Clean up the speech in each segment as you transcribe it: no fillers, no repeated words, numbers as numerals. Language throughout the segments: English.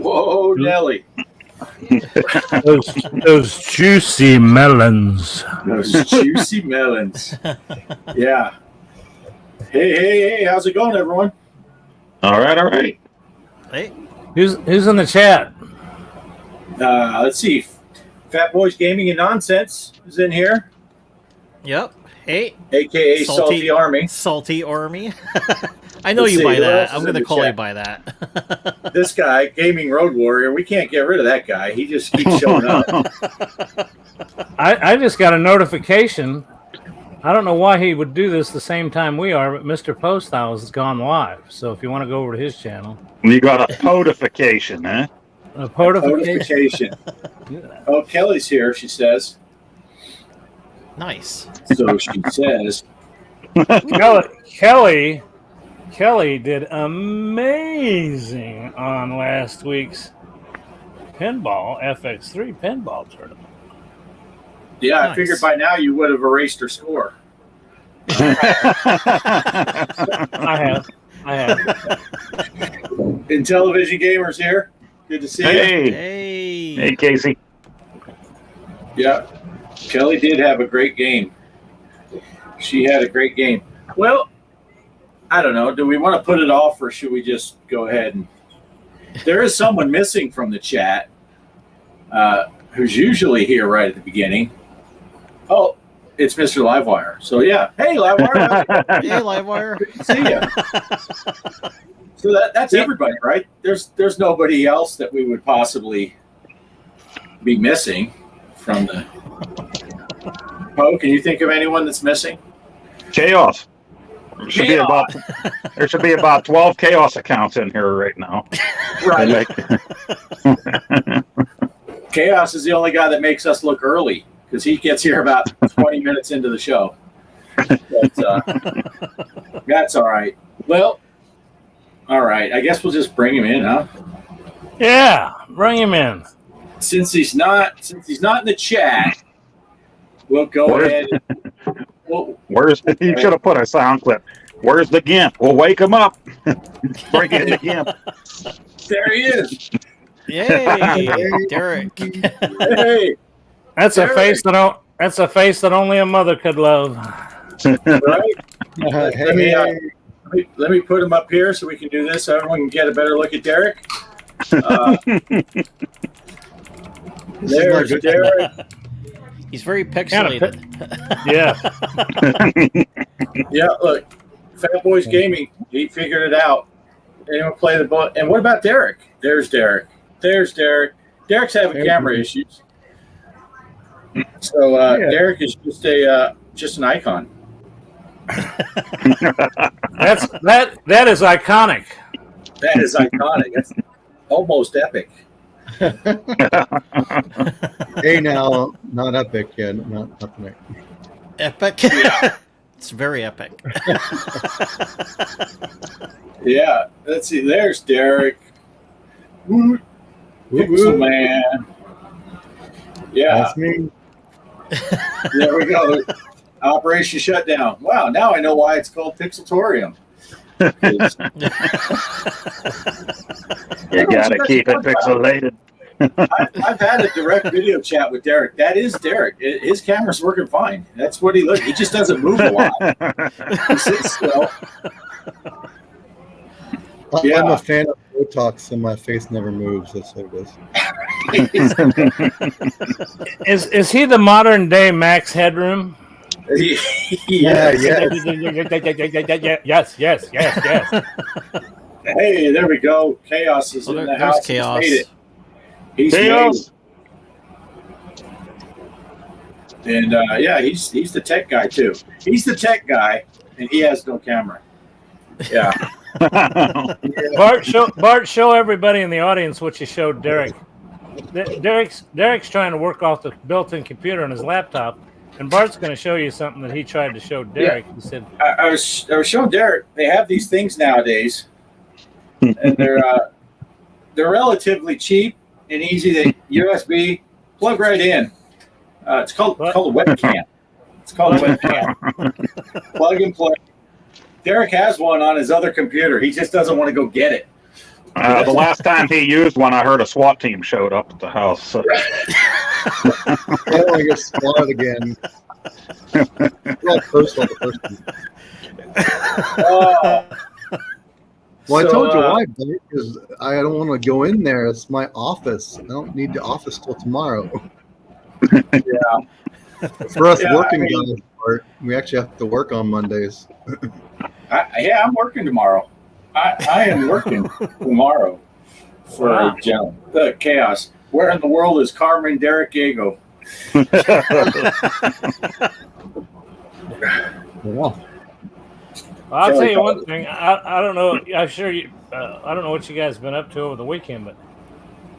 Whoa, Nelly. those juicy melons. Those juicy melons. Yeah. Hey, how's it going, everyone? All right. Hey. Who's in the chat? Let's see. Fat Boys Gaming and Nonsense is in here. Yep. Hey. AKA Salty Army. Salty Army. I know Let's you see, by who that. else is I'm in going to the call chat? you by that. This guy, Gaming Road Warrior, we can't get rid of that guy. He just keeps showing up. I just got a notification. I don't know why he would do this the same time we are, but Mr. Poestyle has gone live. So if you want to go over to his channel. You got a potification, huh? A potification. Oh, Kelly's here, she says. Nice. So she says. Kelly did amazing on last week's pinball FX3 pinball tournament. Yeah, Nice. I figured by now you would have erased her score. I have. Intellivision Gamers here. Good to see you. Hey, Casey. Yeah, Kelly did have a great game. She had a great game. Well, I don't know. Do we want to put it off, or should we just go ahead and? There is someone missing from the chat, who's usually here right at the beginning. Oh, it's Mr. Livewire. So yeah, hey Livewire. Hey, Livewire. Good to see you. So that's everybody, right? There's nobody else that we would possibly be missing from the. Poe, can you think of anyone that's missing? Chaos. There should be about 12 Chaos accounts in here right now. Right. Chaos is the only guy that makes us look early because he gets here about 20 minutes into the show. But that's all right. Well, all right. I guess we'll just bring him in, huh? Yeah, bring him in. Since he's not in the chat, we'll go ahead. You should have put a sound clip. Where's the GIMP? We'll wake him up. Bring in the GIMP. There he is. Yay, Derek. Hey, That's Derek. a face that only a mother could love. Right? Let me put him up here so we can do this so everyone can get a better look at Derek. There's Derek. He's very pixelated. Yeah. Yeah, look, Fat Boys Gaming, he figured it out. Anyone play the ball? And what about Derek? There's Derek. Derek's having camera issues. So Derek is just an icon. That is iconic. That is iconic. That's almost epic. Hey, now, not epic yet. Not epic. Epic. It's very epic. Yeah, let's see. There's Derek. Pixel Man. Yeah. That's me. There we go. Operation Shutdown. Wow, now I know why it's called Pixeltorium. You gotta keep it pixelated. I've had a direct video chat with Derek. That is Derek. His camera's working fine. That's what he looks. He just doesn't move a lot. He sits still. Yeah. I'm a fan of Botox, and my face never moves. That's what it is. Is he the modern day Max Headroom? Yeah. Yes. Hey, there we go. Chaos is in the There's house. Chaos. He's made it. He's Chaos. made it. And yeah, he's the tech guy too. He's the tech guy, and he has no camera. Yeah. Bart, show everybody in the audience what you showed Derek. Derek's trying to work off the built-in computer on his laptop, and Bart's going to show you something that he tried to show Derek. Yeah. He said, I was showing Derek. They have these things nowadays, and they're relatively cheap and easy. To USB plug right in. It's called a webcam. It's called a webcam. Plug and play. Derek has one on his other computer. He just doesn't want to go get it. The last time he used one, I heard a SWAT team showed up at the house. So. I don't want to get swatted again. Well, Postal the first one. Oh, Well, I So, told you why, because I don't want to go in there. It's my office. I don't need the office till tomorrow. yeah. For us Yeah, working I mean- guys, we actually have to work on Mondays. Yeah, I'm working tomorrow. I am working tomorrow for Wow. the Chaos. Where in the world is Carmen Derek Gago? Yeah. I'll Kelly tell you one called. thing. I don't know. I'm sure you. I don't know what you guys have been up to over the weekend, but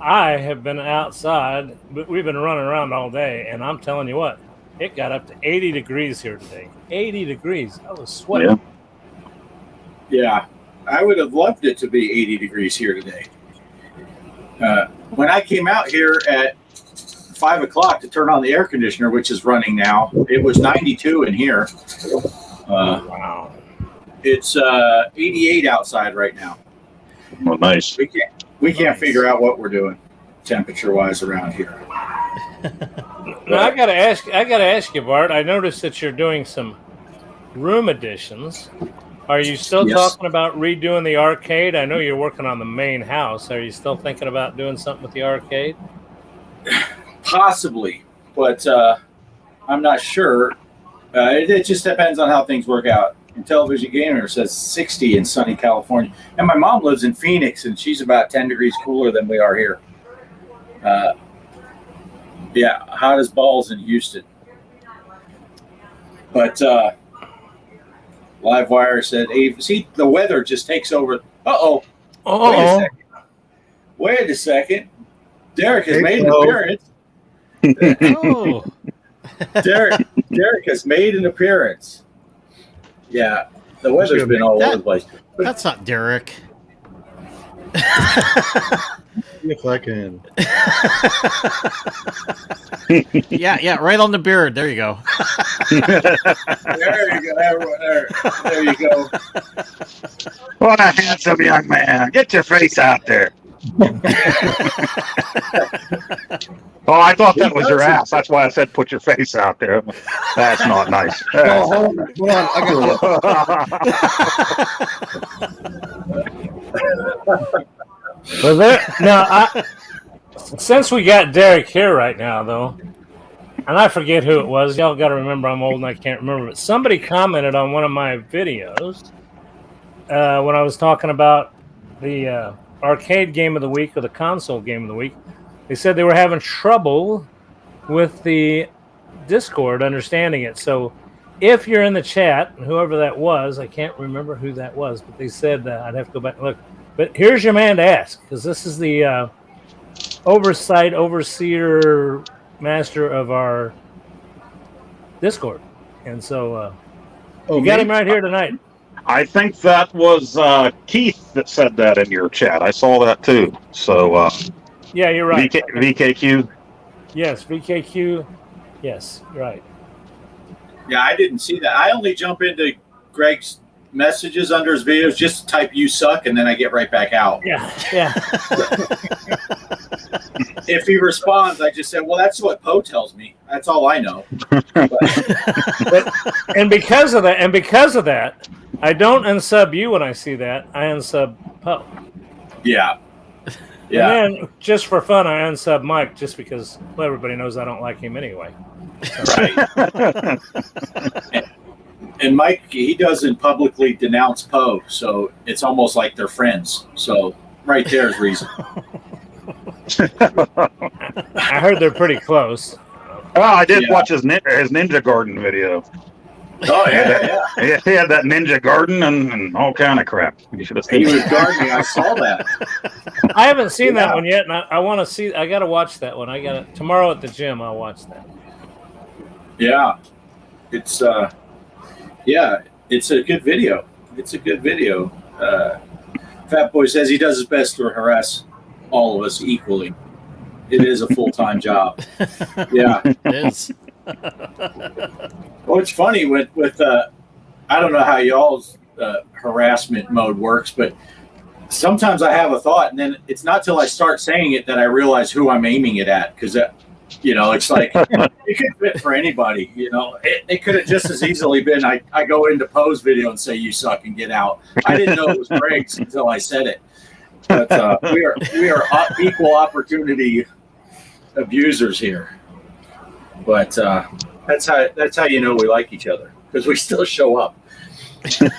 I have been outside. But we've been running around all day, and I'm telling you what, it got up to 80 degrees here today. 80 degrees. I was sweating. Yeah, I would have loved it to be 80 degrees here today. When I came out here at 5 o'clock to turn on the air conditioner, which is running now, it was 92 in here. Wow. It's 88 outside right now. Well, nice. We can't figure out what we're doing temperature wise around here. Now I gotta ask you, Bart. I noticed that you're doing some room additions. Are you still Yes. talking about redoing the arcade? I know you're working on the main house. Are you still thinking about doing something with the arcade? Possibly, but I'm not sure. It just depends on how things work out. And Television Gamer says 60 in sunny California. And my mom lives in Phoenix, and she's about 10 degrees cooler than we are here. Yeah, hot as balls in Houston. But Livewire said, hey, see, the weather just takes over. Uh-oh. Wait a second. Derek has made an appearance. Oh, Derek has made an appearance. Yeah, the weather's been all over the place. that's not Derek. If I can. Yeah, right on the beard. There you go. There you go, everyone. There you go. What a handsome young man. Get your face out there. Oh, I thought that was your ass. That's why I said put your face out there. That's not nice. Oh, hold on. I got Well, now, since we got Derek here right now, though, and I forget who it was. Y'all got to remember I'm old and I can't remember. But somebody commented on one of my videos when I was talking about the arcade game of the week or the console game of the week. They said they were having trouble with the Discord understanding it. So if you're in the chat, whoever that was, I can't remember who that was, but they said I'd have to go back and look. But here's your man to ask, because this is the overseer, master of our Discord. And so you got him right here tonight. I think that was Keith that said that in your chat. I saw that too. So Yeah, you're right. VKQ. Yes, VKQ. Yes, right. Yeah, I didn't see that. I only jump into Greg's messages under his videos, just type "you suck" and then I get right back out. Yeah. If he responds, I just say, "Well, that's what Poe tells me. That's all I know." And because of that, I don't unsub you when I see that. I unsub Poe. Yeah. And then, just for fun, I unsub Mike just because everybody knows I don't like him anyway. Right. And Mike, he doesn't publicly denounce Poe, so it's almost like they're friends. So right there's reason. I heard they're pretty close. Oh, I did watch his Ninja Garden video. Oh yeah. He had that Ninja Garden and all kind of crap. You should have He seen was gardening. I saw that. I haven't seen that one yet, and I want to see. I got to watch that one. I got it tomorrow at the gym. I'll watch that. Yeah, it's it's a good video. It's a good video. Fat Boy says he does his best to harass all of us equally. It is a full-time job. Yeah. It is. Well, it's funny with I don't know how y'all's harassment mode works, but sometimes I have a thought, and then it's not till I start saying it that I realize who I'm aiming it at. Because, it's like it could fit for anybody. It could have just as easily been I go into Poe's video and say you suck and get out. I didn't know it was Greg's until I said it. But we are equal opportunity abusers here. But that's how you know we like each other, because we still show up.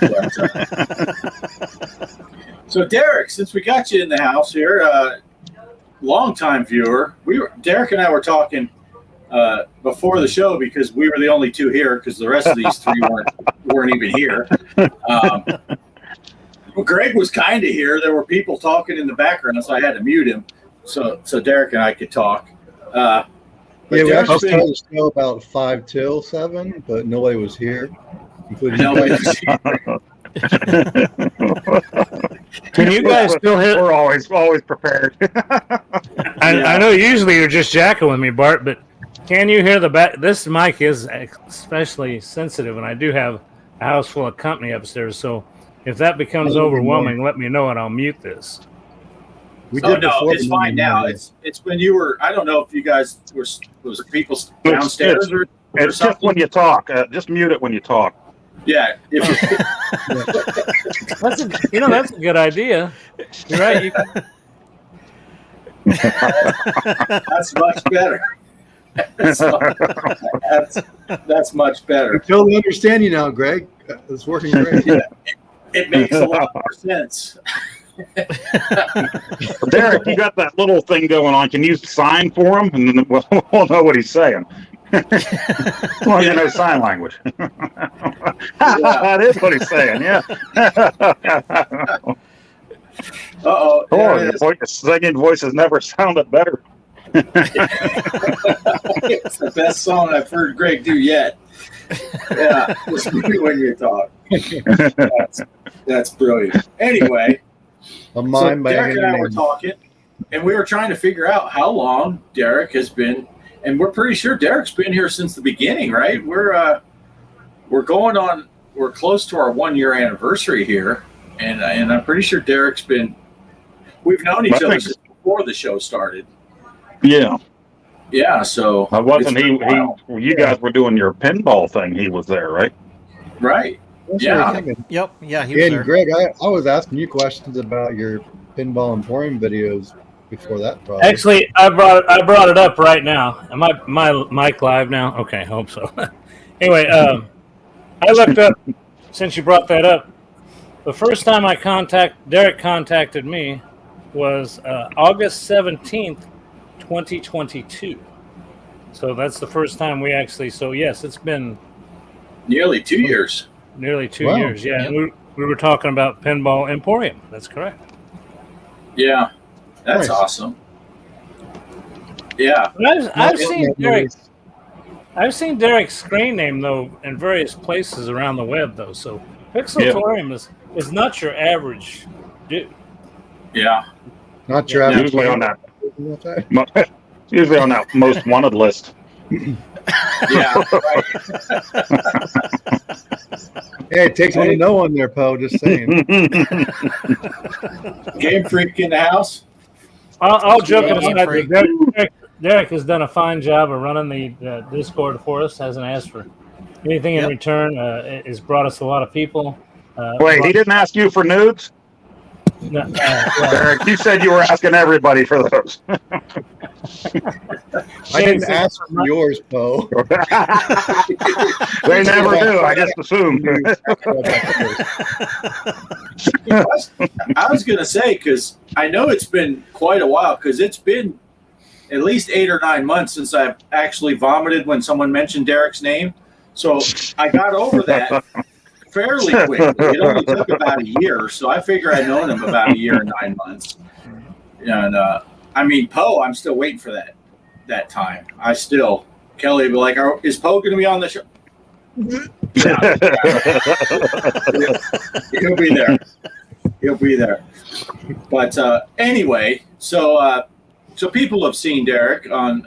But, so Derek, since we got you in the house here, longtime viewer, Derek and I were talking before the show, because we were the only two here because the rest of these three weren't even here. Well, Greg was kind of here. There were people talking in the background, so I had to mute him so Derek and I could talk. We actually started the show about 5 till 7, but nobody was here, including nobody was here. Can you guys still hear? We're always prepared. I know usually you're just jacking with me, Bart, but can you hear the back? This mic is especially sensitive, and I do have a house full of company upstairs, so if that becomes overwhelming, let me know and I'll mute this. It's fine now. It's when you were. I don't know if you guys was people downstairs or it's something. just when you talk. Just mute it when you talk. Yeah, That's a good idea. You're right. That's much better. That's much better. I totally understand you now, Greg. It's working great. Yeah, it makes a lot more sense. Derek, you got that little thing going on. Can you sign for him, and then we'll know what he's saying? Well, you know sign language. That is what he's saying. Yeah. Uh-oh. The singing voice has never sounded better. It's the best song I've heard Greg do yet. Yeah, especially when you talk. That's brilliant. Anyway, so Derek and I were talking, and we were trying to figure out how long Derek has been, and we're pretty sure Derek's been here since the beginning, right? We're close to our 1 year anniversary here, and I'm pretty sure Derek's been. We've known each other since before the show started. Yeah. Yeah, so I wasn't he you guys were doing your pinball thing. He was there, right? Right. Yeah. Yep. Yeah, he was And there. Greg, I was asking you questions about your Pinball Emporium videos before that. Probably. Actually, I brought it up right now. Am my mic live now? Okay, hope so. Anyway, I looked up, since you brought that up, the first time Derek contacted me was August 17th, 2022. So that's the first time we actually. So yes, it's been nearly 2 years. Nearly 2 years. Yeah, and we were talking about Pinball Emporium. That's correct. Yeah, that's awesome. Yeah, I've seen Derek. I've seen Derek's screen name though in various places around the web though. So Pixertorium is not your average dude. Yeah, not your average. Usually on that most wanted list. Yeah. Right. Hey, it takes one to know one there, Poe. Just saying. Game Freak in the house. I'll joke aside. Derek has done a fine job of running the Discord for us. Hasn't asked for anything in return. Has brought us a lot of people. Wait, he didn't ask you for nudes? No, Derek, you said you were asking everybody for those. I didn't ask for yours, Poe. They never do. I just assumed. I was going to say, because I know it's been quite a while, because it's been at least 8 or 9 months since I've actually vomited when someone mentioned Derek's name. So I got over that fairly quickly. It only took about a year, so I figure I've known him about a year and 9 months. And I mean, Poe, I'm still waiting for that time. Kelly will be like, is Poe going to be on the show? He'll be there. But anyway, so people have seen Derek on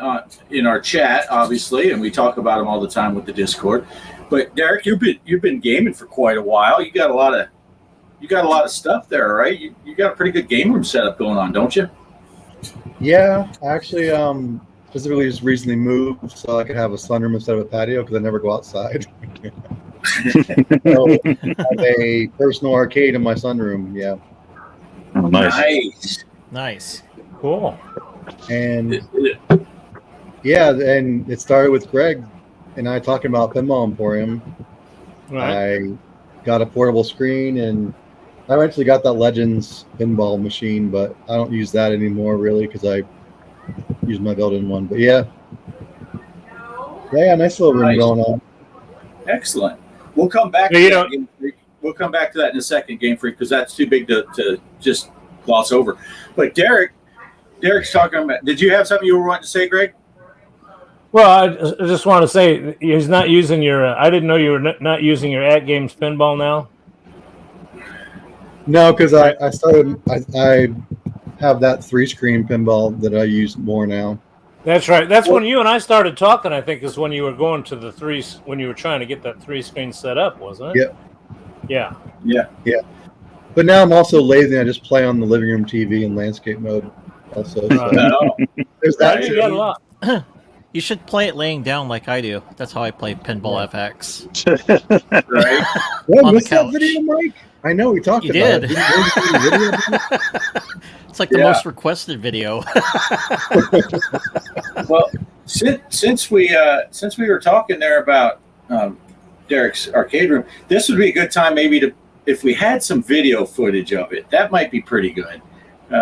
in our chat, obviously, and we talk about him all the time with the Discord. But Derek, you've been gaming for quite a while. You got a lot you got a lot of stuff there, right? You got a pretty good game room setup going on, don't you? Yeah, actually, specifically just recently moved so I could have a sunroom instead of a patio because I never go outside. So I have a personal arcade in my sunroom. Yeah, Oh, nice. Nice. Cool. and yeah, and it started with Greg and I talking about Pinball Emporium. Right. I got a portable screen, and I eventually got that Legends pinball machine, but I don't use that anymore really because I use my built-in one. But yeah, nice little room Nice. going on. Excellent. We'll come back Yeah, to you that. don't- Game Freak. We'll come back to that in a second, Game Freak, because that's too big to just gloss over. But Derek's talking about. Did you have something you were wanting to say, Greg? Well, I just want to say he's not using your. I didn't know you were not using your At Games pinball now. No, because I started. I have that 3-screen pinball that I use more now. That's right. That's when you and I started talking. I think is when you were going to the when you were trying to get that 3-screen set up, wasn't it? Yep. Yeah. But now I'm also lazy. I just play on the living room TV in landscape mode. Also, so No. there's that Right. You too. got a lot. You should play it laying down like I do. That's how I play Pinball FX. Right. What, on the what's that couch. video, Mike? I know we talked You about did. it. Didn't you see the video? It's like the Yeah. most requested video. Well, since we were talking there about Derek's arcade room, this would be a good time maybe to if we had some video footage of it. That might be pretty good,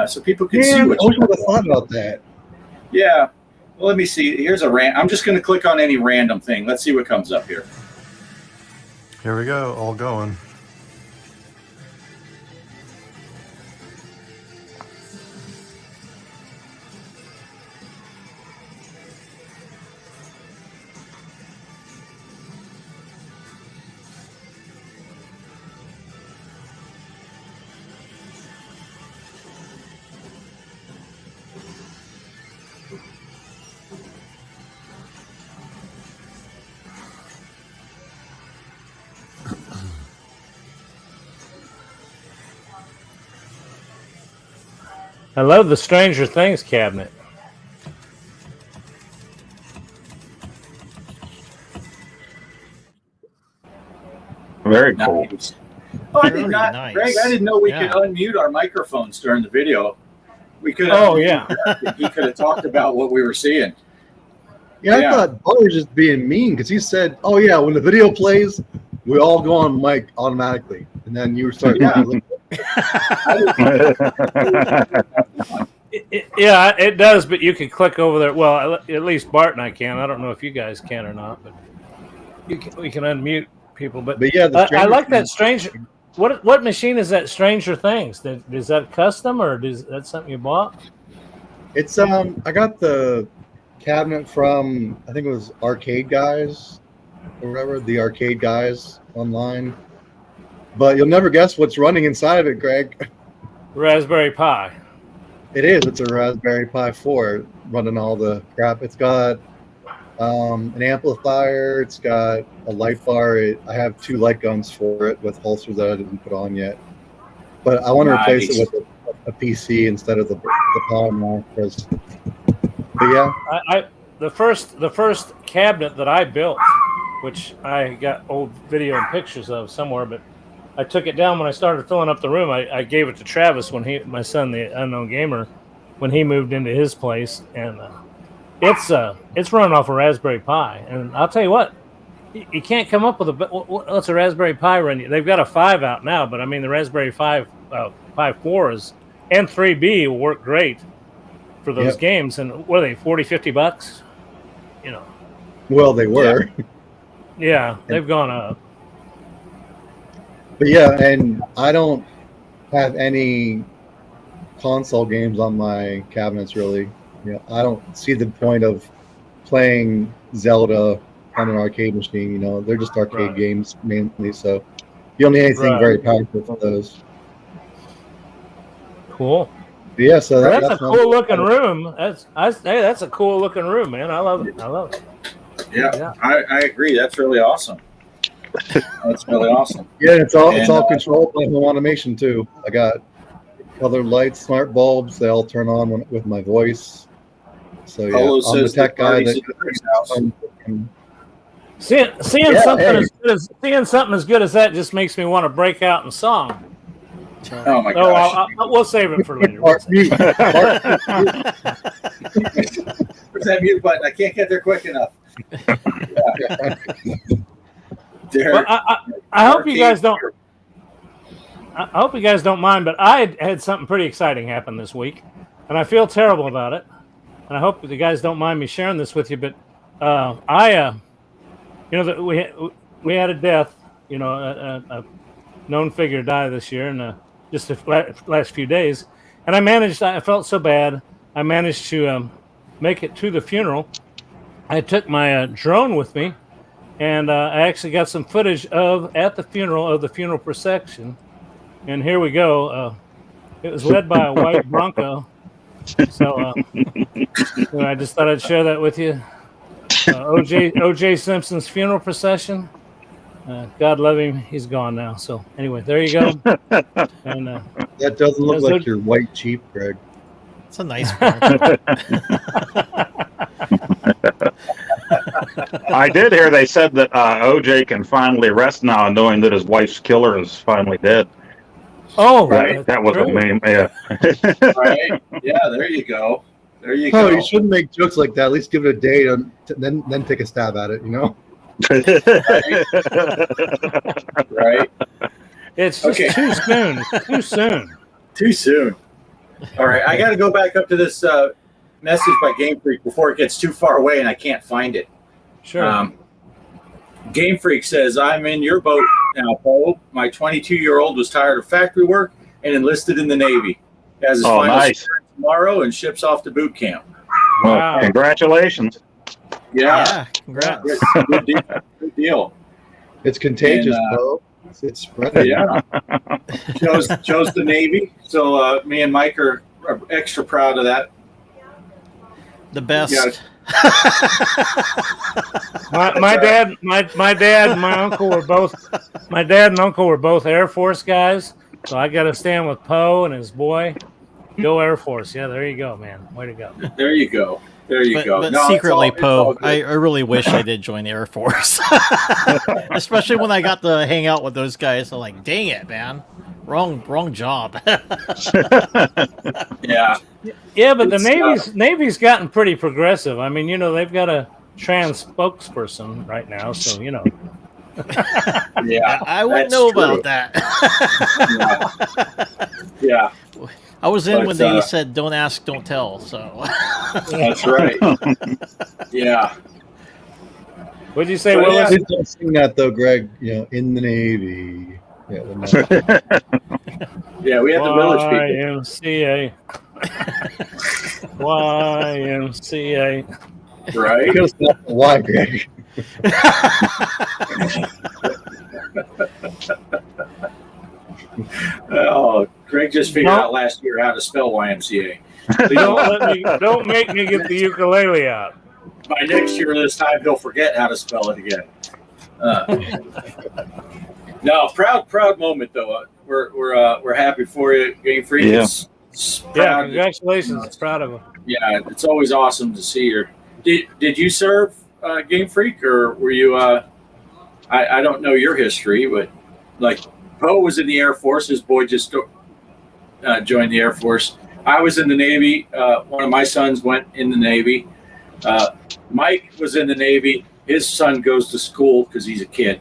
so people can see Damn, what I wish I you're would have thought about that. Yeah. Well, let me see. Here's a I'm just going to click on any random thing. Let's see what comes up here. Here we go, all going. I love the Stranger Things cabinet. Very cool. Nice. Oh, I did Very not, nice. Greg. I didn't know we Yeah. could unmute our microphones during the video. We could. Oh yeah. He could have talked about what we were seeing. Yeah, Yeah. I thought Bart was just being mean because he said, "Oh yeah, when the video plays, we all go on mic automatically," and then you start. Yeah. Yeah, it does, but you can click over there. Well, at least Bart and I can. I don't know if you guys can or not, but we can unmute people. But But yeah, I like that Stranger. What machine is that? Stranger Things. Is that custom or is that something you bought? It's I got the cabinet from I think it was Arcade Guys or whatever, the Arcade Guys online. But you'll never guess what's running inside of it, Greg. Raspberry Pi. It is. It's a Raspberry Pi 4 running all the crap. It's got an amplifier. It's got a light bar. I have 2 light guns for it with holsters that I didn't put on yet. But I want to replace Nice. it with a PC instead of the Palm now. But yeah, The first cabinet that I built, which I got old video and pictures of somewhere, but I took it down when I started filling up the room. I gave it to Travis when my son, the Unknown Gamer, when he moved into his place, and it's running off a Raspberry Pi. And I'll tell you what, you can't come up with what's a Raspberry Pi run. They've got a 5 out now, but I mean the Raspberry Pi 4 and 3B will work great for those Yep. games. And what are they, $40-$50? You know, well, they were. yeah, they've gone up. But yeah, and I don't have any console games on my cabinets really. I don't see the point of playing Zelda on an arcade machine. They're just arcade Right. games mainly, so you don't need anything Right. very powerful for those. Cool. But yeah, so That's a that's cool looking room. That's a cool looking room, man. I love it. Yeah. I agree. That's really awesome. That's really awesome. Yeah, it's all And, controlled by home automation too. I got color lights, smart bulbs. They all turn on with my voice. So yeah, Polo I'm the says tech the guy party's that. at Greg's house. Seeing Yeah, something hey. as good as that just makes me want to break out in song. Oh my Oh, gosh. we'll save it for later. Mark, mute. Mark, Where's that mute button? I can't get there quick enough. Derek, Well, I hope you guys don't. I hope you guys don't mind, but I had something pretty exciting happen this week, and I feel terrible about it. And I hope you guys don't mind me sharing this with you. But we had a death. A known figure died this year, and just the last few days. And I felt so bad. I managed to make it to the funeral. I took my drone with me, and I actually got some footage at the funeral procession. And here we go. It was led by a white Bronco. So I just thought I'd share that with you. O.J. Simpson's funeral procession. God love him. He's gone now. So anyway, there you go. And that doesn't look like your white Jeep, Greg. It's a nice Bronco. I did hear they said that OJ can finally rest now, knowing that his wife's killer is finally dead. Oh, right. That was a meme. Yeah. Right. Yeah. There you go. There you Oh, go. you shouldn't make jokes like that. At least give it a day, and then take a stab at it. Right. It's just too soon. Too soon. Too soon. All right. I got to go back up to this message by Game Freak before it gets too far away and I can't find it. Sure. Game Freak says, I'm in your boat now, Poe. My 22-year-old was tired of factory work and enlisted in the Navy. He has his final experience tomorrow and ships off to boot camp. Wow. Congratulations. Yeah. Congrats. Good deal. It's contagious, Poe. It's spreading. Yeah. chose the Navy. So me and Mike are extra proud of that. The best. My dad and my uncle were both Air Force guys, so I got to stand with Poe and his boy. Go Air Force! Yeah, there you go, man. Way to go. There you go. There you go. But No, secretly, Poe, I I really wish I did join the Air Force, especially when I got to hang out with those guys. I'm like, dang it, man, wrong job. Yeah. Yeah, but the Navy's gotten pretty progressive. I mean, they've got a trans spokesperson right now, so Yeah, I wouldn't know about that. Yeah. I was in when they said "Don't ask, don't tell." So that's right. Yeah. What'd you say, But Willis? Please don't sing that though, Greg. In the Navy. Yeah, we had the village people. YMCA. YMCA. Right? Why, Greg? Oh, Greg just figured out last year how to spell YMCA. Don't make me get the ukulele out. By next year, this time he'll forget how to spell it again. No, proud moment though. We're happy for you, Game Freak. Yeah. Yeah, congratulations. Proud of him. Yeah, it's always awesome to see her. Did you serve Game Freak, or were you? I don't know your history, but like Poe was in the Air Force. His boy just joined the Air Force. I was in the Navy. One of my sons went in the Navy. Mike was in the Navy. His son goes to school because he's a kid.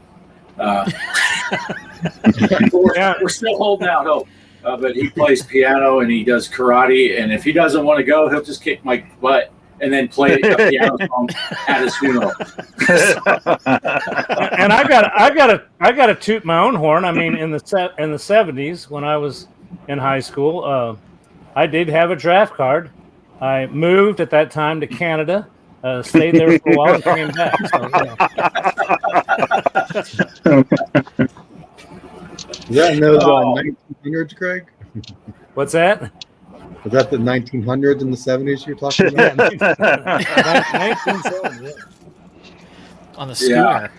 We're still holding out hope. But he plays piano and he does karate. And if he doesn't want to go, he'll just kick my butt and then play a piano song at his funeral. And I got to toot my own horn. I mean, in the 70s when I was in high school, I did have a draft card. I moved at that time to Canada, stayed there for a while, and came back. So, Is that in those 1900s, Greg? What's that? Was that the 1900s and the 70s you're talking about? 1970, yeah. On the schooner.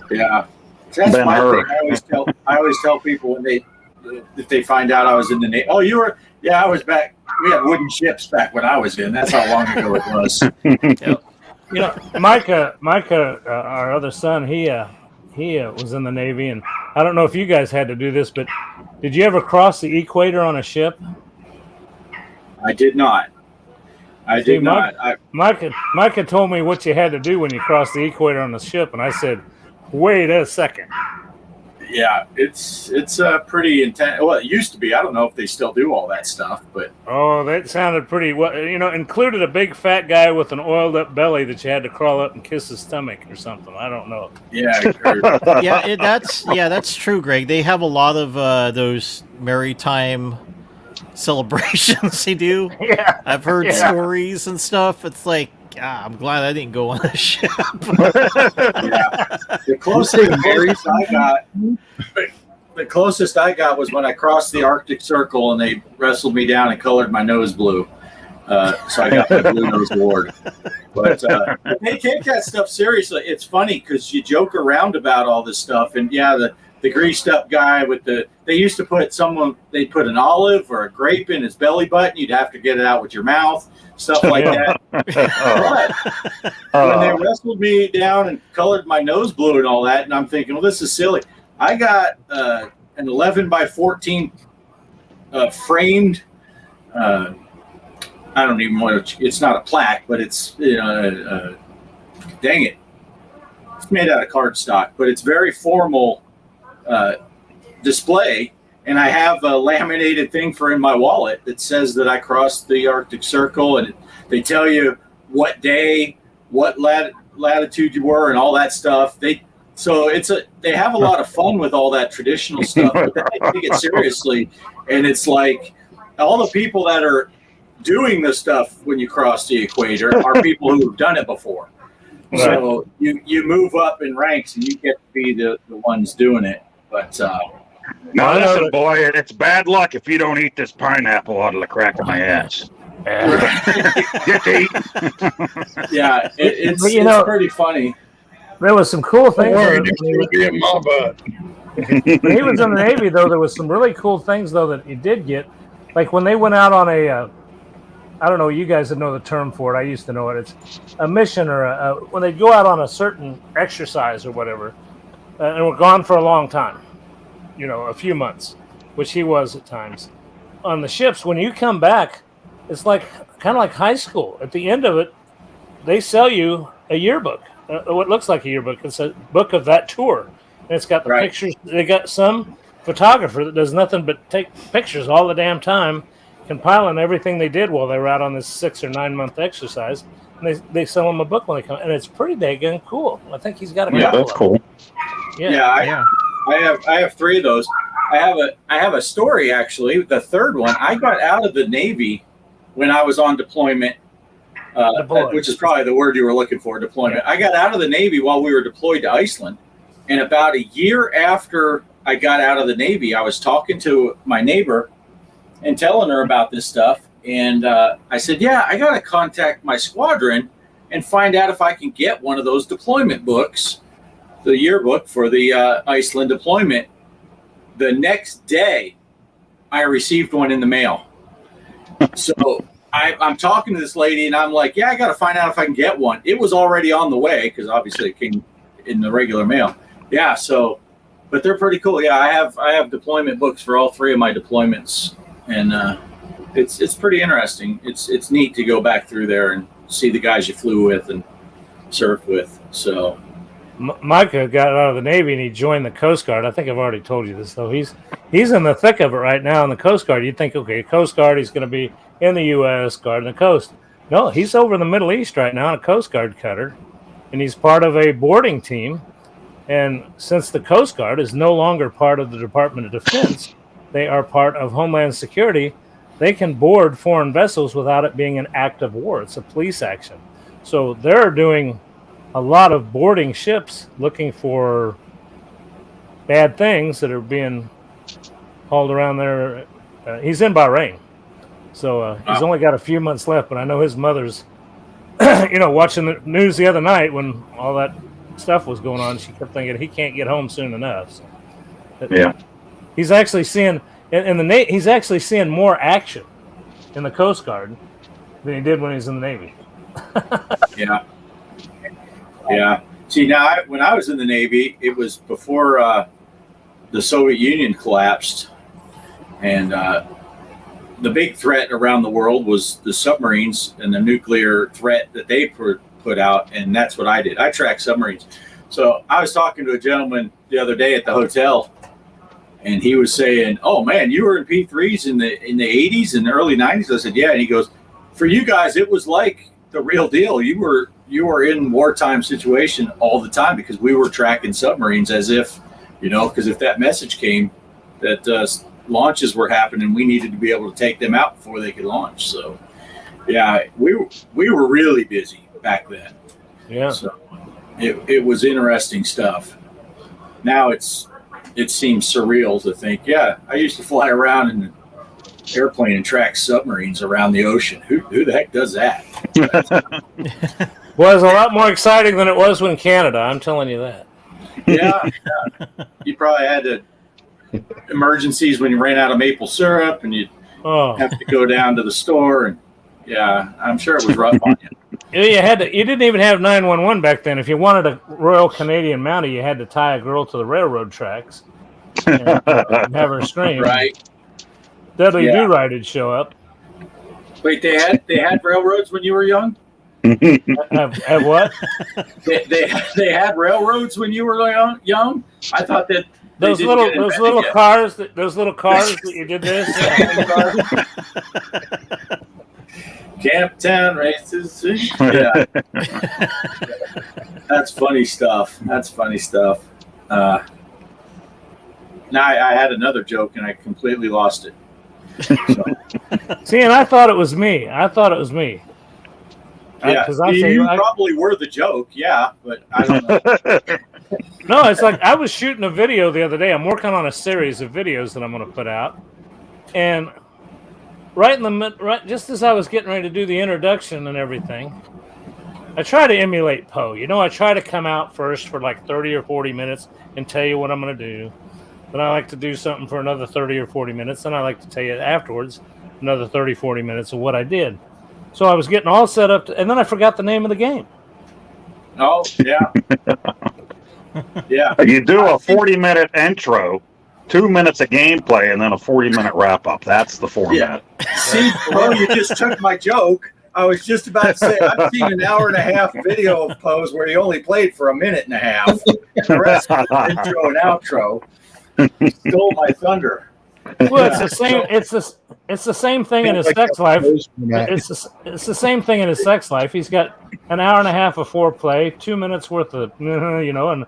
Yeah. That's Ben my Hur. thing. I always tell people when if they find out I was in the Navy. Oh, you were? Yeah, I was back. We had wooden ships back when I was in. That's how long ago it was. Yep. You know, Micah, our other son, he was in the Navy, and I don't know if you guys had to do this, but did you ever cross the equator on a ship? I did not. I did not. Micah told me what you had to do when you crossed the equator on the ship, and I said, "Wait a second." Yeah, it's pretty intense. Well, it used to be. I don't know if they still do all that stuff, but Oh, that sounded pretty. Well, you know, included a big fat guy with an oiled up belly that you had to crawl up and kiss his stomach or something. I don't know. yeah, That's true, Greg. They have a lot of those maritime celebrations they do. Yeah, I've heard stories and stuff. It's like, I'm glad I didn't go on a ship. The closest I got was when I crossed the Arctic Circle and they wrestled me down and colored my nose blue. So I got the Blue Nose Award. But they take that stuff seriously. It's funny because you joke around about all this stuff, and the greased up guy they used to they'd put an olive or a grape in his belly button. You'd have to get it out with your mouth, stuff like that. But when they wrestled me down and colored my nose blue and all that, and I'm thinking, well, this is silly. I got an 11 by 14 framed, I don't even want to, it's not a plaque, but it's, dang it. It's made out of cardstock, but it's very formal display, and I have a laminated thing in my wallet that says that I crossed the Arctic Circle, and they tell you what day, what latitude you were, and all that stuff. They have a lot of fun with all that traditional stuff, but they take it seriously, and it's like all the people that are doing the stuff when you cross the equator are people who've done it before. Right. So you move up in ranks, and you get to be the ones doing it. But now listen, boy, it's bad luck if you don't eat this pineapple out of the crack of my ass. Get to eat. Yeah, it's pretty funny. There was some cool things. When he was in the Navy, though, there was some really cool things though that he did get. Like when they went out on I don't know, you guys would know the term for it. I used to know it. It's a mission or when they go out on a certain exercise or whatever, and we're gone for a long time, a few months, which he was at times. On the ships, when you come back, it's kind of like high school. At the end of it, they sell you a yearbook, what looks like a yearbook. It's a book of that tour, and it's got the pictures. They got some photographer that does nothing but take pictures all the damn time, compiling everything they did while they were out on this 6 or 9 month exercise, and they sell them a book when they come, and it's pretty dang cool. I think he's got a couple. That's cool. I have 3 of those. I have a story actually. The third one, I got out of the Navy when I was on deployment, which is probably the word you were looking for, deployment. I got out of the Navy while we were deployed to Iceland, and about a year after I got out of the Navy, I was talking to my neighbor and telling her about this stuff. And I said, yeah, I got to contact my squadron and find out if I can get one of those deployment books, the yearbook for the Iceland deployment. The next day, I received one in the mail. So I'm talking to this lady, and I'm like, yeah, I got to find out if I can get one. It was already on the way because obviously it came in the regular mail. Yeah, but they're pretty cool. Yeah, I have deployment books for all 3 of my deployments. And it's pretty interesting. It's neat to go back through there and see the guys you flew with and surfed with. So Micah got out of the Navy and he joined the Coast Guard. I think I've already told you this, though. He's in the thick of it right now in the Coast Guard. You'd think, okay, Coast Guard, he's going to be in the U.S. guarding the coast. No, he's over in the Middle East right now on a Coast Guard cutter, and he's part of a boarding team. And since the Coast Guard is no longer part of the Department of Defense, they are part of Homeland Security, they can board foreign vessels without it being an act of war. It's a police action. So they're doing a lot of boarding ships looking for bad things that are being hauled around there. He's in Bahrain. So he's only got a few months left, but I know his mother's, watching the news the other night when all that stuff was going on. She kept thinking he can't get home soon enough. So, Yeah. he's actually seeing he's actually seeing more action in the Coast Guard than he did when he was in the Navy. Yeah. Yeah. See, now when I was in the Navy, it was before the Soviet Union collapsed, and the big threat around the world was the submarines and the nuclear threat that they put out, and that's what I did. I tracked submarines. So I was talking to a gentleman the other day at the hotel, and he was saying, "Oh man, you were in P3s in the 80s and the early 90s." I said, "Yeah," and he goes, "For you guys, it was like the real deal. You were in wartime situation all the time because we were tracking submarines as if, because if that message came that launches were happening, we needed to be able to take them out before they could launch." So, yeah, we were really busy back then. Yeah. So it was interesting stuff. Now it seems surreal to think, yeah, I used to fly around in an airplane and track submarines around the ocean. Who the heck does that? Well, it was a lot more exciting than it was when Canada. I'm telling you that. Yeah. You probably had to emergencies when you ran out of maple syrup and you'd have to go down to the store, and I'm sure it was rough on you. You didn't even have 911 back then. If you wanted a Royal Canadian Mountie, you had to tie a girl to the railroad tracks and have her scream. Right. Dudley Do-Right would show up. Wait, they had railroads when you were young? Have what? They had railroads when you were young? I thought that those little cars that you did this. Camptown races. Yeah. That's funny stuff. Now I had another joke and I completely lost it. So. See, and I thought it was me. Yeah, because you probably were the joke. Yeah, but I don't know. No, it's like I was shooting a video the other day. I'm working on a series of videos that I'm going to put out, and just as I was getting ready to do the introduction and everything, I try to emulate Poe. I try to come out first for like 30 or 40 minutes and tell you what I'm going to do. Then I like to do something for another 30 or 40 minutes. Then I like to tell you afterwards another 30, 40 minutes of what I did. So I was getting all set up, and then I forgot the name of the game. Oh, yeah. Yeah. You do a 40-minute intro, 2 minutes of gameplay, and then a 40-minute wrap-up. That's the format. Yeah. See, Poe, you just took my joke. I was just about to say, I've seen an hour and a half video of Poe's where he only played for a minute and a half. The rest of the intro and outro stole my thunder. Well, it's the same. It's the same thing in his sex life. It's the same thing in his sex life. He's got an hour and a half of foreplay, 2 minutes worth of, and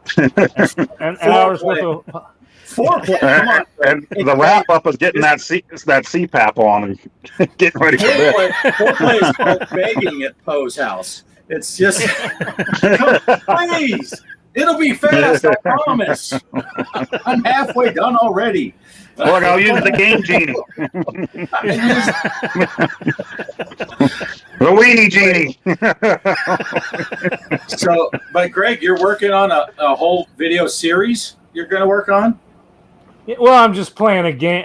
hours worth of foreplay. Come on, and the wrap up is getting that CPAP on and getting ready for bed. Foreplay is called begging at Poe's house. It's just, please. It'll be fast, I promise. I'm halfway done already. Look, I'll use the game genie. The weenie genie. So, but Greg, you're working on a whole video series you're going to work on? Yeah, well, I'm just playing a game.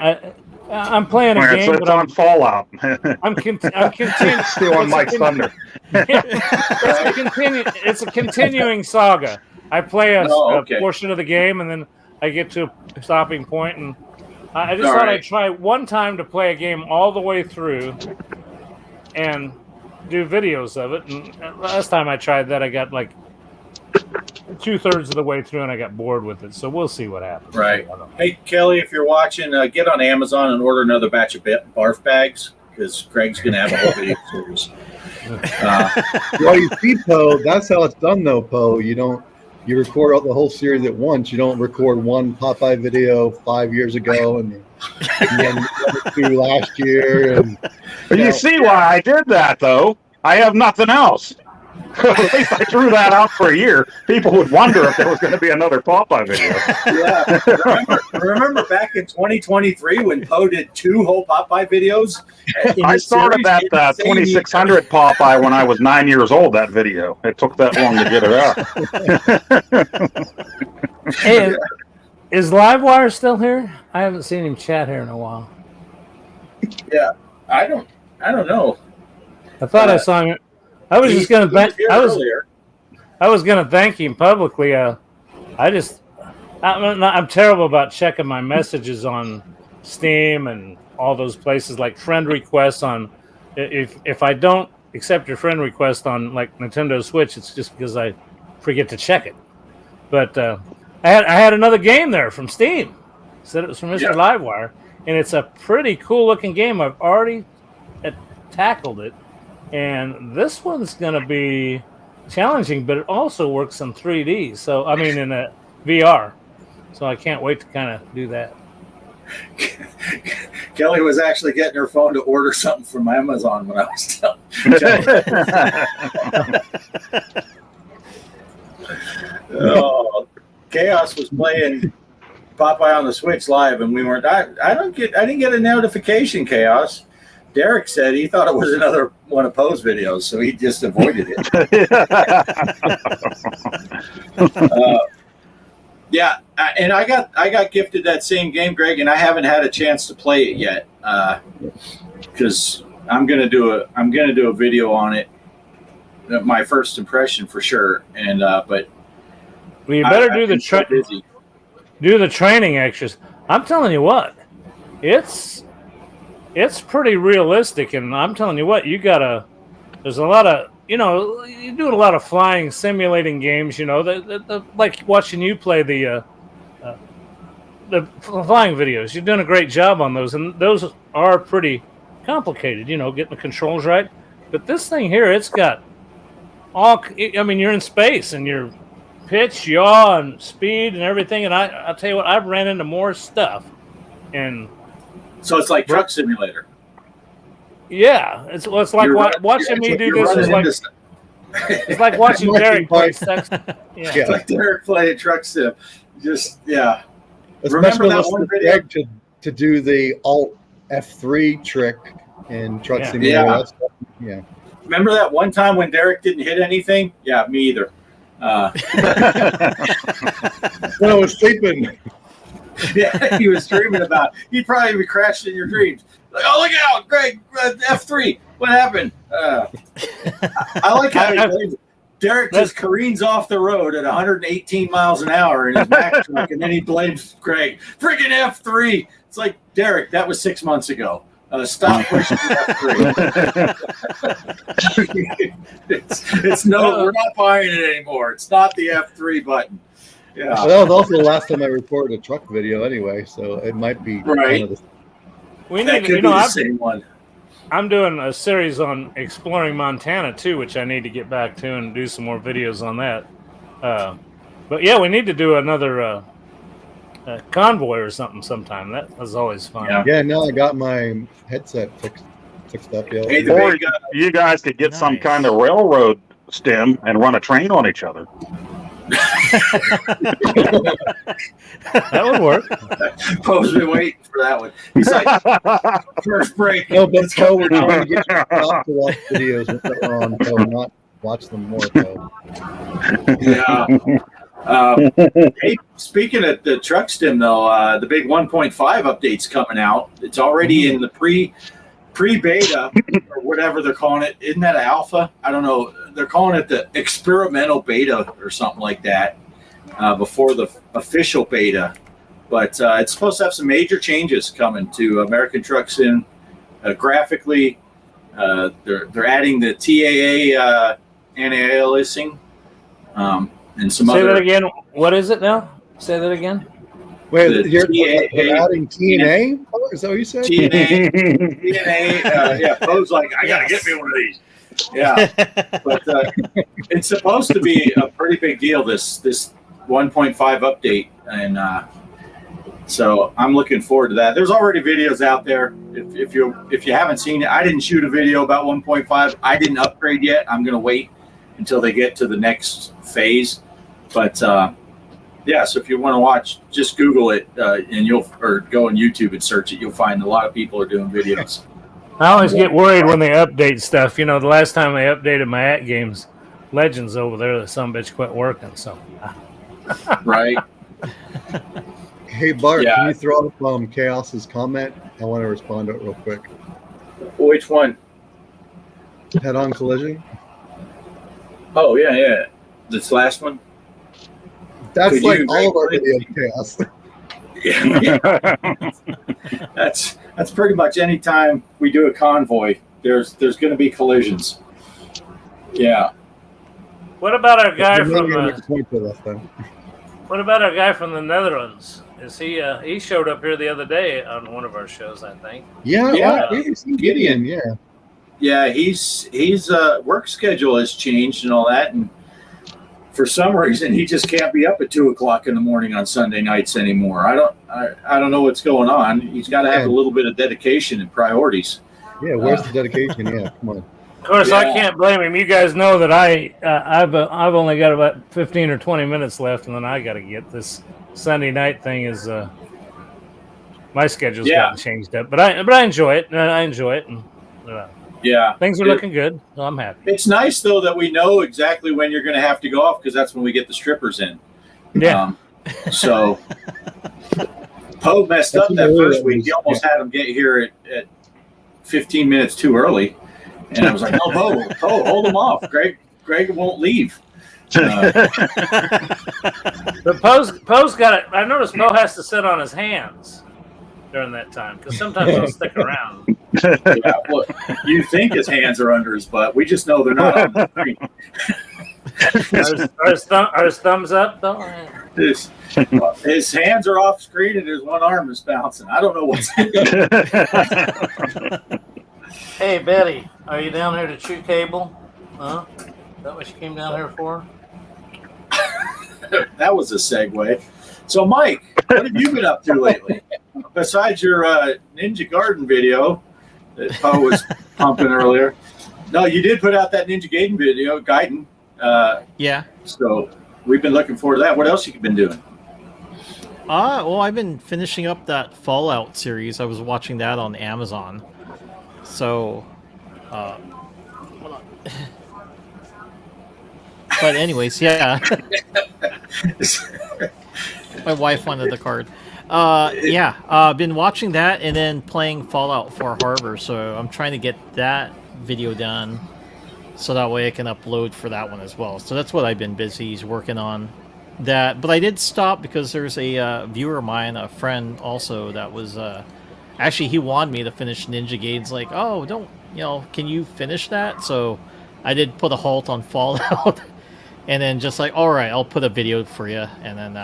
I'm playing a game, but I'm Fallout. I'm continuing. Still on Mike's thunder. It's a continuing saga. I play a portion of the game, and then I get to a stopping point, and I just thought I'd try one time to play a game all the way through and do videos of it. And last time I tried that, I got like 2/3 of the way through, and I got bored with it. So we'll see what happens. Right. Hey, Kelly, if you're watching, get on Amazon and order another batch of barf bags, because Craig's going to have a whole video series. Well, you see, Poe, that's how it's done, though, Poe. You record out the whole series at once. You don't record one Popeye video 5 years ago and then two last year. And you see why I did that, though. I have nothing else. At least I threw that out for a year. People would wonder if there was going to be another Popeye video. Yeah. Remember back in 2023 when Poe did 2 whole Popeye videos? I started that 2600 Popeye when I was 9 years old, that video. It took that long to get it out. Hey, is Livewire still here? I haven't seen him chat here in a while. Yeah, I don't know. I thought I saw him. I was just going to thank. I was going to thank him publicly. I'm terrible about checking my messages on Steam and all those places, like friend requests on. If I don't accept your friend request on like Nintendo Switch, it's just because I forget to check it. But I had another game there from Steam. Said it was from Mr. Livewire, and it's a pretty cool looking game. I've already tackled it. And this one's going to be challenging, but it also works in 3D. So, I mean, in a VR. So I can't wait to kind of do that. Kelly was actually getting her phone to order something from Amazon when I was telling. Oh, Kaos was playing Popeye on the Switch live, and we weren't. I didn't get a notification, Kaos. Derek said he thought it was another one of Poe's videos, so he just avoided it. And I got gifted that same game, Greg, and I haven't had a chance to play it yet because I'm gonna do a video on it, my first impression for sure. And but well, you better do the training extras. I'm telling you what, it's pretty realistic, and I'm telling you what, there's a lot of, you're doing a lot of flying, simulating games, like watching you play the flying videos. You're doing a great job on those, and those are pretty complicated, getting the controls right. But this thing here, it's got you're in space, and you're pitch, yaw, and speed, and everything, and I'll tell you what, I've ran into more stuff, and so it's like Truck Simulator. Yeah, it's like watching me do this. It's like watching Derek play sex. Yeah. It's like Derek play a Truck Sim. Just Remember that one video to do the Alt F3 trick in Truck Simulator. Yeah. Remember that one time when Derek didn't hit anything? Yeah, me either. When I was sleeping. Yeah, he was dreaming about it. He'd probably be crashed in your dreams. Like, oh, look out, Greg, F3. What happened? I like how Derek just careens off the road at 118 miles an hour in his Mack truck, and then he blames Greg. Friggin' F3. It's like, Derek, that was 6 months ago. Stop pushing F3. We're not buying it anymore. It's not the F3 button. Yeah. Well, that was also the last time I recorded a truck video anyway, so it might be right. The same one. I'm doing a series on exploring Montana too, which I need to get back to and do some more videos on that. But yeah, we need to do another convoy or something sometime. That was always fun. Yeah, now I got my headset fixed up. Yeah. Hey, or you guys could get some kind of railroad stem and run a train on each other. That would work. Poe's been waiting for that one. He's like, first break. No, but Poe, we're trying to get you to watch videos that are on Poe, not watch them more, Poe. Yeah. Hey, speaking of the truck stem, though, the big 1.5 update's coming out. It's already in the pre-beta or whatever they're calling it. Isn't that an alpha? I don't know. They're calling it the experimental beta or something like that before the official beta. But it's supposed to have some major changes coming to American Truck Sim graphically. They're adding the TAA anti-aliasing and some other. Say that again. What is it now? Say that again. Wait, you're adding TNA? Is that what you said? TNA. Yeah, Poe's like, I gotta get me one of these. Yeah, but it's supposed to be a pretty big deal. This 1.5 update, and so I'm looking forward to that. There's already videos out there. If you haven't seen it, I didn't shoot a video about 1.5. I didn't upgrade yet. I'm gonna wait until they get to the next phase. But yeah, so if you want to watch, just Google it and or go on YouTube and search it. You'll find a lot of people are doing videos. I always get worried when they update stuff. You know, the last time they updated my at games Legends over there, the sumbitch quit working. So, Right. Hey Bart, Yeah. can you throw up Chaos's comment? I want to respond to it real quick. Which one? Head-on collision. Oh yeah. This last one. That's Could like you all of our regulate- videos, Chaos. Yeah. That's pretty much any time we do a convoy, there's going to be collisions. Yeah. what about our guy You're from really gonna make a point with us, then. what about our guy from the Netherlands? Is he showed up here the other day on one of our shows? I think. Yeah, Yeah. we've seen Gideon. Yeah, Yeah, he's work schedule has changed and all that, and for some reason he just can't be up at 2:00 in the morning on Sunday nights anymore. I don't know what's going on. He's got to have a little bit of dedication and priorities. yeah. Where's the dedication? Yeah, come on. Of course, I Yeah. can't blame him. You guys know that I've only got about 15 or 20 minutes left, and then I got to get this Sunday night thing. Is my schedule's gotten changed up, but I enjoy it. I enjoy it, and Yeah, things are looking good. So I'm happy. It's nice though that we know exactly when you're going to have to go off because that's when we get the strippers in. Yeah. So Poe messed up that first week. He almost had him get here at 15 minutes too early, and I was like, "No, Poe, hold him off. Greg won't leave." But Poe's got it. I noticed Poe has to sit on his hands during that time because sometimes he'll stick around. Yeah, well, you think his hands are under his butt. We just know they're not on the screen. Are his thumbs up though? His hands are off screen and his one arm is bouncing. I don't know what's Hey Betty, are you down here to chew cable? Huh? Is that what you came down here for? That was a segue. So, Mike, what have you been up to lately? Besides your Ninja Garden video that Poe was pumping earlier. No, you did put out that Ninja Gaiden video, Gaiden. Yeah. So we've been looking forward to that. What else you been doing? Well, I've been finishing up that Fallout series. I was watching that on Amazon. So, hold on. But anyways, yeah. My wife wanted the card. Yeah, I've been watching that and then playing Fallout 4 Harbor. So I'm trying to get that video done so that way I can upload for that one as well. So that's what I've been busy working on. That, but I did stop because there's a viewer of mine, a friend also, that was actually he wanted me to finish Ninja Gaiden's. Like, oh, don't, can you finish that? So I did put a halt on Fallout, and then just like, all right, I'll put a video for you, and then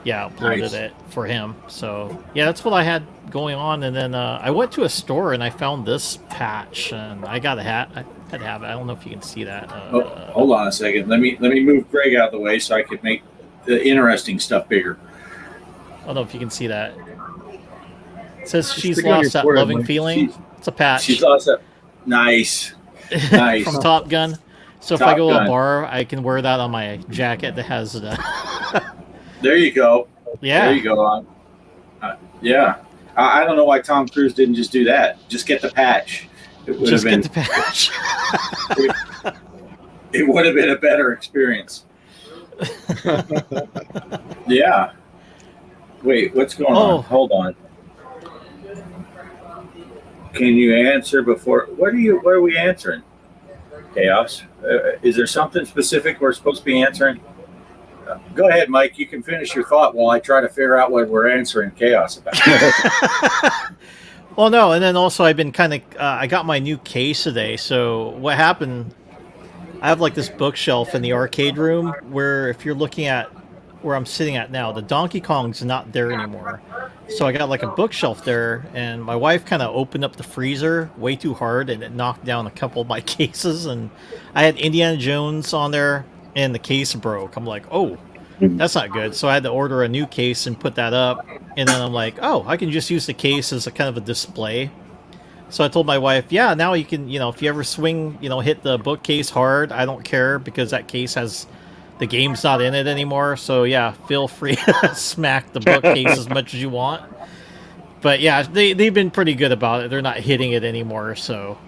uploaded it for him. So yeah, that's what I had going on. And then I went to a store and I found this patch, and I got a hat. I had to have it. I don't know if you can see that. Hold on a second. Let me move Greg out of the way so I can make the interesting stuff bigger. I don't know if you can see that. It says Just she's stick it on lost your that forehead, loving Mike. feeling. It's a patch. She's awesome. Nice. Nice. From Top Gun. So if Top I go to Gun. a bar, I can wear that on my jacket that has the. There you go. Yeah. There you go. Yeah. I don't know why Tom Cruise didn't just do that. Just get the patch. It would Just have been. get the patch. It would have been a better experience. Yeah. Wait, what's going on? Hold on. Can you answer before? What are we answering? Chaos. Is there something specific we're supposed to be answering? Go ahead, Mike. You can finish your thought while I try to figure out what we're answering Chaos about. Well, no, and then also I've been kind of. I got my new case today. So what happened? I have like this bookshelf in the arcade room where if you're looking at where I'm sitting at now, the Donkey Kong's not there anymore. So I got like a bookshelf there, and my wife kind of opened up the freezer way too hard, and it knocked down a couple of my cases. And I had Indiana Jones on there, and the case broke. I'm like, oh, that's not good. So I had to order a new case and put that up. And then I'm like, oh, I can just use the case as a kind of a display. So I told my wife, yeah, now you can, if you ever swing, hit the bookcase hard, I don't care because that case has the game's not in it anymore. So yeah, feel free to smack the bookcase as much as you want. But yeah, they've been pretty good about it. They're not hitting it anymore. So,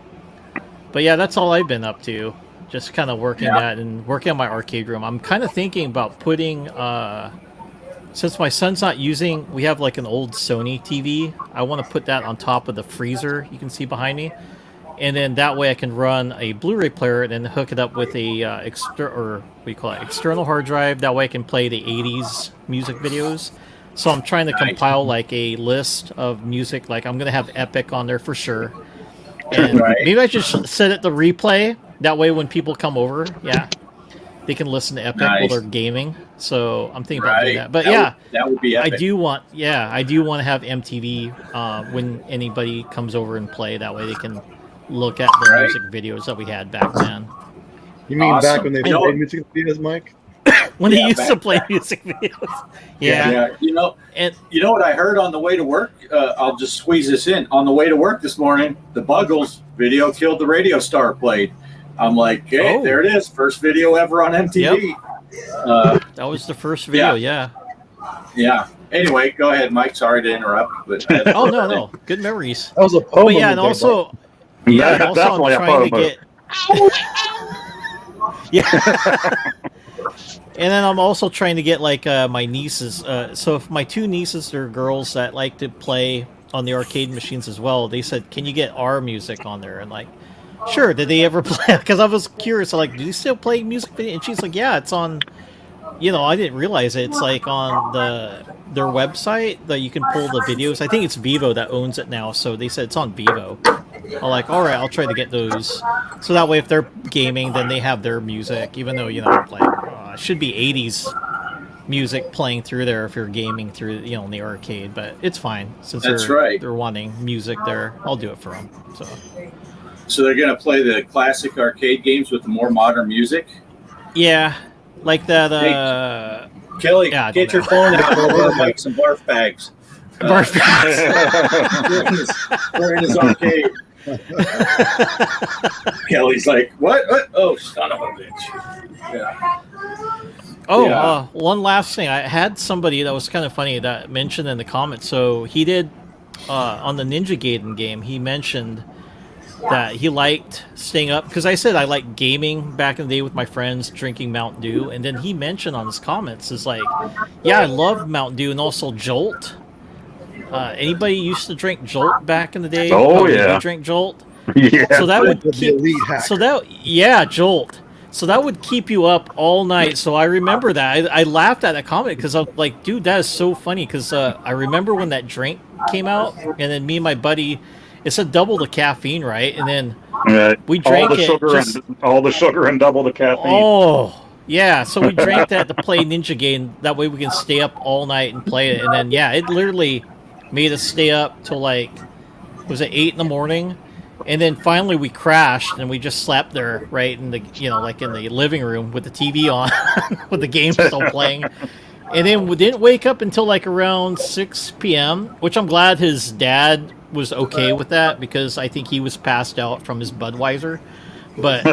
but yeah, that's all I've been up to. Just kind of working that and working on my arcade room. I'm kind of thinking about putting, since my son's not using, we have like an old Sony TV. I want to put that on top of the freezer you can see behind me. And then that way I can run a Blu-ray player and then hook it up with a external hard drive. That way I can play the 80s music videos. So I'm trying to compile like a list of music. Like I'm going to have Epic on there for sure. And maybe I should set it to replay. That way when people come over, they can listen to Epic while they're gaming. So I'm thinking about doing that. But that would be epic. I do want to have MTV when anybody comes over and play. That way they can look at the music videos that we had back then. You mean back when they played music videos, Mike? When they used to play music videos. Yeah. You know what I heard on the way to work? I'll just squeeze this in. On the way to work this morning, the Buggles video Killed the Radio Star played. I'm like, hey, there it is. First video ever on MTV. Yep. That was the first video, yeah. Anyway, go ahead, Mike. Sorry to interrupt. But no. Good memories. That was a poem. But yeah, and also, I'm trying to get... And then I'm also trying to get, like, my nieces. So if my two nieces are girls that like to play on the arcade machines as well, they said, can you get our music on there? And, like, sure, did they ever play? Because I was curious, like, do you still play music video? And she's like, yeah, it's on, I didn't realize it. It's like on their website that you can pull the videos. I think it's Vivo that owns it now, so they said it's on Vivo. I'm like, all right, I'll try to get those. So that way, if they're gaming, then they have their music, even though, it should be 80s music playing through there if you're gaming through, in the arcade. But it's fine, since they're wanting music there. I'll do it for them, So they're going to play the classic arcade games with the more modern music? Yeah. Like that, Kelly, get your phone out and order Mike some barf bags. Barf bags. We're in his arcade. Kelly's like, what? Oh, son of a bitch. Yeah. One last thing. I had somebody that was kind of funny that mentioned in the comments. So he did, on the Ninja Gaiden game, he mentioned that he liked staying up because I said I like gaming back in the day with my friends, drinking Mountain Dew, and then he mentioned on his comments is like, I love Mountain Dew and also Jolt. Anybody used to drink Jolt back in the day? You drink Jolt? Yeah. So that would keep. Jolt. So that would keep you up all night. So I remember that. I laughed at that comment because I'm like, dude, that is so funny. Because I remember when that drink came out, and then me and my buddy. It said double the caffeine, right? And then we drank all the sugar and double the caffeine. Oh, yeah. So we drank that to play Ninja Gaiden. That way we can stay up all night and play it. And then, it literally made us stay up till like, was it 8 in the morning? And then finally we crashed and we just slept there, right? In the, like in the living room with the TV on, with the game still playing. And then we didn't wake up until like around 6 p.m., which I'm glad his dad was okay with that because I think he was passed out from his Budweiser. But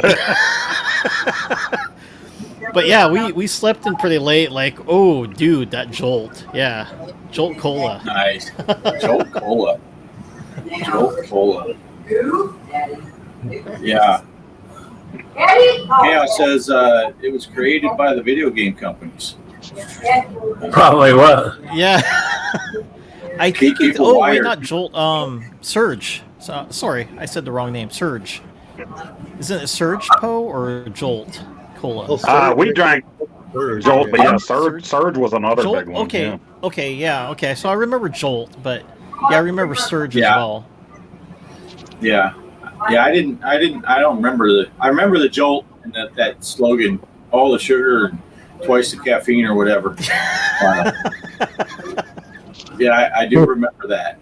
but yeah, we slept in pretty late. Like, oh, dude, that Jolt. Yeah, Jolt Cola. Nice. Jolt Cola. Jolt Cola. Yeah. Kaos says it was created by the video game companies. Probably was. Yeah. I think it's not Jolt. Surge. Sorry, I said the wrong name. Surge. Isn't it Surge Po or Jolt Cola? We drank Jolt, but Surge was another Jolt? big one. Okay. So I remember Jolt, but I remember Surge as well. Yeah. I don't remember I remember the Jolt and that slogan, all the sugar and twice the caffeine or whatever. Yeah, I do remember that.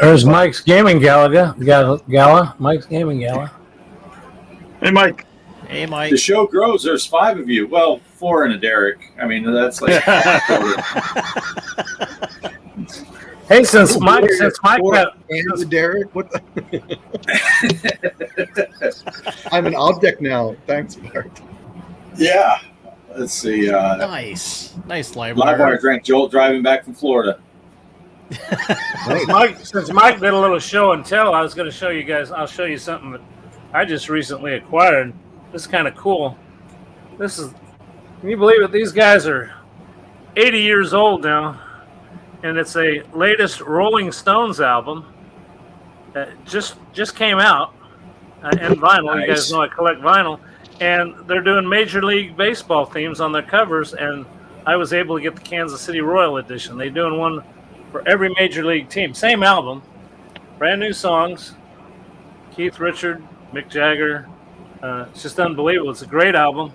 There's Mike's Gaming Gala. Mike's Gaming Gala. Hey, Mike. Hey, Mike. The show grows. There's 5 of you. Well, 4 and a Derek. I mean, that's like... Hey, since Mike got and Derek, what? I'm an object now. Thanks, Bart. Yeah. Let's see. Nice live Livewire drank Jolt driving back from Florida. Since Mike did a little show and tell, I was going to show you guys. I'll show you something that I just recently acquired. This is kind of cool. This is. Can you believe it? These guys are 80 years old now, and it's a latest Rolling Stones album that just came out in vinyl. Nice. You guys know I collect vinyl, and they're doing Major League Baseball themes on their covers, and I was able to get the Kansas City Royal edition. They're doing one for every major league team. Same album, brand new songs. Keith Richards, Mick Jagger. It's just unbelievable. It's a great album.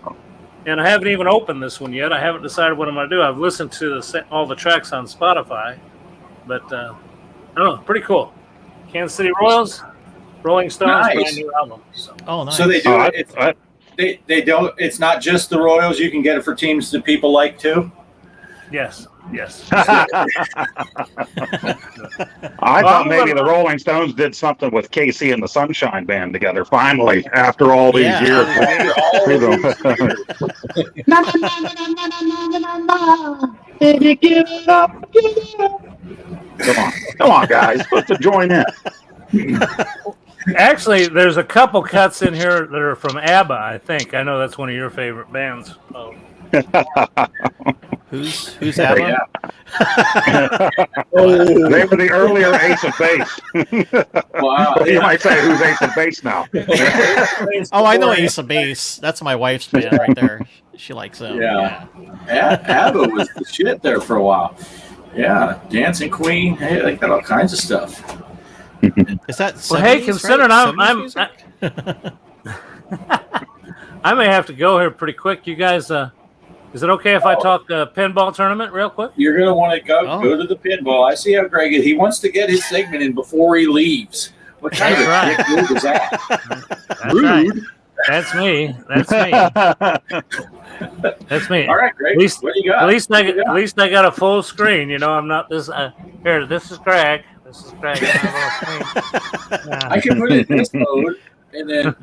And I haven't even opened this one yet. I haven't decided what I'm going to do. I've listened to all the tracks on Spotify. But, I don't know, pretty cool. Kansas City Royals, Rolling Stones, brand new album. So. Oh, nice. So they do it. They don't. It's not just the Royals. You can get it for teams that people like too. Yes. I thought maybe the Rolling Stones did something with Casey and the Sunshine Band together. Finally, after all these years. Come on, guys, let's join in. Actually, there's a couple cuts in here that are from ABBA, I think. I know that's one of your favorite bands. Oh. Who's ABBA? Yeah. They were the earlier Ace of Base. Wow. You might say, who's Ace of Base now? Oh, I know Ace of Base. That's my wife's band right there. She likes them. Yeah. ABBA was the shit there for a while. Yeah, Dancing Queen. Hey, they got all kinds of stuff. Is that 70s, Well, hey, considering right? I may have to go here pretty quick. You guys, is it okay if I talk pinball tournament real quick? You're going to want to go to the pinball. I see how Greg is. He wants to get his segment in before he leaves. What kind of a dick move is that? That's rude. Right. That's me. That's me. All right, Greg. What do you got? At least I got a full screen. You know, I'm not this. Here, this is Greg. This is Greg. I can put it in this mode, and then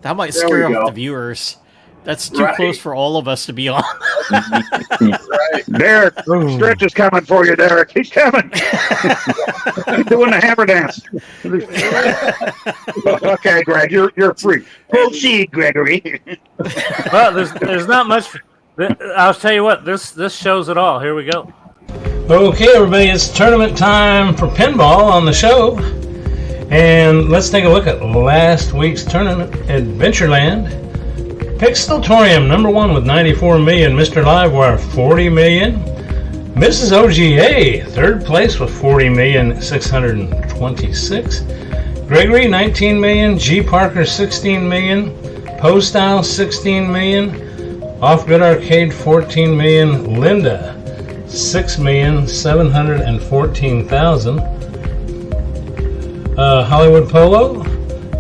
that might scare off the viewers. That's too close for all of us to be on. Right. Derek, Stretch is coming for you, Derek. He's coming. He's doing the hammer dance. Okay, Greg, you're free. Proceed, Gregory. Well, there's not much. I'll tell you what. This shows it all. Here we go. Okay, everybody, it's tournament time for pinball on the show, and let's take a look at last week's tournament. Adventureland. Pixertorium, number one with 94 million. Mr. Livewire, 40 million. Mrs. OGA, third place with 40,626,000. Gregory, 19 million. G.Parkers, 16 million. Poestyle, 16 million. Off Good Arcade, 14 million. Linda, 6,714,000. Hollywood Polo,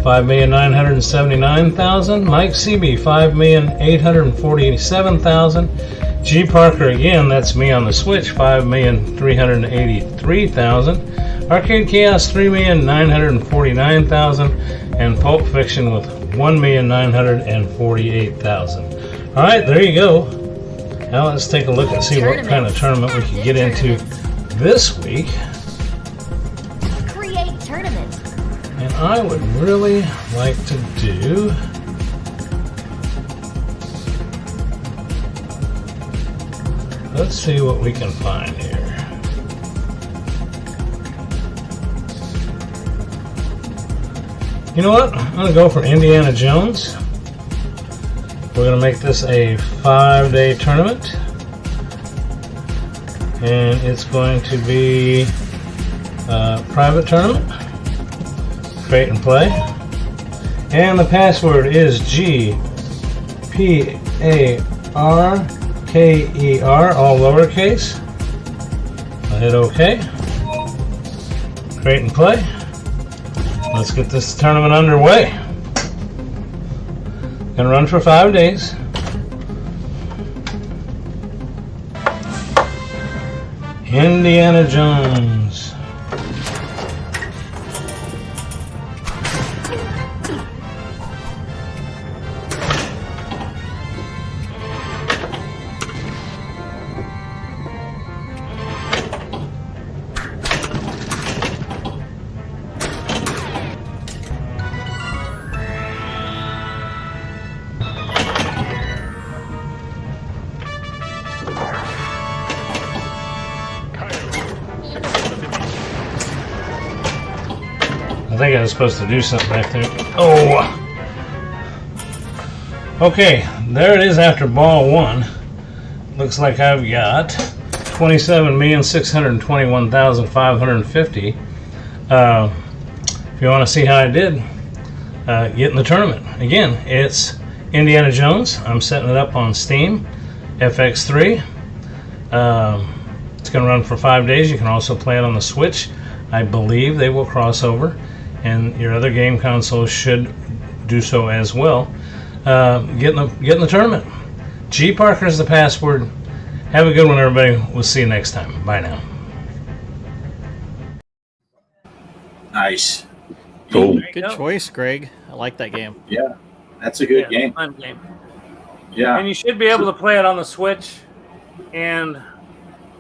5,979,000. Mike CB, 5,847,000. G. Parker again, that's me on the Switch, 5,383,000. Arcade Chaos, 3,949,000, and Pulp Fiction with 1,948,000. All right, there you go. Now let's take a look and see what kind of tournament we can get into this week. Create tournament. And I would really like to do let's see what we can find here. You know what? I'm going to go for Indiana Jones. We're going to make this a 5-day tournament. And it's going to be a private tournament. Create and play. And the password is G.Parker, all lowercase. I'll hit OK. Create and play. Let's get this tournament underway. Gonna run for 5 days. Indiana Jones. I think I was supposed to do something back there. Oh! Okay, there it is after ball one. Looks like I've got 27,621,550. If you want to see how I did, get in the tournament. Again, it's Indiana Jones. I'm setting it up on Steam, FX3. It's going to run for 5 days. You can also play it on the Switch. I believe they will cross over, and your other game consoles should do so as well. Get in the tournament. G.Parkers is the password. Have a good one, everybody. We'll see you next time. Bye now. Nice. Cool. Good choice, Greg. I like that game. Yeah, that's a good game. Fun game. Yeah. And you should be able to play it on the Switch, and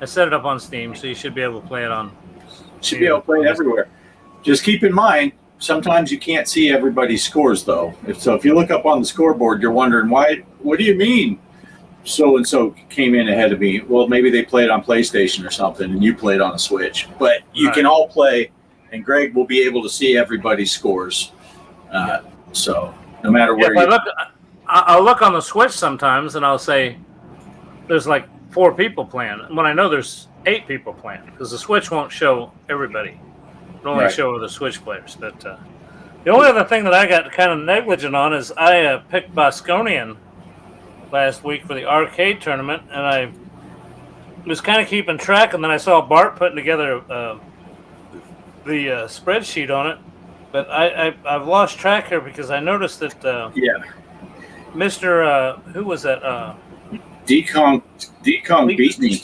I set it up on Steam, so you should be able to play it on. Should be able to play it everywhere. Just keep in mind, sometimes you can't see everybody's scores, though. If you look up on the scoreboard, you're wondering, why? What do you mean so-and-so came in ahead of me? Well, maybe they played on PlayStation or something, and you played on a Switch. But you can all play, and Greg will be able to see everybody's scores. So no matter where I'll look on the Switch sometimes, and I'll say there's like 4 people playing. When I know there's 8 people playing, because the Switch won't show everybody. It'll only show the Switch players. But the only other thing that I got kind of negligent on is I picked Bosconian last week for the arcade tournament, and I was kind of keeping track, and then I saw Bart putting together the spreadsheet on it. But I've lost track here because I noticed that Mr. Who was that? D-Kong beat me.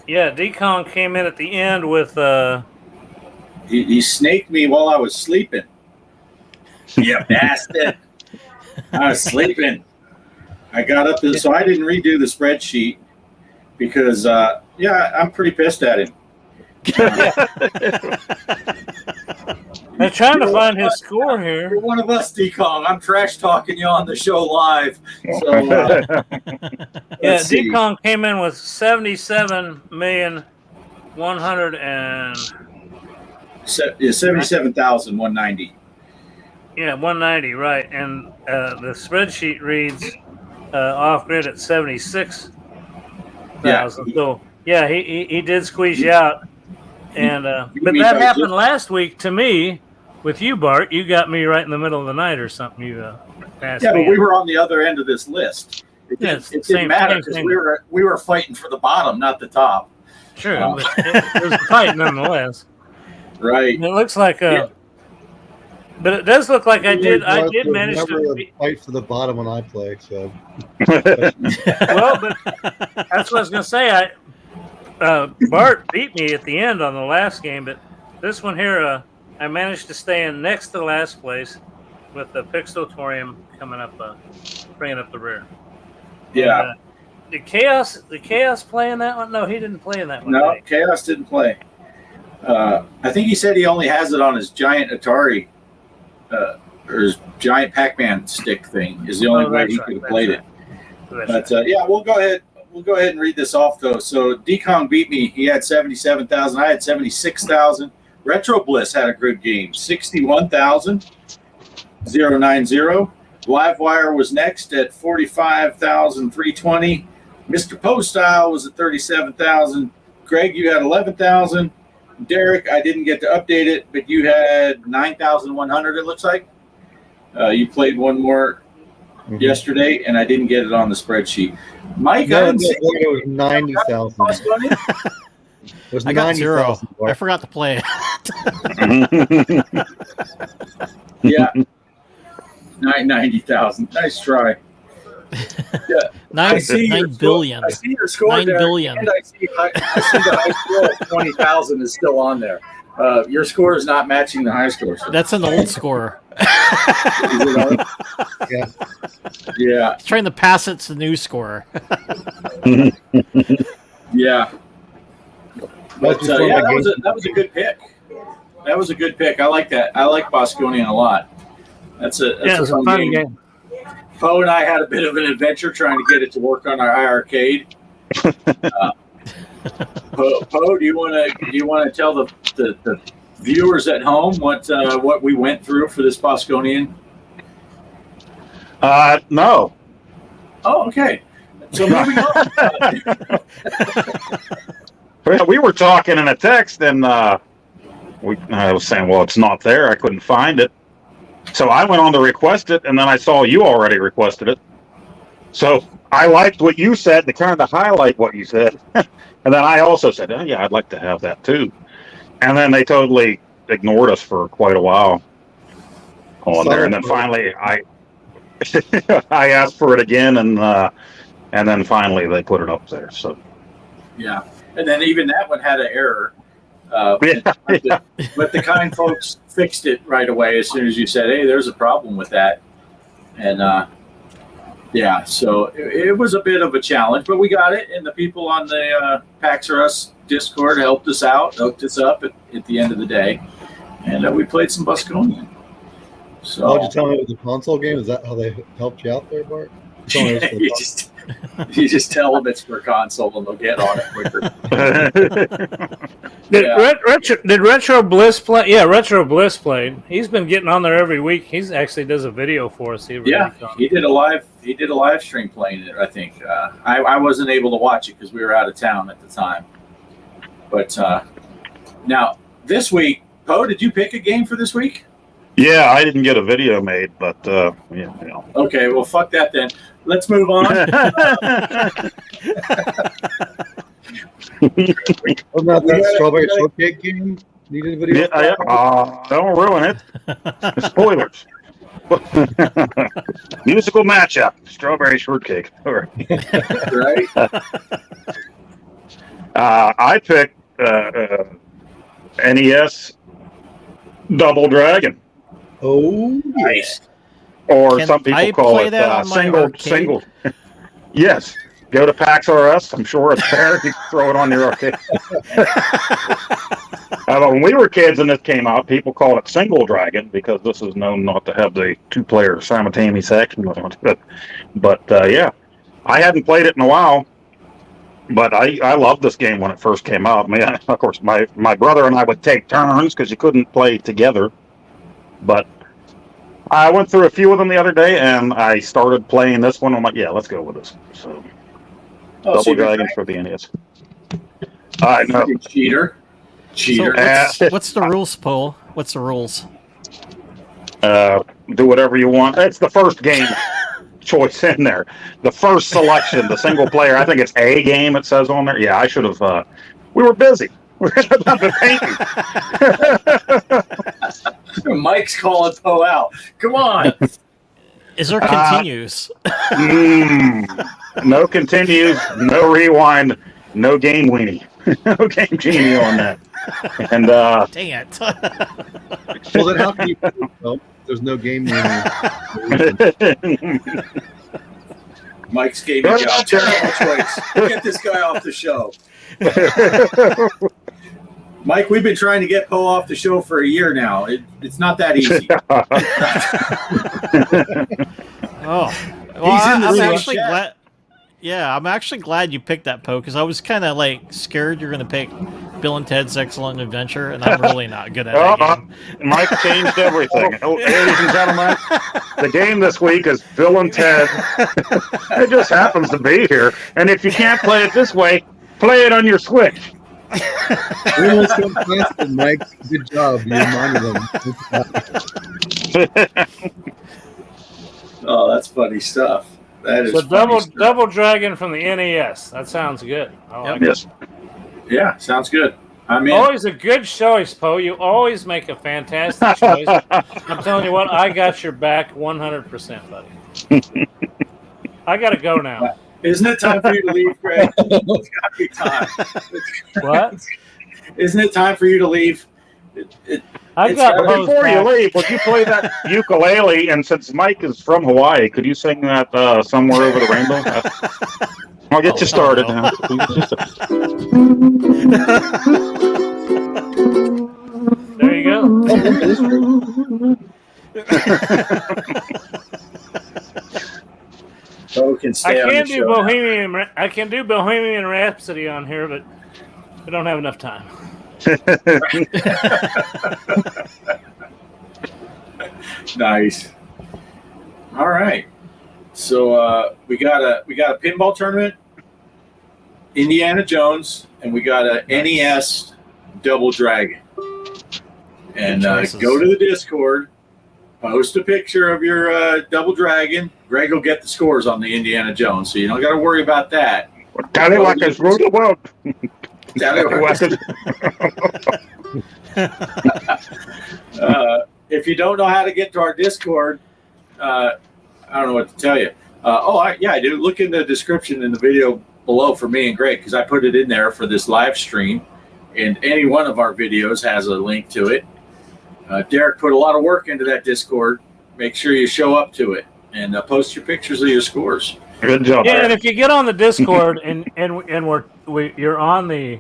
Yeah, D-Kong came in at the end with... He snaked me while I was sleeping. Yeah, bastard. I was sleeping. I got up, so I didn't redo the spreadsheet because, I'm pretty pissed at him. I'm trying to find his score here. You're one of us, D-Kong. I'm trash talking you on the show live. So, D-Kong came in with 77,190. Yeah, 190, right. And the spreadsheet reads off-grid at 76,000. Yeah. So, he did squeeze you out. And but that happened last week to me with you, Bart. You got me right in the middle of the night or something. You passed me. But we were on the other end of this list. It didn't matter because we were fighting for the bottom, not the top. Sure, but it was a fight nonetheless. Right. And it looks like but it does look like I did manage to fight for the bottom when I play. So well, but that's what I was going to say. Bart beat me at the end on the last game, but this one here, I managed to stay in next to last place with the Pixertorium coming up, bringing up the rear. Yeah. Did Kaos play in that one? No, he didn't play in that one. No, Kaos didn't play. I think he said he only has it on his giant Atari or his giant Pac-Man stick thing is the only way he could have played it. But we'll go ahead. We'll go ahead and read this off, though. So D-Kong beat me. He had 77,000. I had 76,000. Retro Bliss had a good game. 61,090. Livewire was next at 45,320. Mr. Poestyle was at 37,000. Greg, you had 11,000. Derek, I didn't get to update it, but you had 9,100, it looks like. You played one more yesterday, and I didn't get it on the spreadsheet. Mike, it was 90,000. I got 0. I forgot to play it. Yeah. 90,000. Nice try. Yeah. Nine, I see your 9 billion. I see your score 9 there, billion. and I see the high score of 20,000 is still on there. Your score is not matching the high score. So. That's an old score. Yeah. Yeah. He's trying to pass it to the new score. Yeah. But, Just one yeah, of the that was a good pick. That was a good pick. I like that. I like Bosconian a lot. That's a It's a fun fun game. game. Poe and I had a bit of an adventure trying to get it to work on our iArcade. Poe, do you want to tell the viewers at home what we went through for this Bosconian? No. Oh, okay. So moving on. Well, we were talking in a text, and I was saying, well, it's not there. I couldn't find it. So I went on to request it, and then I saw you already requested it. So I liked what you said to kind of highlight what you said. And then I also said, oh, yeah, I'd like to have that too. And then they totally ignored us for quite a while on there. And then finally I asked for it again, and then finally they put it up there. So Yeah. And then even that one had an error. But the kind folks fixed it right away as soon as you said, hey, there's a problem with that. And yeah, so it was a bit of a challenge, but we got it. And the people on the Pax or Us Discord helped us out, hooked us up at the end of the day. And we played some Bosconian. So did you tell me it was a console game? Is that how they helped you out there, Bart? You just tell them it's for console and they'll get on it quicker. Did Retro Bliss play? Yeah, Retro Bliss played. He's been getting on there every week. He's actually does a video for us. He did a live stream playing it. I think I wasn't able to watch it because we were out of town at the time. But now this week, Poe, did you pick a game for this week? Yeah, I didn't get a video made, but yeah, you know. Okay, well, fuck that then. Let's move on. Wasn't that strawberry shortcake game? Needed a video? Yeah, don't ruin it. Spoilers. Musical matchup: strawberry shortcake. All right. I picked NES Double Dragon. Oh, nice. Or some people call it single. Yes. Go to PAX RS. I'm sure it's there. You can throw it on your arcade. When we were kids and this came out, people called it Single Dragon because this is known not to have the two-player simultaneous action. But yeah, I hadn't played it in a while. But I loved this game when it first came out. Man, of course, my brother and I would take turns because you couldn't play together. But I went through a few of them the other day, and I started playing this one. I'm like, yeah, let's go with this. So, Double Dragon for the NES. I know. Cheater. So what's the rules, Paul? What's the rules? Do whatever you want. It's the first game choice in there. The first selection, the single player. I think it's a game, it says on there. Yeah, I should have. We were busy. We're about to painting. Mike's calling Poe out. Come on. Is there continues? No continues, no rewind, no game weenie. No game genie on that. And dang it. Well, then how can you? No, there's no game weenie. Mike's game job. Terrible choice. Get this guy off the show. Mike, we've been trying to get Poe off the show for a year now. It's not that easy. Oh, well, I'm actually glad. Yeah, I'm actually glad you picked that, Poe, because I was kind of like scared you're going to pick Bill and Ted's Excellent Adventure, and I'm really not good at that game. Mike changed everything. Ladies and gentlemen, the game this week is Bill and Ted. It just happens to be here, and if you can't play it this way, play it on your Switch. Mike, good job. You reminded them. Oh, that's funny stuff. That is so double Dragon from the NES. That sounds good. Yes. Yeah, sounds good. I mean, always a good choice, Poe. You always make a fantastic choice. I'm telling you what, I got your back 100%, buddy. I gotta go now. Isn't it time for you to leave, Greg? It's got to be time. What? Isn't it time for you to leave? I've got But Poe's before you back. leave, would you play that ukulele? And since Mike is from Hawaii, could you sing that Somewhere Over the Rainbow? I'll get you started now. There you go. Poe can stay on the show. I can do Bohemian Rhapsody on here, but we don't have enough time. Nice. All right. So we got a pinball tournament, Indiana Jones, and we got a NES Double Dragon. And go to the Discord, post a picture of your Double Dragon. Greg will get the scores on the Indiana Jones, so you don't got to worry about that. Tallywhackers rule the world. If you don't know how to get to our Discord, I don't know what to tell you. I do. Look in the description in the video below for me and Greg, because I put it in there for this live stream, and any one of our videos has a link to it. Derek put a lot of work into that Discord. Make sure you show up to it and post your pictures of your scores. Good job. Yeah, and if you get on the Discord and you're on the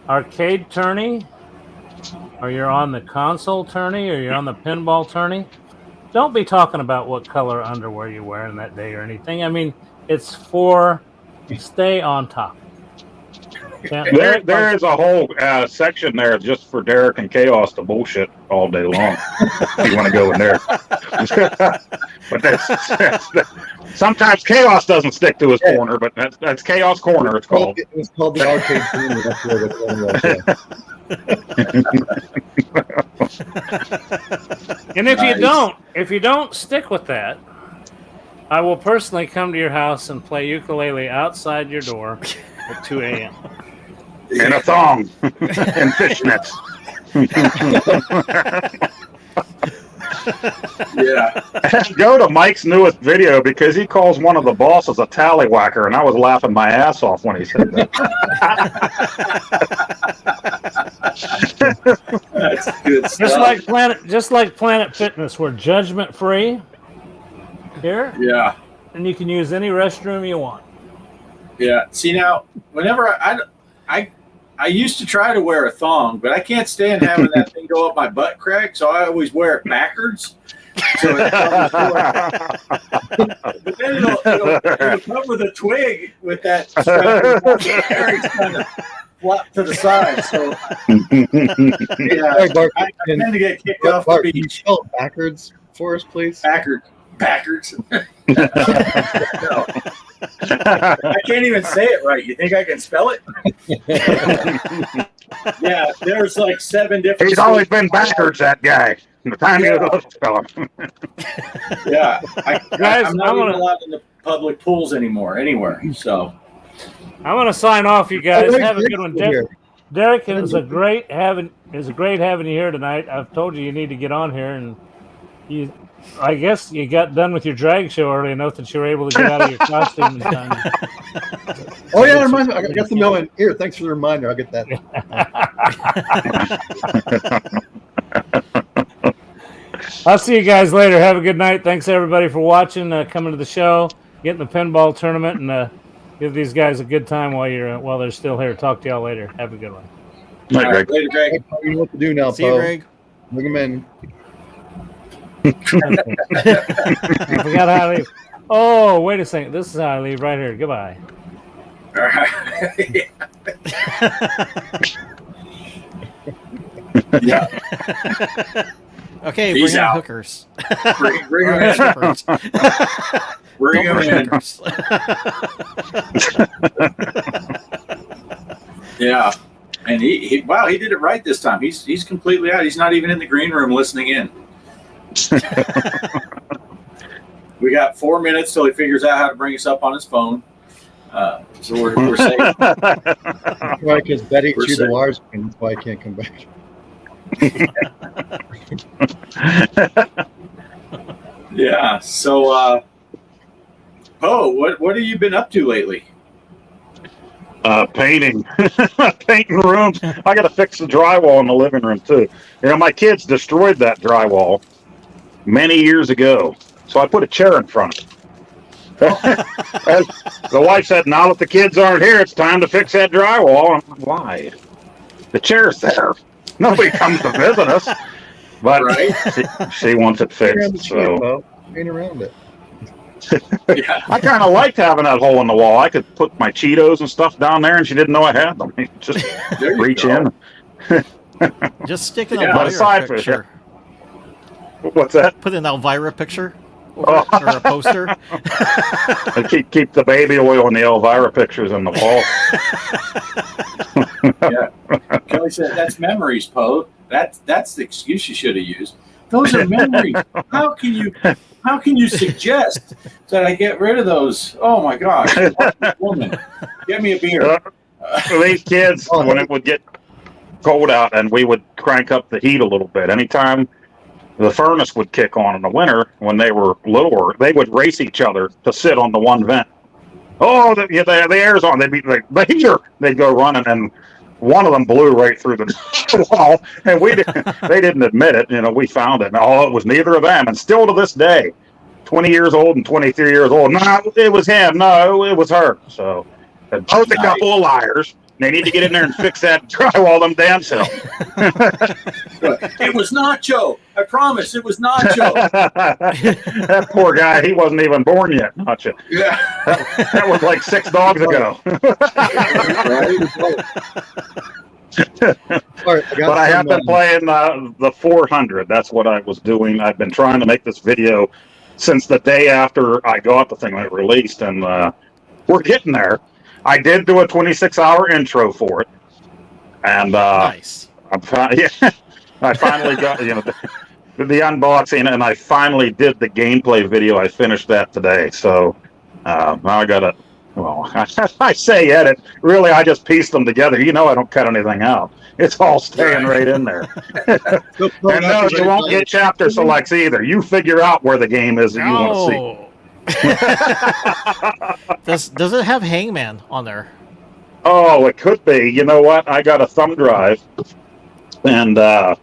arcade tourney, or you're on the console tourney, or you're on the pinball tourney, don't be talking about what color underwear you're wearing that day or anything. I mean, it's for stay on top. There is a whole section there just for Derek and Chaos to bullshit all day long. If you want to go in there. But that's sometimes Chaos doesn't stick to his corner, but that's Chaos Corner, it's called. It was called the arcade tournament. That's where the And if you don't stick with that, I will personally come to your house and play ukulele outside your door at 2 a.m. In a thong and fishnets. Yeah. Go to Mike's newest video because he calls one of the bosses a tallywhacker, and I was laughing my ass off when he said that. That's good stuff. Just like Planet Fitness, we're judgment free here. Yeah. And you can use any restroom you want. Yeah. See, now, whenever I used to try to wear a thong, but I can't stand having that thing go up my butt crack, so I always wear it backwards. So it but then it'll cover the twig with that kind of flop to the side. So yeah, I tend to get kicked off the Can you beach. spell backwards for us, please? Backwards. No. I can't even say it right. You think I can spell it? Yeah, there's like 7 different. He's always been backwards, that guy. From the time he was a little fella. Yeah, Guys, I'm not even allowed in the public pools anymore, anywhere. So I'm going to sign off, you guys. Derek, Have a good one. Derek's Derek, it is a great having you here tonight. I've told you need to get on here, and I guess you got done with your drag show early enough that you were able to get out of your costume in time. Oh yeah, remind me. I got some going here. Thanks for the reminder. I'll get that. I'll see you guys later. Have a good night. Thanks everybody for watching, coming to the show, getting the pinball tournament, and give these guys a good time while they're still here. Talk to y'all later. Have a good one. Night, Greg. Later, Greg. You know what to do now, See you, Poe. Greg. Bring them in. I forgot how I leave. Oh, wait a second. This is how I leave right here. Goodbye. All right. Yeah. Okay, Peace bring in out. hookers. Bring Bring them in in. strippers. Bring Don't them in. hookers. Yeah. And he did it right this time. He's completely out. He's not even in the green room listening in. We got 4 minutes till he figures out how to bring us up on his phone. So we're safe. Right, because Betty We're chewed the safe. wires, and that's why I can't come back. Yeah. So Oh, what have you been up to lately? Painting. Painting rooms. I got to fix the drywall in the living room, too. You know, my kids destroyed that drywall many years ago. So I put a chair in front of it. And the wife said, now that the kids aren't here, it's time to fix that drywall. I'm like, why? The chair's there. Nobody comes to visit us. But she wants it fixed. So paint around it. Yeah. I kind of liked having that hole in the wall. I could put my Cheetos and stuff down there, and she didn't know I had them. Just reach in. Just stick in But Elvira aside from picture. What's that? Put an Elvira picture or a poster. I keep the baby oil and the Elvira pictures in the wall. Yeah. Kelly said, that's memories, Poe. That's the excuse you should have used. Those are memories. How can you suggest that I get rid of those? Oh my gosh. Woman, get me a beer. These kids, when it would get cold out and we would crank up the heat a little bit, anytime the furnace would kick on in the winter when they were littler, they would race each other to sit on the one vent. Oh, the air's on. They'd be like, the heater. They'd go running, and one of them blew right through the wall, and they didn't admit it. You know, we found it. No, it was neither of them, and still to this day, 20 years old and 23 years old. No, it was him. No, it was her. So, both a couple of liars. They need to get in there and fix that drywall them damn self. It was Nacho. I promise it was Nacho. That poor guy, he wasn't even born yet, Nacho. Yeah. That was like 6 dogs ago. But I have been playing the 400. That's what I was doing. I've been trying to make this video since the day after I got the thing when it released, and we're getting there. I did do a 26-hour intro for it, and Nice. I finally got the unboxing, and I finally did the gameplay video. I finished that today, so now I got to. Well, I say edit. Really, I just pieced them together. You know, I don't cut anything out. It's all staying right in there. And no, you won't get chapter selects either. You figure out where the game is that you want to see. Does it have Hangman on there? Oh, it could be. You know what? I got a thumb drive, and I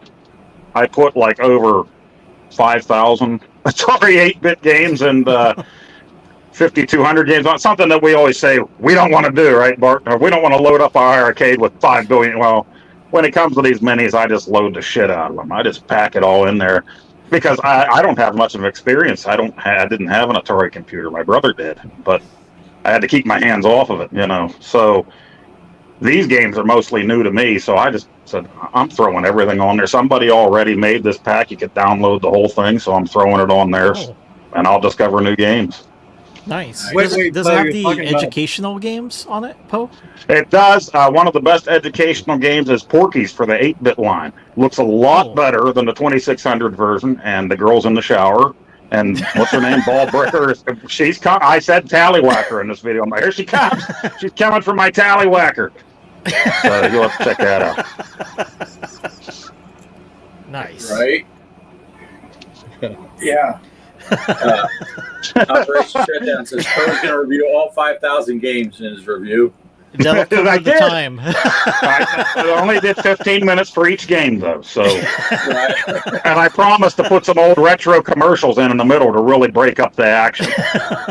put like over 5,000 Atari 8-bit games and 5,200 games on. Something that we always say we don't want to do, right, Bart? Or we don't want to load up our arcade with 5 billion. Well, when it comes to these minis, I just load the shit out of them. I just pack it all in there. Because I don't have much of an experience. I didn't have an Atari computer. My brother did, but I had to keep my hands off of it, you know. So these games are mostly new to me. So I just said, I'm throwing everything on there. Somebody already made this pack. You could download the whole thing. So I'm throwing it on there, and I'll discover new games. Nice. Wait, Does it have the educational games on it, Poe? It does. One of the best educational games is Porky's for the 8-bit line. Looks a lot better than the 2600 version, and the girl's in the shower. And what's her name? Ball Breaker. I said Tallywhacker in this video. I'm like, here she comes. She's coming for my Tallywhacker. So you'll have to check that out. Nice. Right? Yeah. Operation Shutdown says Poe's going to review all 5,000 games in his review. That'll cover the time. I only did 15 minutes for each game, though. So, Right. and I promised to put some old retro commercials in the middle to really break up the action.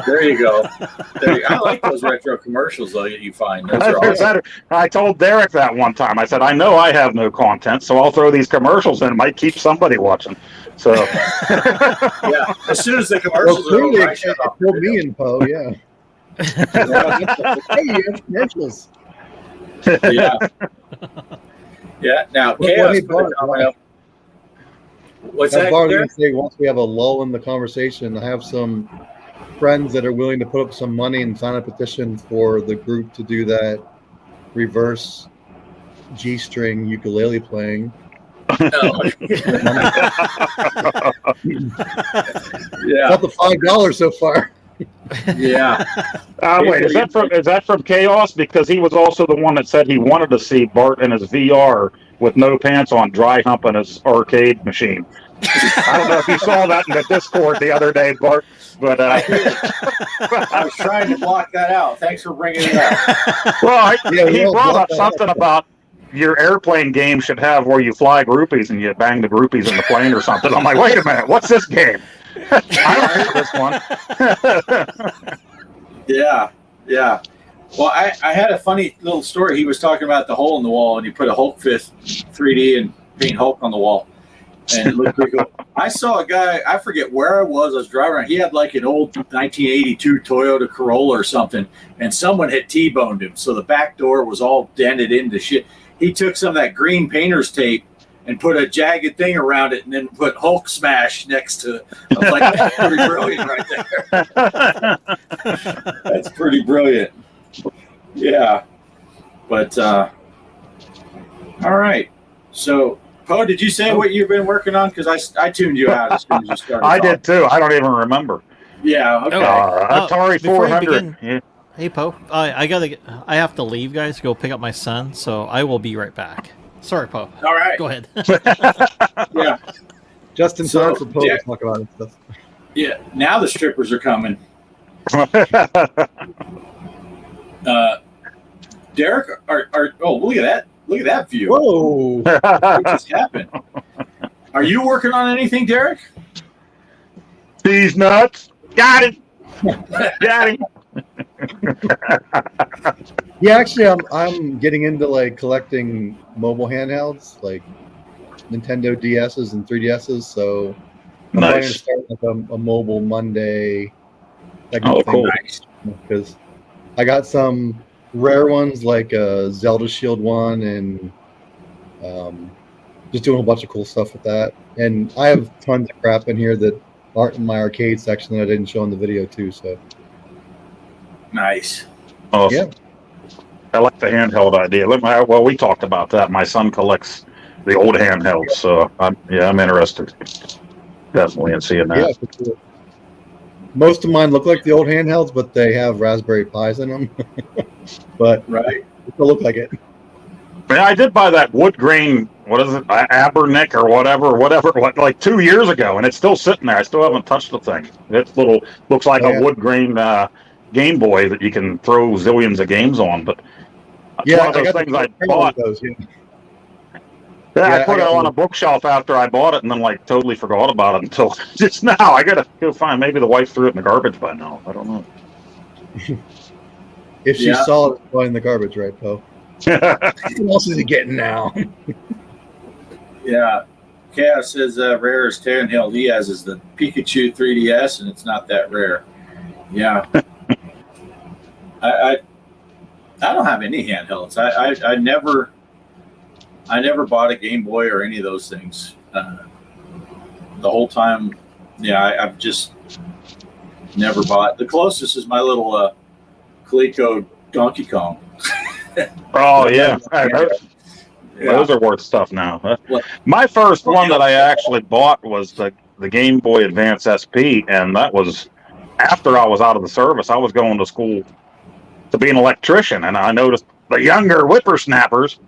There you go. I like those retro commercials, though, that you find. Those are awesome. I told Derek that one time. I said, I know I have no content, so I'll throw these commercials in. It might keep somebody watching. So, Yeah. As soon as the commercials are over, I shut off. Kill me and Poe, yeah. Hey, you have commercials. Yeah. Yeah. Now, Chaos put a comment up. What's that? Bart, Derek? say once we have a lull in the conversation, I have some friends that are willing to put up some money and sign a petition for the group to do that reverse G-string ukulele playing. Yeah. Got the $5 so far. Yeah. Wait, is that from Chaos? Because he was also the one that said he wanted to see Bart in his VR with no pants on, dry humping his arcade machine. I don't know if you saw that in the Discord the other day, Bart, but I was trying to block that out. Thanks for bringing it up. well, Yeah, he we'll brought block up that something out. about your airplane game should have where you fly groupies and you bang the groupies in the plane or something. I'm like, wait a minute, what's this game? I don't know this one. Yeah. Well, I had a funny little story. He was talking about the hole in the wall, and he put a Hulk fist 3D and paint Hulk on the wall, and it looked pretty cool. I saw a guy, I forget where I was driving around. He had like an old 1982 Toyota Corolla or something, and someone had T-boned him, so the back door was all dented into shit. He took some of that green painter's tape and put a jagged thing around it, and then put Hulk smash next to it. I was like, that's pretty brilliant right there. That's pretty brilliant. Yeah. But, all right. So, Poe, did you say what you've been working on? Because I tuned you out as soon as you started. I did too. I don't even remember. Yeah, okay. Atari before you 400. begin- Yeah. Hey, Poe. I have to leave, guys, to go pick up my son, so I will be right back. Sorry, Poe. All right. Go ahead. Yeah. Just in So, time for Poe yeah. to talk about it stuff. Yeah. Now the strippers are coming. Derek, oh, look at that. Look at that view. Whoa! What just happened? Are you working on anything, Derek? These nuts. Got it. Got it. Yeah, actually, I'm getting into like collecting mobile handhelds, like Nintendo DSs and 3DSs. So I'm planning to Nice. start like a mobile Monday. Oh, cool. Because I got some rare ones like a Zelda Shield one, and just doing a bunch of cool stuff with that. And I have tons of crap in here that aren't in my arcade section that I didn't show in the video too. So Nice. Awesome. yeah. I like the handheld idea. Well, we talked about that. My son collects the old handhelds, so I'm interested definitely in seeing that. Yeah, for sure. Most of mine look like the old handhelds, but they have Raspberry Pis in them. But Right. they look like it. Yeah, I did buy that wood grain, what is it, Abernick or whatever, like 2 years ago, and it's still sitting there. I still haven't touched the thing. It looks like a wood grain Game Boy that you can throw zillions of games on, but it's one of those things I bought. Those, yeah. I put it on a bookshelf after I bought it, and then like totally forgot about it until just now. I gotta go find. Maybe the wife threw it in the garbage by now. I don't know. If she saw it in the garbage, right, Poe? What else is he getting now? Yeah. Kaos says rarest handheld he has is the Pikachu 3DS, and it's not that rare. Yeah. I don't have any handhelds. I never bought a Game Boy or any of those things. The whole time, I've just never bought. The closest is my little Coleco Donkey Kong. Oh yeah. Those are worth stuff now. My first one that I actually bought was the Game Boy Advance SP, and that was after I was out of the service. I was going to school to be an electrician, and I noticed the younger whippersnappers,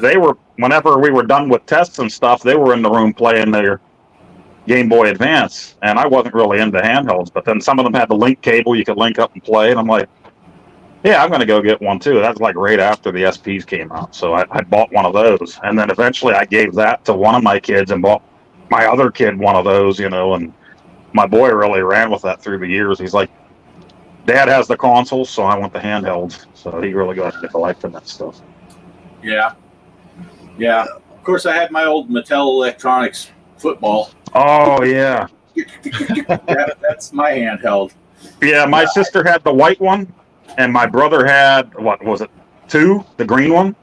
they were, whenever we were done with tests and stuff, they were in the room playing their Game Boy Advance, and I wasn't really into handhelds, but then some of them had the link cable you could link up and play, and I'm like, yeah, I'm going to go get one too. That's like right after the SPs came out, so I bought one of those, and then eventually I gave that to one of my kids and bought my other kid one of those, and my boy really ran with that through the years. He's like, Dad has the consoles, so I want the handhelds. So he really got into collecting that stuff. Yeah. Yeah. Of course, I had my old Mattel Electronics football. Oh, yeah. That's my handheld. Yeah, my sister had the white one, and my brother had, what was it, 2, the green one?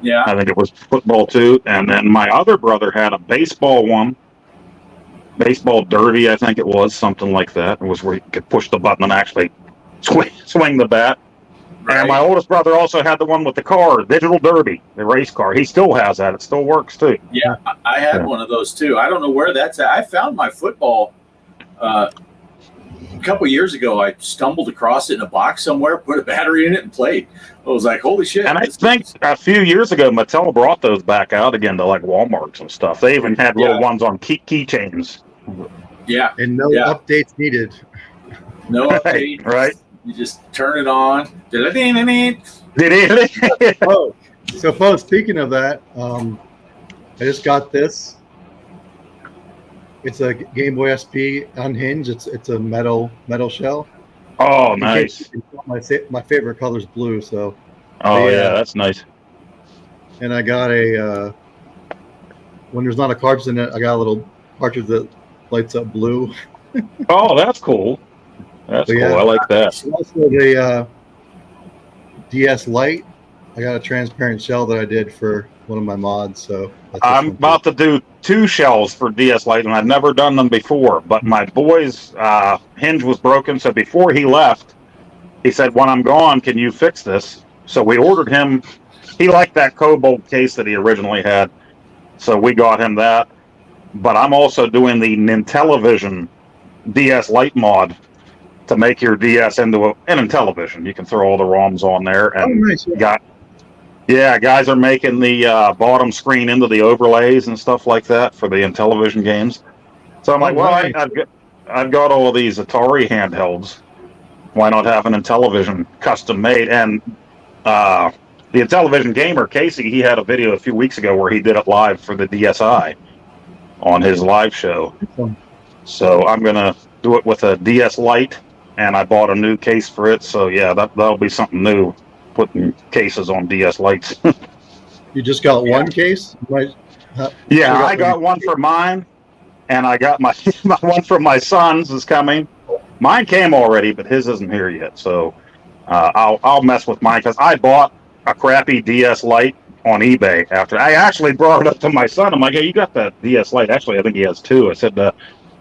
Yeah. I think it was football 2. And then my other brother had a baseball one. Baseball derby, I think it was, something like that. It was where you could push the button and actually swing the bat. Right. And my oldest brother also had the one with the car, digital derby, the race car. He still has that. It still works too. Yeah, I had one of those too. I don't know where that's at. I found my football a couple years ago, I stumbled across it in a box somewhere, put a battery in it, and played. I was like, holy shit. And I think a few years ago, Mattel brought those back out again to like Walmarts and stuff. They even had little ones on keychains. Yeah. And no updates needed. No updates. Right. You just turn it on. Oh, so folks, speaking of that, I just got this. It's a Game Boy SP unhinged. It's a metal shell. Oh, nice. My favorite color is blue, so. Oh, yeah, that's nice. And I got a, when there's not a cartridge in it, I got a little cartridge that lights up blue. Oh, that's cool. That's cool. I like that. Also, the DS Lite, I got a transparent shell that I did for one of my mods. So I'm about to do 2 shells for DS Lite, and I've never done them before. But my boy's hinge was broken, so before he left, he said, "When I'm gone, can you fix this?" So we ordered him. He liked that Cobalt case that he originally had, so we got him that. But I'm also doing the Nintellivision DS Lite mod to make your DS into an Intellivision. You can throw all the ROMs on there, and nice. guys are making the bottom screen into the overlays and stuff like that for the Intellivision games. So I'm like, nice. I've got all these Atari handhelds. Why not have an Intellivision custom made? And the Intellivision gamer Casey, he had a video a few weeks ago where he did it live for the DSi on his live show. So I'm gonna do it with a DS Lite, and I bought a new case for it. So yeah, that'll be something new, putting cases on DS Lites. You just got one case? Yeah, I got one for mine, and I got my one for my son's is coming. Mine came already, but his isn't here yet. So I'll mess with mine because I bought a crappy DS Lite on eBay after I actually brought it up to my son. I'm like, "Hey, you got that DS Lite?" Actually, I think he has 2. I said,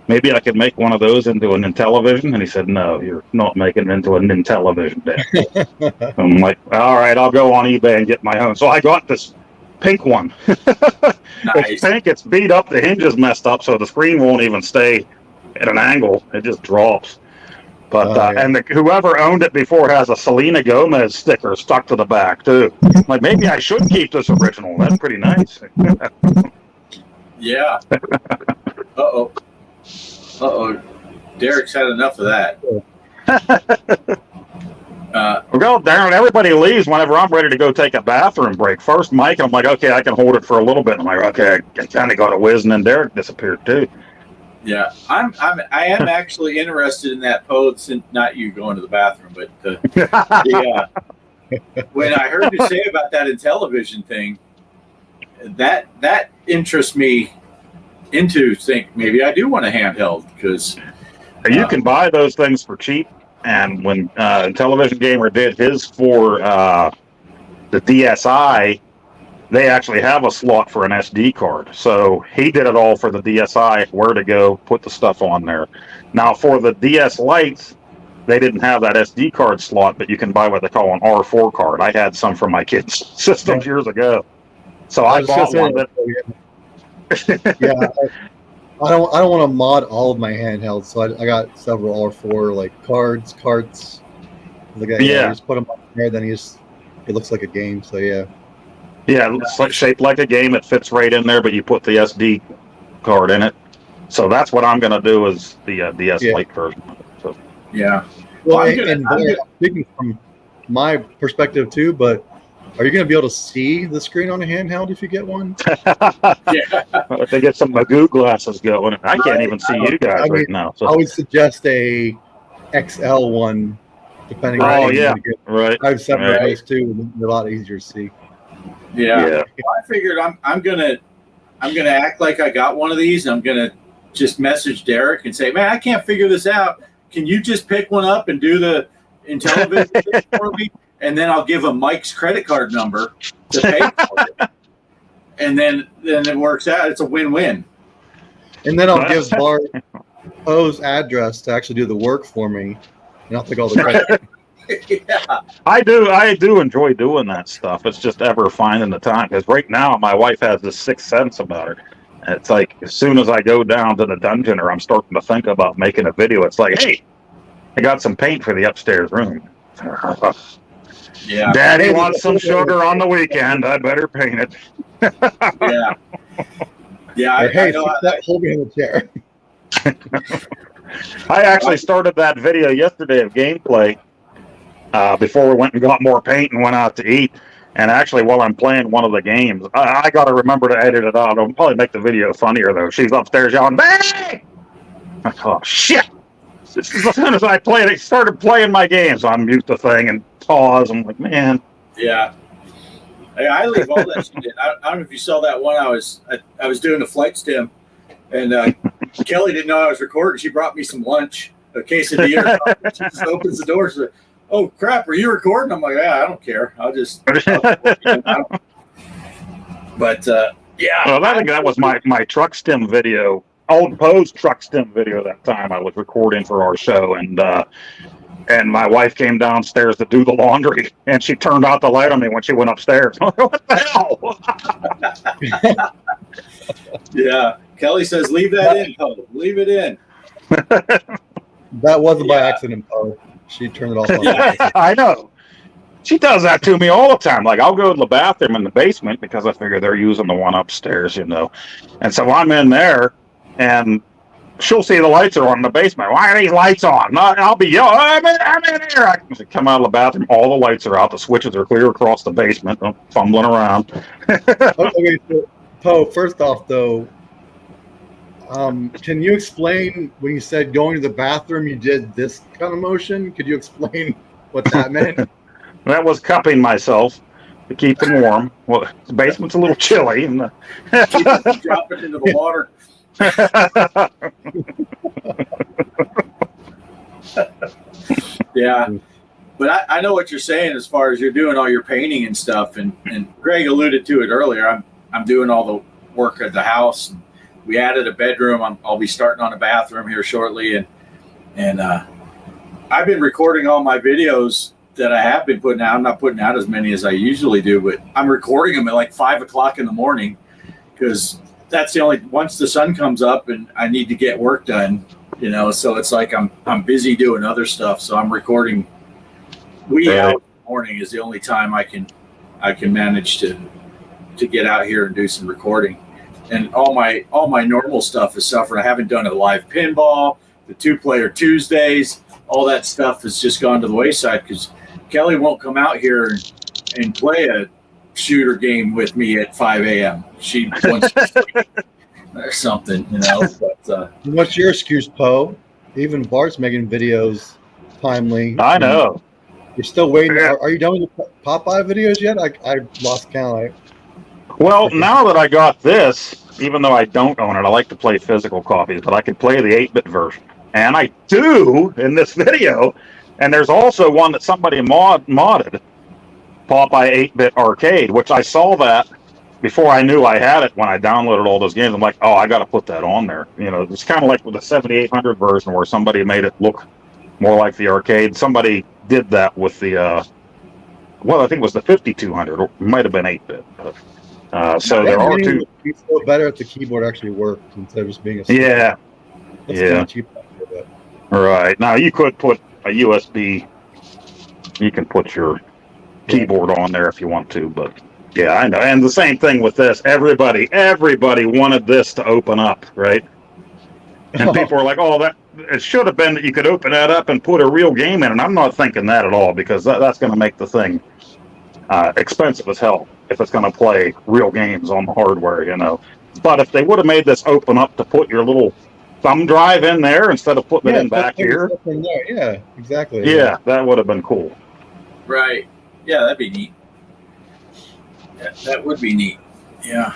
maybe I could make one of those into an Intellivision. And he said, "No, you're not making it into an Intellivision, Dad." I'm like, "All right, I'll go on eBay and get my own." So I got this pink one. Nice. It's pink. It's beat up. The hinge is messed up, so the screen won't even stay at an angle. It just drops. But and whoever owned it before has a Selena Gomez sticker stuck to the back too. Like, maybe I should keep this original. That's pretty nice. Yeah. Uh-oh. Derek's had enough of that. Well, Darren, everybody leaves whenever I'm ready to go take a bathroom break. First, Mike, I'm like, okay, I can hold it for a little bit. I'm like, okay, I kind of got a whiz, and then Derek disappeared too. Yeah, I am actually interested in that pose. Not you going to the bathroom, but when I heard you say about that Intellivision thing, that interests me into think maybe I do want a handheld because you can buy those things for cheap. And when Intellivision Gamer did his for the DSi, they actually have a slot for an SD card. So he did it all for the DSi, where to go, put the stuff on there. Now for the DS Lites, they didn't have that SD card slot, but you can buy what they call an R4 card. I had some for my kids' systems years ago. So I bought one that... I don't want to mod all of my handhelds, so I got several R4 like carts. You just put them on there, then it looks like a game. So yeah, it's like shaped like a game. It fits right in there, but you put the SD card in it. So that's what I'm going to do is the DS Lite version. So yeah. Well, speaking from my perspective too, but are you going to be able to see the screen on a handheld if you get one? If they get some Magoo glasses going, I can't even see you guys right now. So. I would suggest a XL one, depending on what you get. Right. I have several of those too. They're a lot easier to see. Yeah. Well, I figured I'm gonna act like I got one of these. I'm gonna just message Derek and say, "Man, I can't figure this out. Can you just pick one up and do the Intellivision thing for me?" And then I'll give him Mike's credit card number to pay for it. And then it works out. It's a win-win. And then I'll give Bart O's address to actually do the work for me. And I'll take all the credit. Yeah. I do enjoy doing that stuff. It's just ever finding the time. Because right now, my wife has this sixth sense about her. It's like, as soon as I go down to the dungeon or I'm starting to think about making a video, it's like, hey, I got some paint for the upstairs room. Yeah. Daddy wants some sugar on the weekend. I better paint it. Yeah. Yeah. Or, hey, I know fix that hole behind the chair. I actually started that video yesterday of gameplay before we went and got more paint and went out to eat. And actually, while I'm playing one of the games, I got to remember to edit it out. It'll probably make the video funnier, though. She's upstairs yelling, "Hey!" Oh, shit! As soon as I started playing my game, so I mute the thing and pause. I'm like, man. Yeah. Hey, I leave all that shit in. I don't know if you saw that one. I was doing a flight stim, and Kelly didn't know I was recording. She brought me some lunch, a quesadilla. She just opens the door. She's like, "Oh crap, are you recording?" I'm like, "Yeah, I don't care. But yeah." Well, I think that was my truck stim video. Old Poe's truck stim video that time I was recording for our show, and my wife came downstairs to do the laundry, and she turned out the light on me when she went upstairs. What the hell? Yeah, Kelly says, "Leave that in, Poe. Leave it in." That wasn't by accident, Poe. She turned it off. I know. She does that to me all the time. Like, I'll go to the bathroom in the basement because I figure they're using the one upstairs, And so I'm in there, and she'll see the lights are on in the basement. "Why are these lights on?" I'll be yelling, I'm in here. I come out of the bathroom, all the lights are out, the switches are clear across the basement. I'm fumbling around. Okay, so, Poe, first off, though, can you explain when you said going to the bathroom, you did this kind of motion? Could you explain what that meant? That was cupping myself to keep them warm. Well, the basement's a little chilly. And Drop it into the water. Yeah, but I know what you're saying as far as you're doing all your painting and stuff, and Greg alluded to it earlier. I'm doing all the work at the house. We added a bedroom. I'll be starting on a bathroom here shortly, and I've been recording all my videos that I have been putting out. I'm not putting out as many as I usually do, but I'm recording them at like 5 o'clock in the morning because that's the only, once the sun comes up and I need to get work done, so it's like I'm busy doing other stuff. So I'm recording wee hours in the morning is the only time I can manage to get out here and do some recording. And all my normal stuff is suffering. I haven't done a live pinball, the 2-player Tuesdays, all that stuff has just gone to the wayside because Kelly won't come out here and play a shooter game with me at 5 a.m. She wants to sleep or something, But what's your excuse, Poe? Even Bart's making videos timely. I know. You're still waiting. Are you done with the Popeye videos yet? I lost count. Well, now that I got this, even though I don't own it, I like to play physical copies, but I can play the 8-bit version. And I do in this video. And there's also one that somebody modded, Popeye 8-bit Arcade, which I saw that before I knew I had it when I downloaded all those games. I'm like, oh, I got to put that on there. It's kind of like with the 7800 version where somebody made it look more like the arcade. Somebody did that with the, I think it was the 5200. Or it might have been 8-bit. So there are two. You feel better if the keyboard actually worked instead of just being a Yeah. That's kind of cheap. Right. Now, you could put a USB. You can put your keyboard on there if you want to, but yeah, I know. And the same thing with this. Everybody wanted this to open up, right? And people were like, "Oh, that it should have been that you could open that up and put a real game in." And I'm not thinking that at all because that's going to make the thing expensive as hell if it's going to play real games on the hardware, But if they would have made this open up to put your little thumb drive in there instead of putting it in back here. Yeah, exactly. Yeah, that would have been cool. Right. Yeah, that'd be neat. That would be neat. Yeah.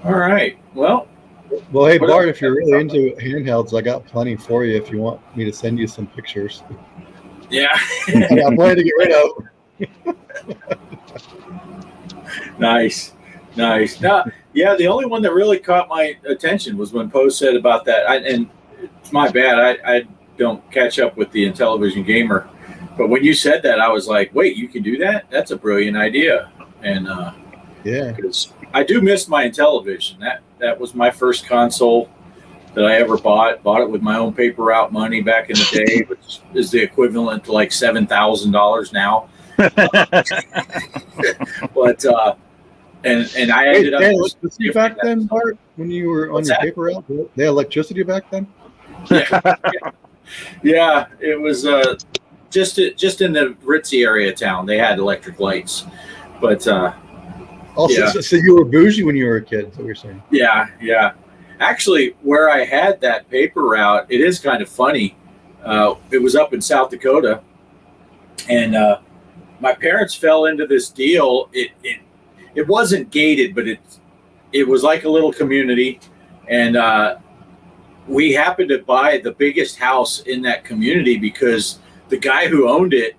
All right. Well, hey, Bart, if you're really into handhelds, I got plenty for you if you want me to send you some pictures. Yeah. I'm planning to get rid of. Nice. Now, yeah, the only one that really caught my attention was when Poe said about that. And it's my bad. I don't catch up with the Intellivision Gamer. But when you said that, I was like, wait, you can do that? That's a brilliant idea. And yeah, because I do miss my Intellivision. That was my first console. that I ever bought. Bought it with my own paper route money back in the day, which is the equivalent to like $7,000 now. But and I ended up electricity back then, Bart, when you were on your paper route. They had electricity back then. Yeah, it was just in the ritzy area of town. They had electric lights, but also, yeah. so you were bougie when you were a kid. Is what you're saying? Yeah. Actually, where I had that paper route, it is kind of funny. It was up in South Dakota, and my parents fell into this deal. It wasn't gated, but it was like a little community, and we happened to buy the biggest house in that community because the guy who owned it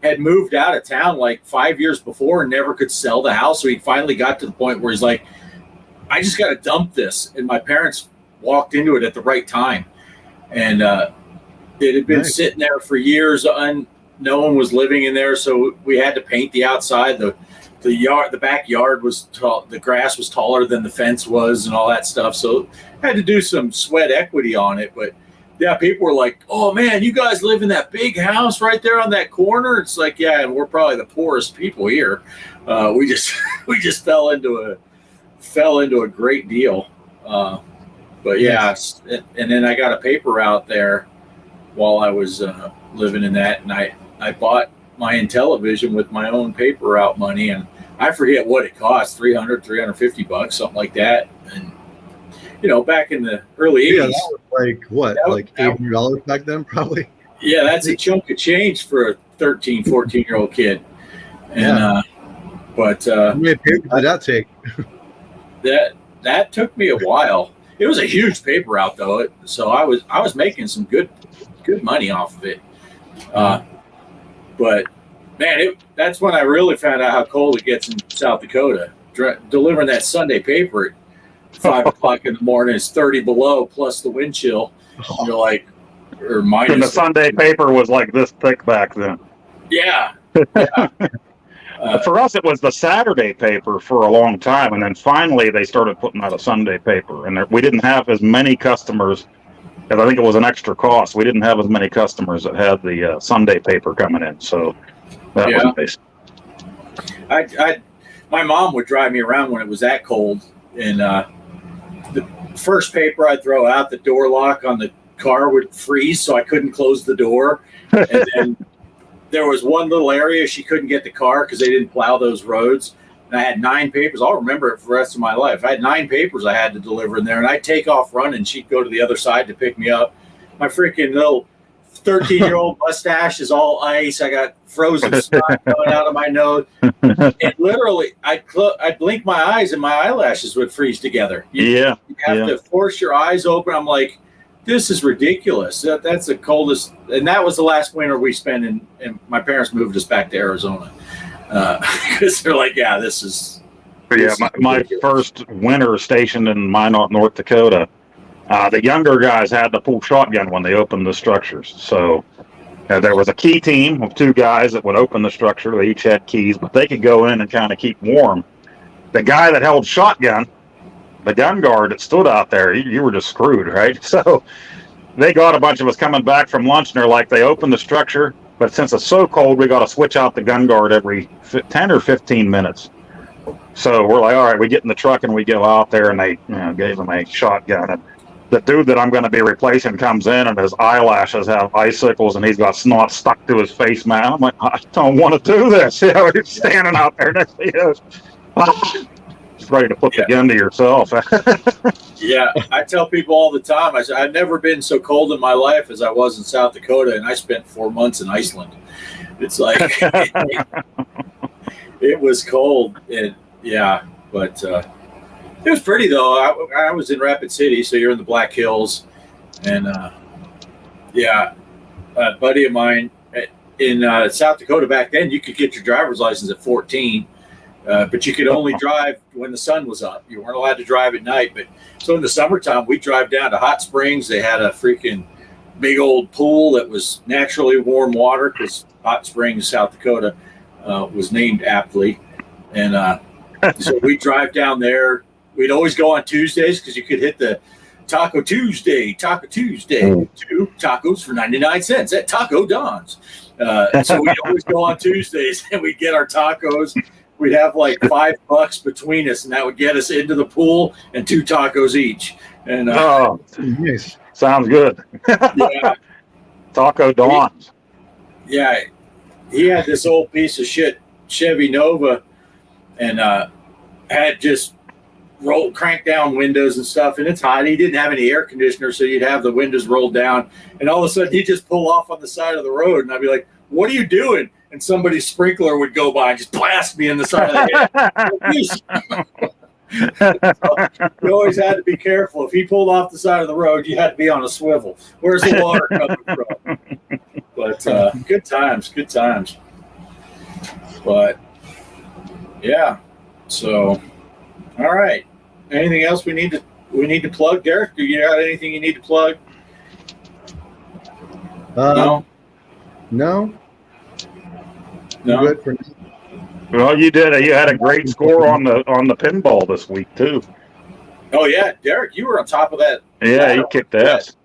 had moved out of town like 5 years before and never could sell the house. So he finally got to the point where he's like, I just got to dump this. And my parents walked into it at the right time. And it had been sitting there for years. No one was living in there. So we had to paint the outside. The backyard was tall. The grass was taller than the fence was and all that stuff. So I had to do some sweat equity on it. But yeah, people were like, "Oh man, you guys live in that big house right there on that corner." It's like, yeah, and we're probably the poorest people here. We just fell into a great deal. But yeah, and then I got a paper route there while I was living in that, and I bought my Intellivision with my own paper route money, and I forget what it cost, $350, something like that. And back in the early 80s. Yeah, that was like what, like $800 back then, probably. Yeah, that's a chunk of change for a 13, 14-year-old kid. And but how many papers did that take? that took me a while. It was a huge paper route though, so I was making some good money off of it. But man, that's when I really found out how cold it gets in South Dakota. Delivering that Sunday paper at 5 o'clock in the morning, it's 30 below plus the wind chill. You're like, or minus. And the Sunday paper was like this thick back then. Yeah. For us, it was the Saturday paper for a long time, and then finally they started putting out a Sunday paper. And we didn't have as many customers, because I think it was an extra cost. We didn't have as many customers that had the Sunday paper coming in, so that was nice. My mom would drive me around when it was that cold, and the first paper I'd throw out, the door lock on the car would freeze, so I couldn't close the door. And then there was one little area she couldn't get the car because they didn't plow those roads. And I had 9 papers. I'll remember it for the rest of my life. I had 9 papers I had to deliver in there, and I'd take off running. She'd go to the other side to pick me up. My freaking little 13-year-old mustache is all ice. I got frozen snot coming out of my nose. And literally, I'd blink my eyes and my eyelashes would freeze together. You have to force your eyes open. I'm like, this is ridiculous. That's the coldest. And that was the last winter we spent in, and my parents moved us back to Arizona. Because they're like, yeah, this is. My first winter stationed in Minot, North Dakota, the younger guys had to pull shotgun when they opened the structures. So there was a key team of 2 guys that would open the structure. They each had keys, but they could go in and kind of keep warm. The guy that held shotgun, the gun guard that stood out there, you were just screwed, right? So they got a bunch of us coming back from lunch, and they're like, they opened the structure, but since it's so cold, we got to switch out the gun guard every 10 or 15 minutes. So we're like, all right, we get in the truck and we go out there, and they gave him a shotgun. And the dude that I'm going to be replacing comes in, and his eyelashes have icicles, and he's got snot stuck to his face, man. I'm like, I don't want to do this. He's standing out there next to you. Just ready to put the gun to yourself. Yeah, I tell people all the time, I say, I've never been so cold in my life as I was in South Dakota, and I spent 4 months in Iceland. It's like, it was cold, and but it was pretty though. I was in Rapid City, so you're in the Black Hills, and a buddy of mine in South Dakota back then, you could get your driver's license at 14, but you could only drive when the sun was up. You weren't allowed to drive at night. But so in the summertime, we'd drive down to Hot Springs. They had a freaking big old pool that was naturally warm water because Hot Springs, South Dakota, was named aptly, and so we'd drive down there. We'd always go on Tuesdays because you could hit the Taco Tuesday, Taco Tuesday, 2 tacos for 99 cents at Taco Don's. So we always go on Tuesdays and we get our tacos. We'd have like $5 between us, and that would get us into the pool and 2 tacos each. And Nice. Sounds good. yeah, Taco Dawn's. yeah, he had this old piece of shit Chevy Nova, and had just crank down windows and stuff, and it's hot. He didn't have any air conditioner, so you'd have the windows rolled down, and all of a sudden he'd just pull off on the side of the road, and I'd be like, "What are you doing?" And somebody's sprinkler would go by and just blast me in the side of the head. So you always had to be careful. If he pulled off the side of the road, you had to be on a swivel. Where's the water coming from? But good times. But yeah, so all right. Anything else we need to plug, Derek? Do you got anything you need to plug? No. Good for Well, you did. You had a great score on the pinball this week too. Oh yeah, Derek, you were on top of that. Yeah, you kicked ass.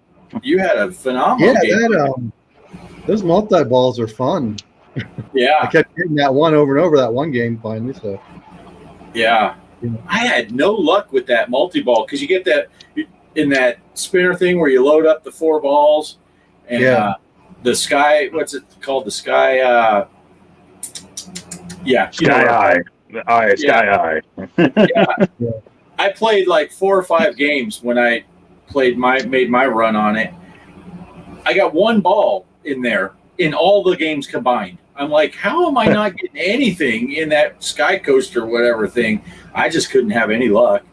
You had a phenomenal game. Those multi-balls are fun. Yeah. I kept hitting that one over and over that one game finally. So Yeah. I had no luck with that multi-ball because you get that in that spinner thing where you load up the 4 balls and the sky, what's it called? The sky, Sky Eye. Yeah. I played like 4 or 5 games when I made my run on it. I got 1 ball in there in all the games combined. I'm like, how am I not getting anything in that sky coaster, whatever thing? I just couldn't have any luck.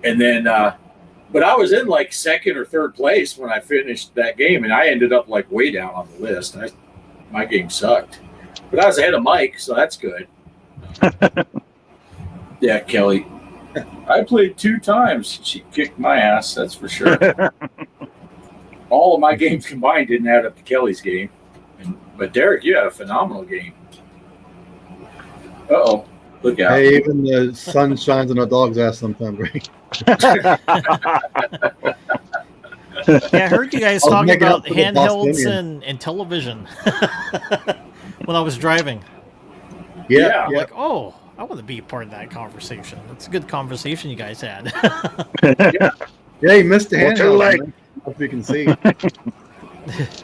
And then, but I was in like 2nd or 3rd place when I finished that game, and I ended up like way down on the list. My game sucked, but I was ahead of Mike, so that's good. Yeah, Kelly. I played 2 times. She kicked my ass, that's for sure. All of my games combined didn't add up to Kelly's game. But Derek, you had a phenomenal game. Uh-oh. Look out. Hey, even the sun shines on a dog's ass sometimes, right? Yeah, I heard you guys talking about handhelds and television when I was driving. Yeah. I'm like, oh, I want to be a part of that conversation. That's a good conversation you guys had. Yeah, you missed the Well, too handheld. late. Man. Hope you can see.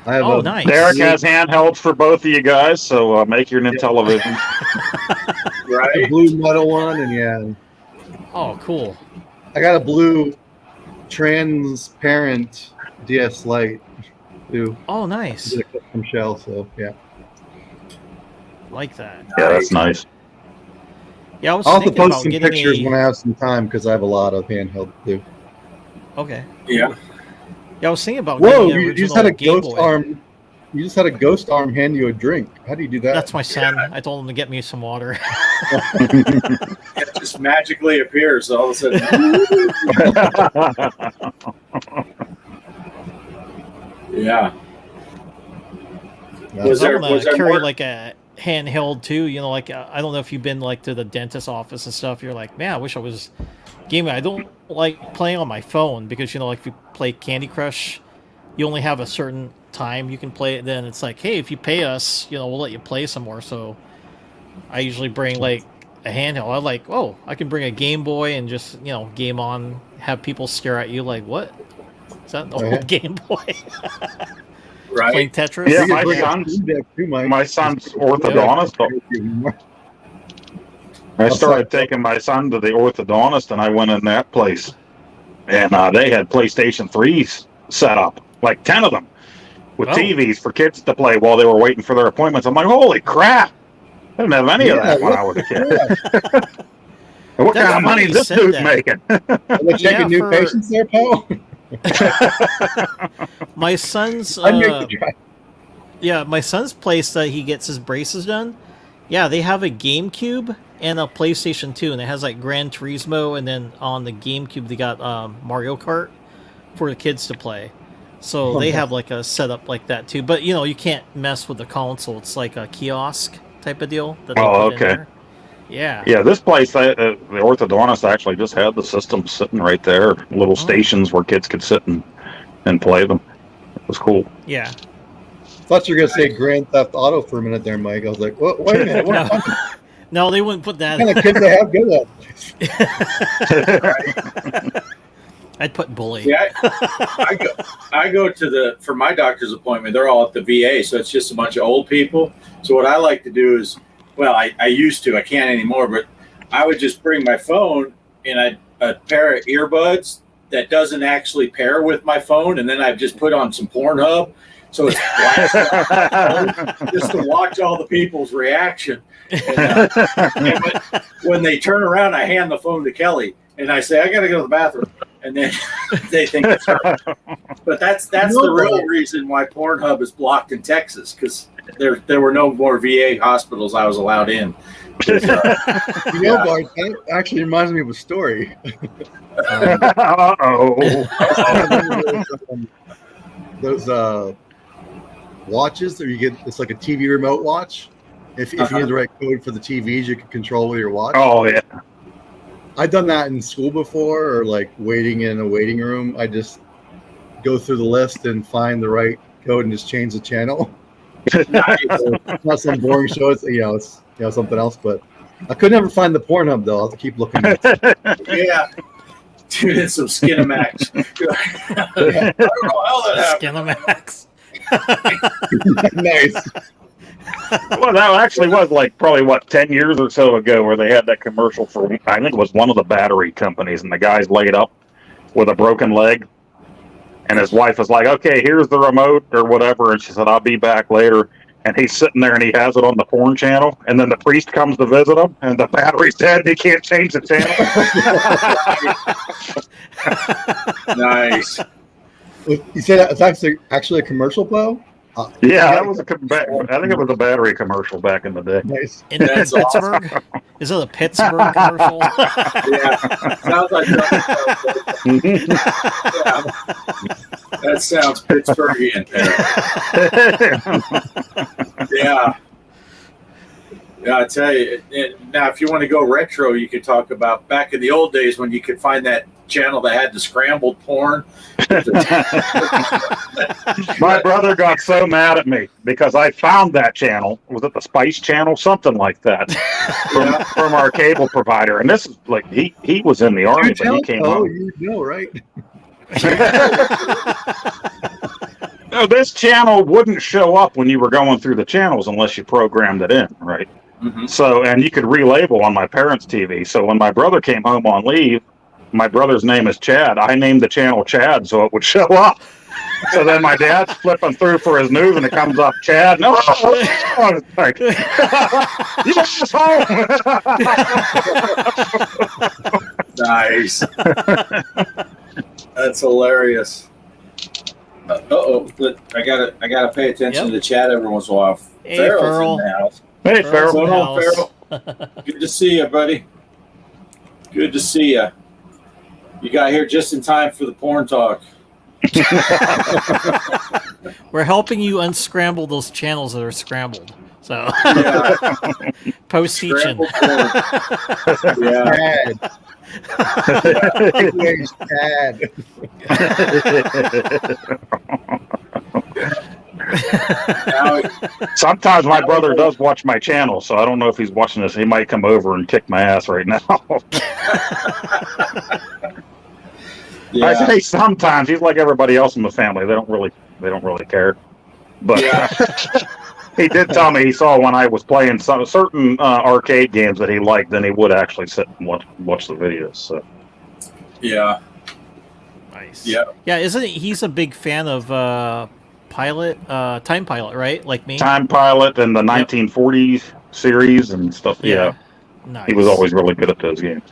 I have Nice. Derek has handhelds for both of you guys, so make your new television. a Right? blue metal one, and Oh, cool. I got a blue transparent DS Lite too. Oh, nice. Did a custom shell, so yeah. Like that. Yeah, that's nice. Yeah, I was I'll have to thinking post about some getting pictures when I have some time because I have a lot of handheld too. Okay. Yeah. Yeah, I was thinking about Whoa! getting You an just had a original Game ghost Boy. arm. You just had a ghost arm hand you a drink. How do you do that? That's my son. I told him to get me some water. It just magically appears all of a sudden. Yeah. Yeah. Was I there want to carry more? like a handheld too. You know, like I don't know if you've been like to the dentist office and stuff. You're like, man, I wish I was gaming. I don't like playing on my phone because like if you play Candy Crush, you only have a certain time you can play it. Then it's like, hey, if you pay us, we'll let you play some more. So I usually bring like a handheld. I like, I can bring a Game Boy and just game on. Have people stare at you like, what? Is that an old Game Boy? Right. Playing Tetris? Yeah, You my could bring a son's- Steam Deck too, Mike. My son's orthodontist. I started taking my son to the orthodontist, and I went in that place, and they had PlayStation 3s set up, like 10 of them, with TVs for kids to play while they were waiting for their appointments. I'm like, holy crap! I didn't have any of that when I was a kid. What That's kind of money funny is you this said dude that. making? Are they taking new for- patients there, Paul? My son's I make you try. my son's place that he gets his braces done. Yeah, they have a GameCube and a PlayStation 2, and it has like Gran Turismo, and then on the GameCube they got Mario Kart for the kids to play. So they have like a setup like that too. But you can't mess with the console. It's like a kiosk type of deal that they put in there. Yeah. Yeah, this place, the orthodontist actually just had the system sitting right there, little stations where kids could sit and play them. It was cool. Yeah. Thought you were gonna say Grand Theft Auto for a minute there, Mike. I was like, wait a minute, what No. No, they wouldn't put that. kind of kids they have good at? I'd put bully. Yeah, I go to for my doctor's appointment. They're all at the VA, so it's just a bunch of old people. So what I like to do is, well, I used to, I can't anymore, but I would just bring my phone and a pair of earbuds that doesn't actually pair with my phone, and then I just put on some Pornhub, so it's just to watch all the people's reaction. And when they turn around, I hand the phone to Kelly, and I say, I got to go to the bathroom. And then they think it's her. But that's the real reason why Pornhub is blocked in Texas, because there were no more VA hospitals I was allowed in. Bart, that actually reminds me of a story. Those watches that you get, it's like a TV remote watch. If you use the right code for the TVs, you can control with your watch. Oh, yeah. I've done that in school before, or like waiting in a waiting room. I just go through the list and find the right code and just change the channel. It's not some boring show. It's something else. But I could never find the Pornhub though. I'll have to keep looking. Yeah, tune in some Skinamax. I don't know how that happened. Skinamax. Nice. Well, that actually was like probably 10 years or so ago, where they had that commercial for, I think it was one of the battery companies, and the guy's laid up with a broken leg, and his wife was like, okay, here's the remote or whatever, and she said, I'll be back later. And he's sitting there and he has it on the porn channel, and then the priest comes to visit him, and the battery's dead, and he can't change the channel. Nice. You say that it's actually a commercial, Bo? Yeah, that was I think it was a battery commercial back in the day. Nice. In Pittsburgh? Awesome. Is it a Pittsburgh commercial? Yeah. Sounds like yeah. That sounds Pittsburghian. Yeah. Yeah, I tell you. Now, if you want to go retro, you could talk about back in the old days when you could find that channel that had the scrambled porn. My brother got so mad at me because I found that channel. Was it the Spice Channel? Something like that. From our cable provider. And this is like, he was in the Army, but he came home. You know, right? No, this channel wouldn't show up when you were going through the channels unless you programmed it in, right? Mm-hmm. So, and you could relabel on my parents' TV. So when my brother came home on leave, my brother's name is Chad. I named the channel Chad so it would show up. So then my dad's flipping through for his news and it comes up Chad. No, like, you home. Nice. That's hilarious. Uh-oh. I gotta pay attention to the chat every once in a while. Hey, Farrell's Farrell. in the house. Hey, Farrell. What's going on, Farrell? Good to see you, buddy. Good to see you. You got here just in time for the porn talk. We're helping you unscramble those channels that are scrambled. So, post teaching. Yeah. Chad. Sometimes my brother does watch my channel, so I don't know if he's watching this. He might come over and kick my ass right now. Yeah. I say sometimes. He's like everybody else in the family. They don't really care. But he did tell me he saw when I was playing some certain arcade games that he liked, then he would actually sit and watch the videos. So. Yeah. Nice. Yeah. Yeah, isn't he's a big fan of Time Pilot, right? Like me. Time Pilot and the 1940s series and stuff. Yeah. Nice. He was always really good at those games.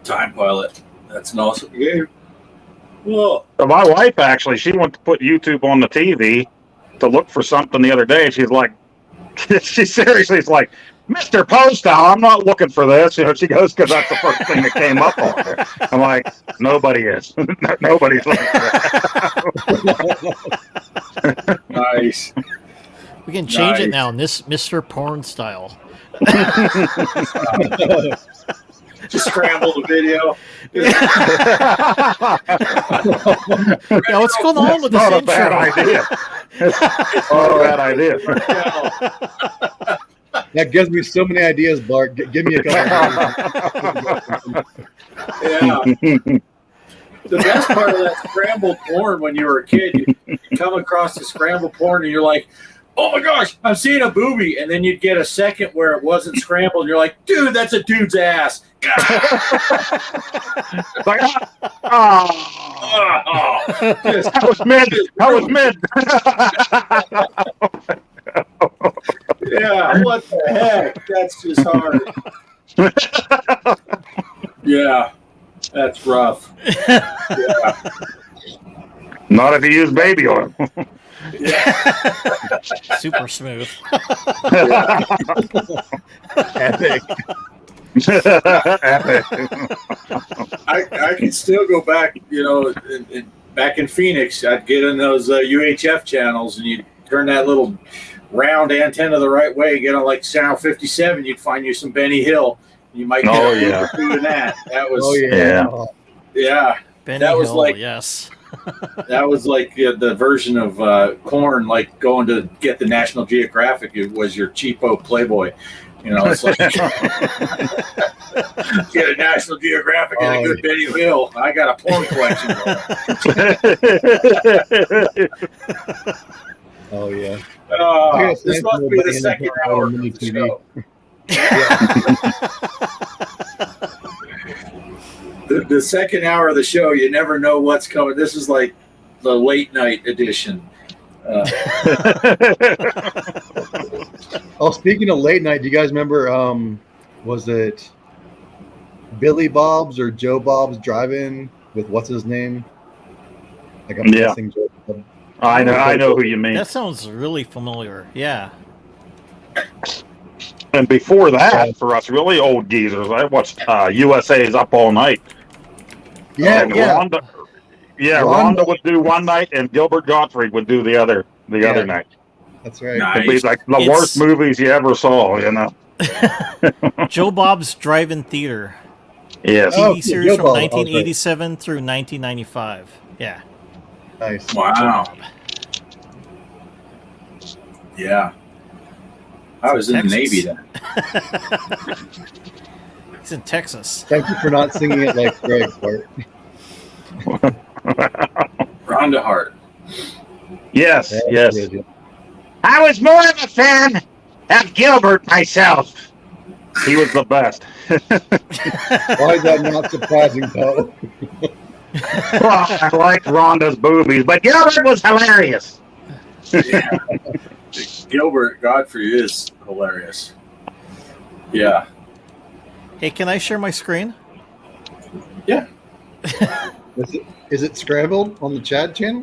Time Pilot. That's an awesome game. Whoa. So my wife actually, she went to put YouTube on the TV to look for something the other day. She's like, she seriously is like, Mr. Poestyle, I'm not looking for this. You know, she goes, because that's the first thing that came up on there. I'm like, nobody is. Nobody's looking for that. Nice. We can change it now. This Mr. Porn Style. Just scramble the video. Yeah, what's going on with this Not a intro? bad idea. It's not a bad idea. That gives me so many ideas, Bart. Give me a couple. Yeah. The best part of that scrambled porn when you were a kid, you come across the scrambled porn and you're like, oh my gosh, I'm seeing a boobie. And then you'd get a second where it wasn't scrambled. And you're like, dude, that's a dude's ass. Like, Just- that was mid. That was mid. yeah, what the heck? That's just hard. Yeah, that's rough. Yeah. Not if you use baby oil. Super smooth. Epic. Epic. I can still go back, back in Phoenix, I'd get in those UHF channels and you'd turn that little round antenna the right way, get on like Channel 57, you'd find you some Benny Hill. You might get doing that. That was, yeah. Benny That was Hill, like- yes. That was like the version of porn, like going to get the National Geographic. It was your cheapo Playboy. It's like get a National Geographic and a good Benny Hill. I got a porn collection. Oh yeah. This must be the second hour of the show. The second hour of the show, you never know what's coming. This is like the late night edition. Oh, speaking of late night, do you guys remember? Was it Billy Bob's or Joe Bob's drive-in with what's his name? Like I'm guessing Joe Bob. I know who you mean. That sounds really familiar. Yeah. And before that, for us really old geezers, I watched USA's Up All Night. And Rhonda would do one night, and Gilbert Gottfried would do the other night. That's right. Nice. It'd be like the worst movies you ever saw, Joe Bob's Drive-In Theater. Yes. TV series Joe from Bob. 1987 through 1995. Yeah. Nice. Wow. Yeah. I was in the Navy then. He's in Texas. Thank you for not singing it like Greg, Bart. Rhonda Hart. Yes. Yes. Yeah. I was more of a fan of Gilbert myself. He was the best. Why is that not surprising, though? Well, I liked Rhonda's boobies, but Gilbert was hilarious. Yeah. Gilbert Godfrey is hilarious. Yeah. Hey, can I share my screen? Yeah. Is it scrambled on the chat channel?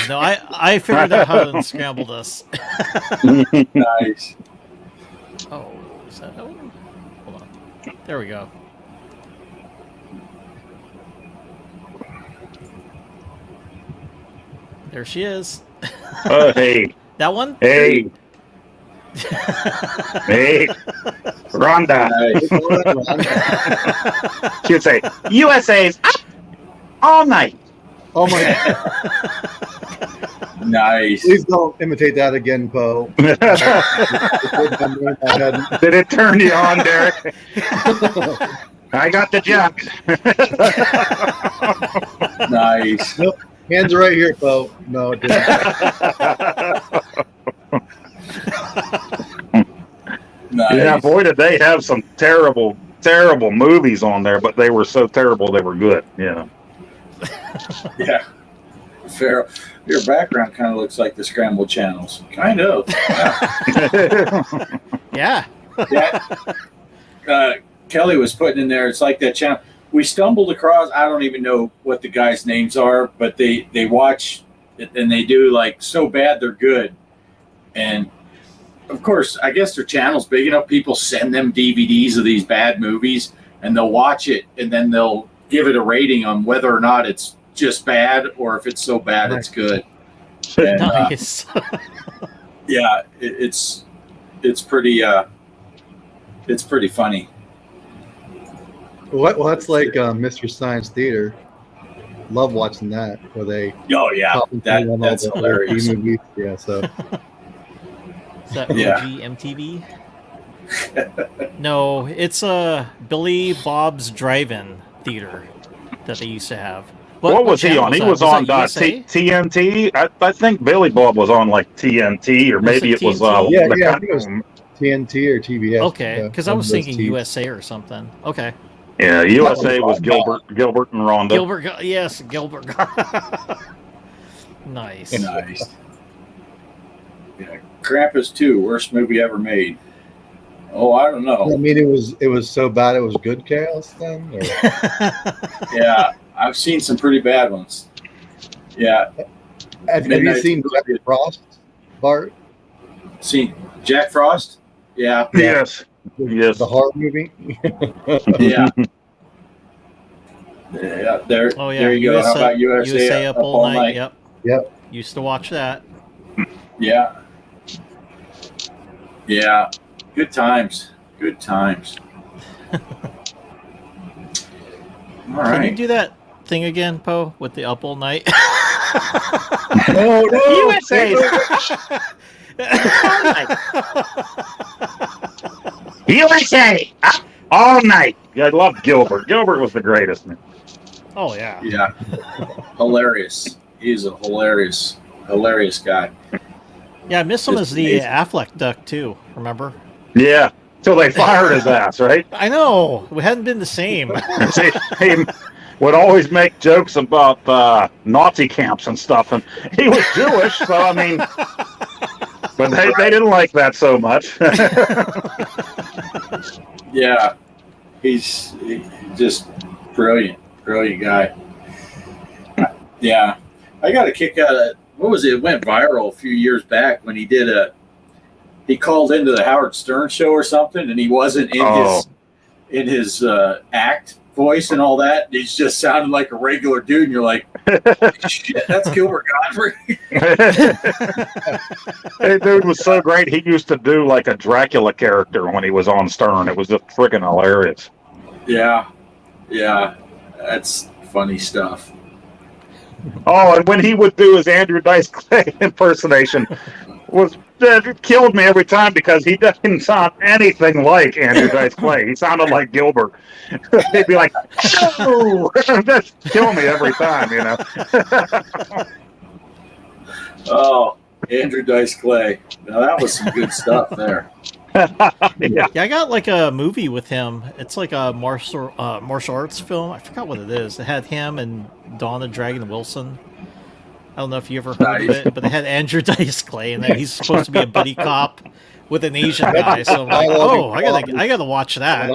No, I figured out how to unscramble this. Nice. Oh, is that one? Hold on. There we go. There she is. Hey. That one? Hey. Hey. Rhonda. Nice. She'd say, USA's Up All Night. Oh my God. Nice. Please don't imitate that again, Poe. Did it turn you on, Derek? I got the joke. Nice. Nope. Hands right here, Poe. No, it didn't. Nice. Yeah, boy, did they have some terrible, terrible movies on there, but they were so terrible they were good. Yeah. Yeah. Fair. Your background kind of looks like the scrambled channels. Kind of. Yeah. Yeah. Kelly was putting in there, it's like that channel. We stumbled across, I don't even know what the guys' names are, but they watch it and they do like So Bad They're Good. And of course, I guess their channel's big enough, people send them DVDs of these bad movies and they'll watch it and then they'll give it a rating on whether or not it's just bad or if it's so bad it's good. And, Nice. yeah, it's pretty It's pretty funny. Well, that's like Mr. Science Theater. Love watching that where they Oh yeah, pop into all that's the hilarious. B movies. Yeah, so Is that OG Yeah. MTV? No, it's Billy Bob's Drive-In Theater that they used to have. What was he channel on? He that? was on that USA? TNT. I think Billy Bob was on like TNT, or maybe it was TNT? Yeah, the I think it was TNT or TBS. Okay, yeah, because I one was of those thinking Ts. USA or something. Okay. yeah, USA was Gilbert and Rhonda. Yes, Gilbert. Nice. Nice. Yeah, Krampus 2, worst movie ever made. Oh, I don't I know. mean, it was so bad it was good Chaos then. Or? Yeah, I've seen some pretty bad ones. Yeah, Have you Midnight seen Jack Frost, Bart? seen Jack Frost. Yeah, Yes. Yes. The horror movie. yeah. Yeah, there. Oh yeah, there you go. How about USA Up All Night? Yep. Yep. Used to watch that. Yeah. Yeah. Good times. Good times. All Can you right. do that thing again, Poe, with the Up All Night? No, USA. USA. Up all night. I love Gilbert. Gilbert was the greatest. Oh yeah. Yeah. Hilarious. He's a hilarious guy. Yeah, I miss him It's as the amazing. Affleck duck too. Remember? Yeah. Till they fired his ass, right? I know. We hadn't been the same. See, he would always make jokes about Nazi camps and stuff, and he was Jewish, so I mean, but they didn't like that so much. Yeah. He's just brilliant guy. Yeah. I got a kick out of what was it? It went viral a few years back when he called into the Howard Stern show or something, and he wasn't in his act voice and all that. He's just sounding like a regular dude, and you're like, shit, that's Gilbert Godfrey. Hey, dude was so great. He used to do like a Dracula character when he was on Stern. It was just freaking hilarious. Yeah. That's funny stuff. Oh, and when he would do his Andrew Dice Clay impersonation, it killed me every time because he doesn't sound anything like Andrew Dice Clay. He sounded like Gilbert. He'd be like, "Oh," just kill me every time, you know. Oh, Andrew Dice Clay. Now that was some good stuff there. Yeah. Yeah, I got like a movie with him. It's like a martial arts film. I forgot what it is. It had him and Donna Dragon Wilson. I don't know if you ever heard of it, but they had Andrew Dice Clay, and then he's supposed to be a buddy cop with an Asian guy. So I'm like, oh, I gotta watch that.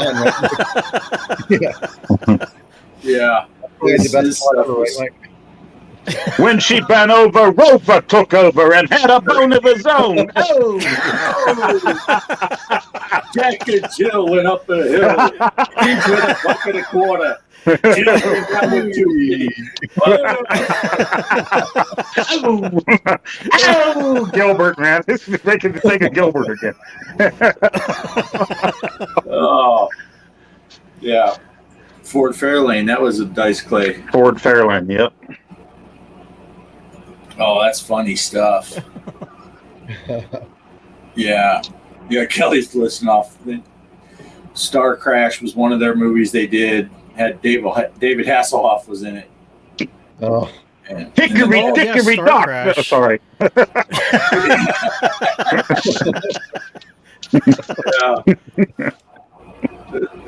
Yeah. It's the This best part stuff ever, was- right? When she bent over, Rover took over and had a bone of his own. Oh! Jack and Jill went up the hill. Each with a buck and a quarter. Jill came down with 2 pennies. Oh, Gilbert, man. This is making me think of Gilbert again. Oh, yeah. Ford Fairlane, that was a Dice Clay. Ford Fairlane, yep. Oh, that's funny stuff. Yeah. Kelly's listing off. Star Crash was one of their movies they did. Had David Hasselhoff was in it. Oh, And Hickory Oh, yeah, dickory Star dock. Crash. Oh, sorry. yeah.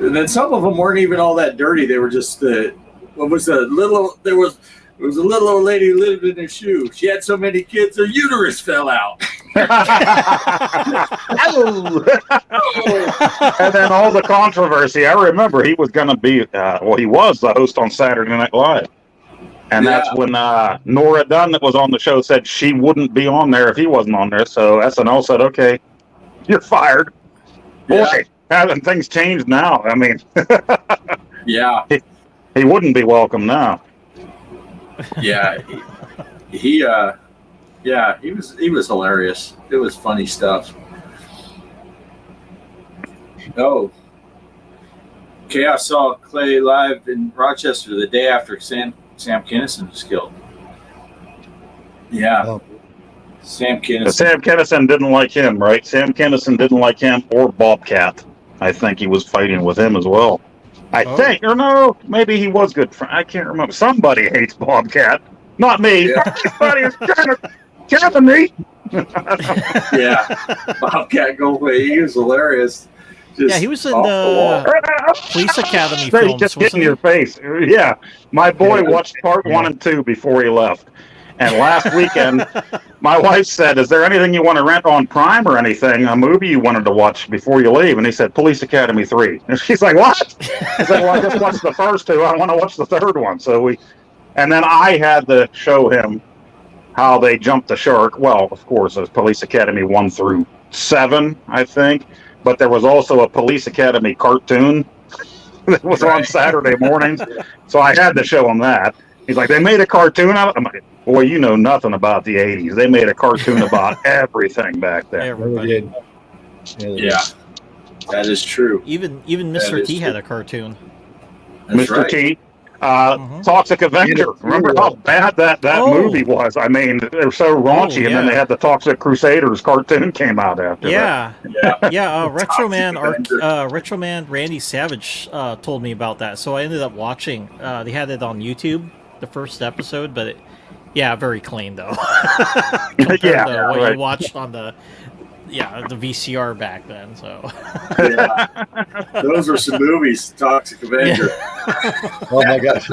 And then some of them weren't even all that dirty. They were just there was a little old lady who lived in her shoe. She had so many kids, her uterus fell out. And then all the controversy. I remember he was going to be, he was the host on Saturday Night Live. And that's when Nora Dunn, that was on the show, said she wouldn't be on there if he wasn't on there. So SNL said, okay, you're fired. Yeah. Boy, haven't things changed now? I mean, Yeah. he wouldn't be welcome now. Yeah. He was hilarious. It was funny stuff. Oh, Chaos saw Clay live in Rochester the day after Sam Kinison was killed. Yeah, Oh, Sam But Kinison. Sam Kinison didn't like him, right? Sam Kinison didn't like him or Bobcat. I think he was fighting with him as well. I Oh. think, or no, maybe he was good friend. I can't remember. Somebody hates Bobcat. Not me. Yeah. Somebody is kind of neat. Yeah, Bobcat Goldthwait. He was hilarious. Just Yeah, he was in off the wall. Police Academy They films, just get in wasn't your he? face. Yeah, my boy Yeah. watched part 1 and 2 before he left. And last weekend, my wife said, "Is there anything you want to rent on Prime or anything? A movie you wanted to watch before you leave?" And he said, "Police Academy 3." And she's like, "What?" I said, "Well, I just watched the first 2. I want to watch the third one." And then I had to show him how they jumped the shark. Well, of course, it was Police Academy 1 through 7, I think. But there was also a Police Academy cartoon that was on Saturday mornings. So I had to show him that. He's like, "They made a cartoon out of it?" I'm like, "Boy, you know nothing about the 80s. They made a cartoon about everything back then." they Everybody. did. They Yeah, that is true. Even That Mr. is T true. had a cartoon. That's Mr. right. T. Mhm. Toxic Avenger. Remember how bad that Oh. movie was? I mean, they were so raunchy, and then yeah. they had the Toxic Crusaders cartoon came out after that. Yeah, Yeah, yeah. Retro Man, Avenger. Retro Man, Randy Savage told me about that, so I ended up watching. They had it on YouTube, the first episode, but yeah, very clean though. Compared Yeah, to what right. you watched on the VCR back then. So Yeah. Those were some movies. Toxic Avenger. Oh my gosh.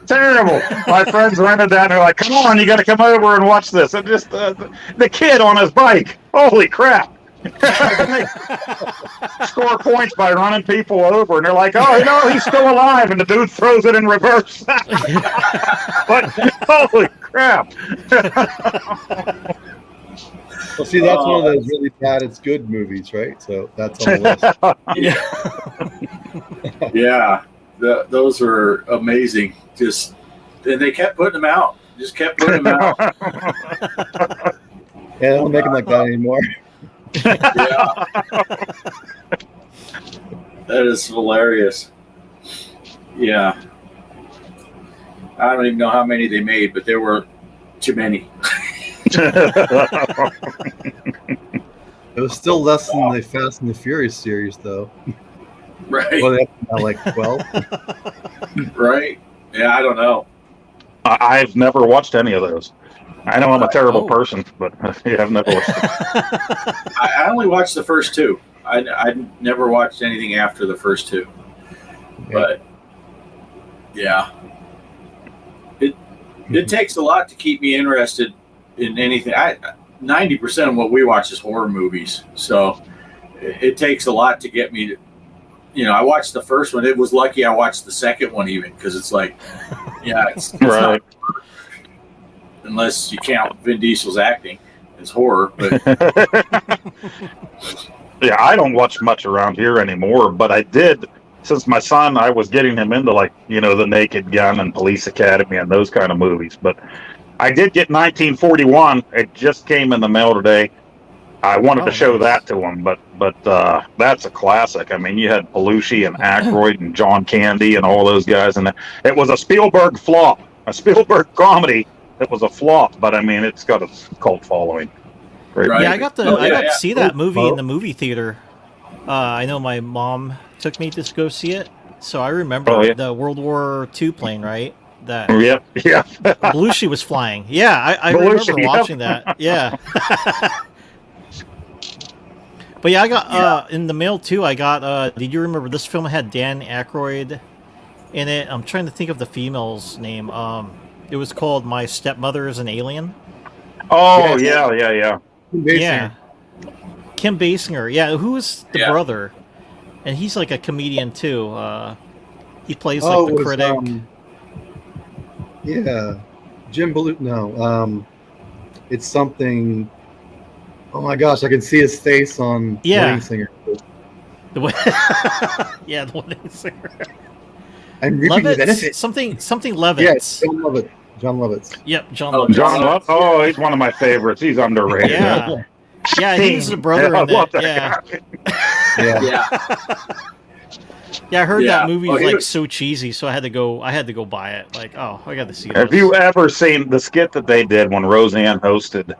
Terrible. My friends rented that, and they're like, "Come on, you got to come over and watch this." And just the kid on his bike. Holy crap. Score points by running people over, and they're like, "Oh, no, he's still alive," and the dude throws it in reverse. But holy crap. Well, see, that's one of those really bad it's good movies, right? So that's on the list. Yeah, those were amazing. Just and they kept putting them out. Just kept putting them out. Yeah, they don't make them like that anymore. Yeah, that is hilarious. Yeah, I don't even know how many they made, but there were too many. It was still less than the Fast and the Furious series, though. Right, Well, that's like 12. right. Yeah, I don't know. I've never watched any of those. I know I'm a terrible Oh. person, but yeah, I've never watched them. I only watched the first 2. I never watched anything after the first 2. But yeah, it takes a lot to keep me interested in anything. 90% of what we watch is horror movies, so it takes a lot to get me to. I watched the first one. It was lucky I watched the second one even because it's like, yeah, it's Right. not, unless you count Vin Diesel's acting as horror. But Yeah, I don't watch much around here anymore, but I did since my son. I was getting him into the Naked Gun and Police Academy and those kind of movies. But I did get 1941. It just came in the mail today. I wanted to show that to him, but that's a classic. I mean, you had Belushi and Aykroyd and John Candy and all those guys, and it was a Spielberg flop, a Spielberg comedy. It was a flop, but I mean, it's got a cult following. Great. Right. yeah, I got to Oh, yeah, to see that movie Oh. in the movie theater. I know my mom took me to go see it, so I remember Oh, yeah. the World War II plane, right? That Yep. Yeah. Belushi was flying. Yeah, I Belushi, remember yep. watching that. Yeah. But yeah, I got in the mail too. I got. Did you remember this film had Dan Aykroyd in it? I'm trying to think of the female's name. It was called My Stepmother is an Alien. Oh, Yes. yeah. Yeah, Kim Basinger. Yeah, who is the Yeah. brother? And he's like a comedian too. He plays Oh, like it the was, critic. yeah. Jim Belushi. No. It's something. Oh my gosh, I can see his face on Yeah. Wedding Singer. The way, yeah, the one singer. I'm reaping the benefits. Something Yeah, Levitz. John Lovitz. John Lovitz. Yep, John Oh, Lovitz. John Love. Oh, he's one of my favorites. He's underrated. Yeah. Yeah, he's the brother I in love that. that Yeah. guy. Yeah. Yeah, I heard Yeah. that movie Oh, was he like was- so cheesy, so I had to go buy it. Like, oh, I got to see Have this. you ever seen the skit that they did when Roseanne hosted,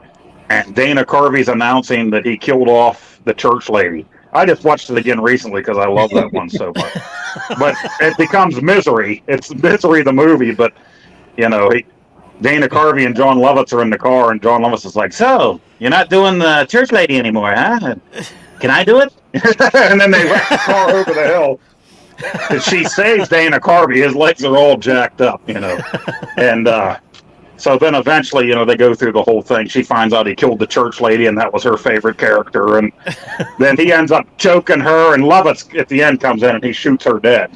and Dana Carvey's announcing that he killed off the church lady? I just watched it again recently because I love that one so much. But it becomes Misery. It's Misery the movie, but Dana Carvey and John Lovitz are in the car, and John Lovitz is like, "So, you're not doing the church lady anymore, huh? Can I do it?" And then they wreck the car over the hill. And she saves Dana Carvey. His legs are all jacked up, And so then eventually, they go through the whole thing. She finds out he killed the church lady, and that was her favorite character. And then he ends up choking her, and Lovitz at the end comes in and he shoots her dead.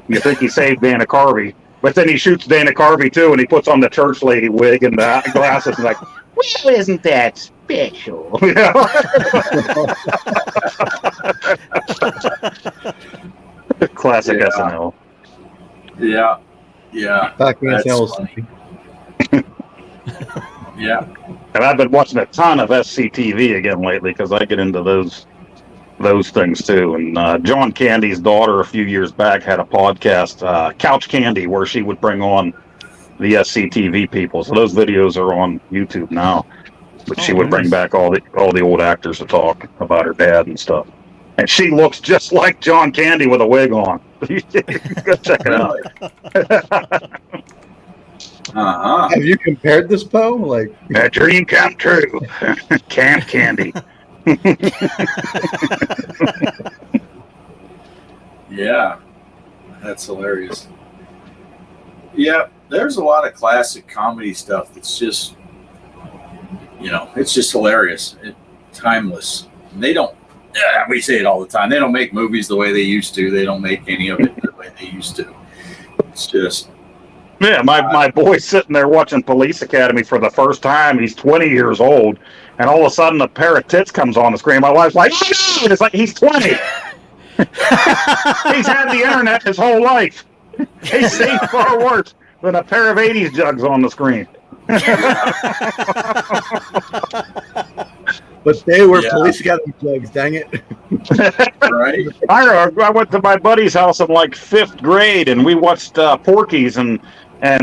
You think he saved Dana Carvey, but then he shoots Dana Carvey too, and he puts on the church lady wig and the glasses and like, well, isn't that special? Classic Yeah. SNL. Yeah. Yeah. Pac-Man That's SNL was funny. Yeah. And I've been watching a ton of SCTV again lately because I get into those things too. And John Candy's daughter a few years back had a podcast, Couch Candy, where she would bring on the SCTV people. So those videos are on YouTube now. But she would bring back all the old actors to talk about her dad and stuff. And she looks just like John Candy with a wig on. Go check it out. Uh-huh. Have you compared this, Poe? Like, A dream come true. Camp Candy. Yeah. That's hilarious. Yeah, there's a lot of classic comedy stuff that's just, it's just hilarious. Timeless. And they don't, we say it all the time, they don't make movies the way they used to. They don't make any of it the way they used to. It's just... Yeah, my boy's sitting there watching Police Academy for the first time. He's 20 years old, and all of a sudden a pair of tits comes on the screen. My wife's like, "Oh, no!" It's like, he's 20. He's had the internet his whole life. He's seen far worse than a pair of 80s jugs on the screen. but they were Police Academy plugs, dang it. Right? I went to my buddy's house in like 5th grade, and we watched Porky's and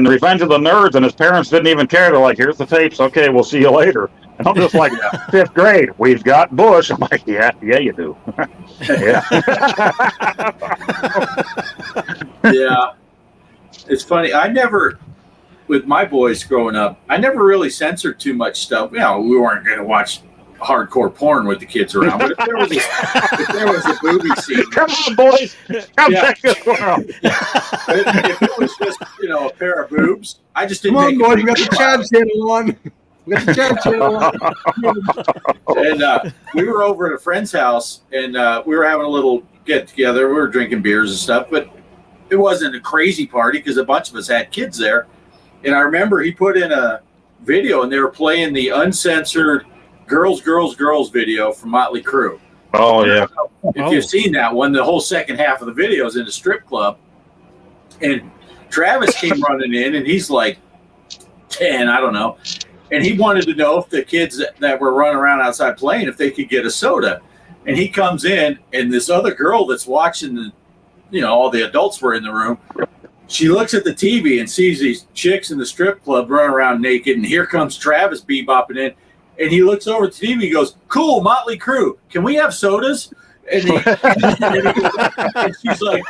Revenge of the Nerds, and his parents didn't even care. They're like, "Here's the tapes. Okay, we'll see you later." And I'm just like, 5th grade, we've got Bush. I'm like, yeah, you do. Yeah. Yeah. It's funny. With my boys growing up, I never really censored too much stuff. We weren't going to watch hardcore porn with the kids around, but if there was a booby scene, Come on, boys, come check this one out. if it was just a pair of boobs, I just didn't. Come on, take boys, it we got the Chad channel on. We got the Chad channel on. And we were over at a friend's house, and we were having a little get together. We were drinking beers and stuff, but it wasn't a crazy party because a bunch of us had kids there. And I remember he put in a video, and they were playing the uncensored Girls, Girls, Girls video from Motley Crue. Oh, yeah. If you've seen that one, the whole second half of the video is in a strip club. And Travis came running in, and he's like 10, I don't know. And he wanted to know if the kids that were running around outside playing, if they could get a soda. And he comes in, and this other girl that's watching all the adults were in the room. She looks at the TV and sees these chicks in the strip club running around naked. And here comes Travis bebopping in. And he looks over at the TV and goes, "Cool, Motley Crue. Can we have sodas?" And she's like,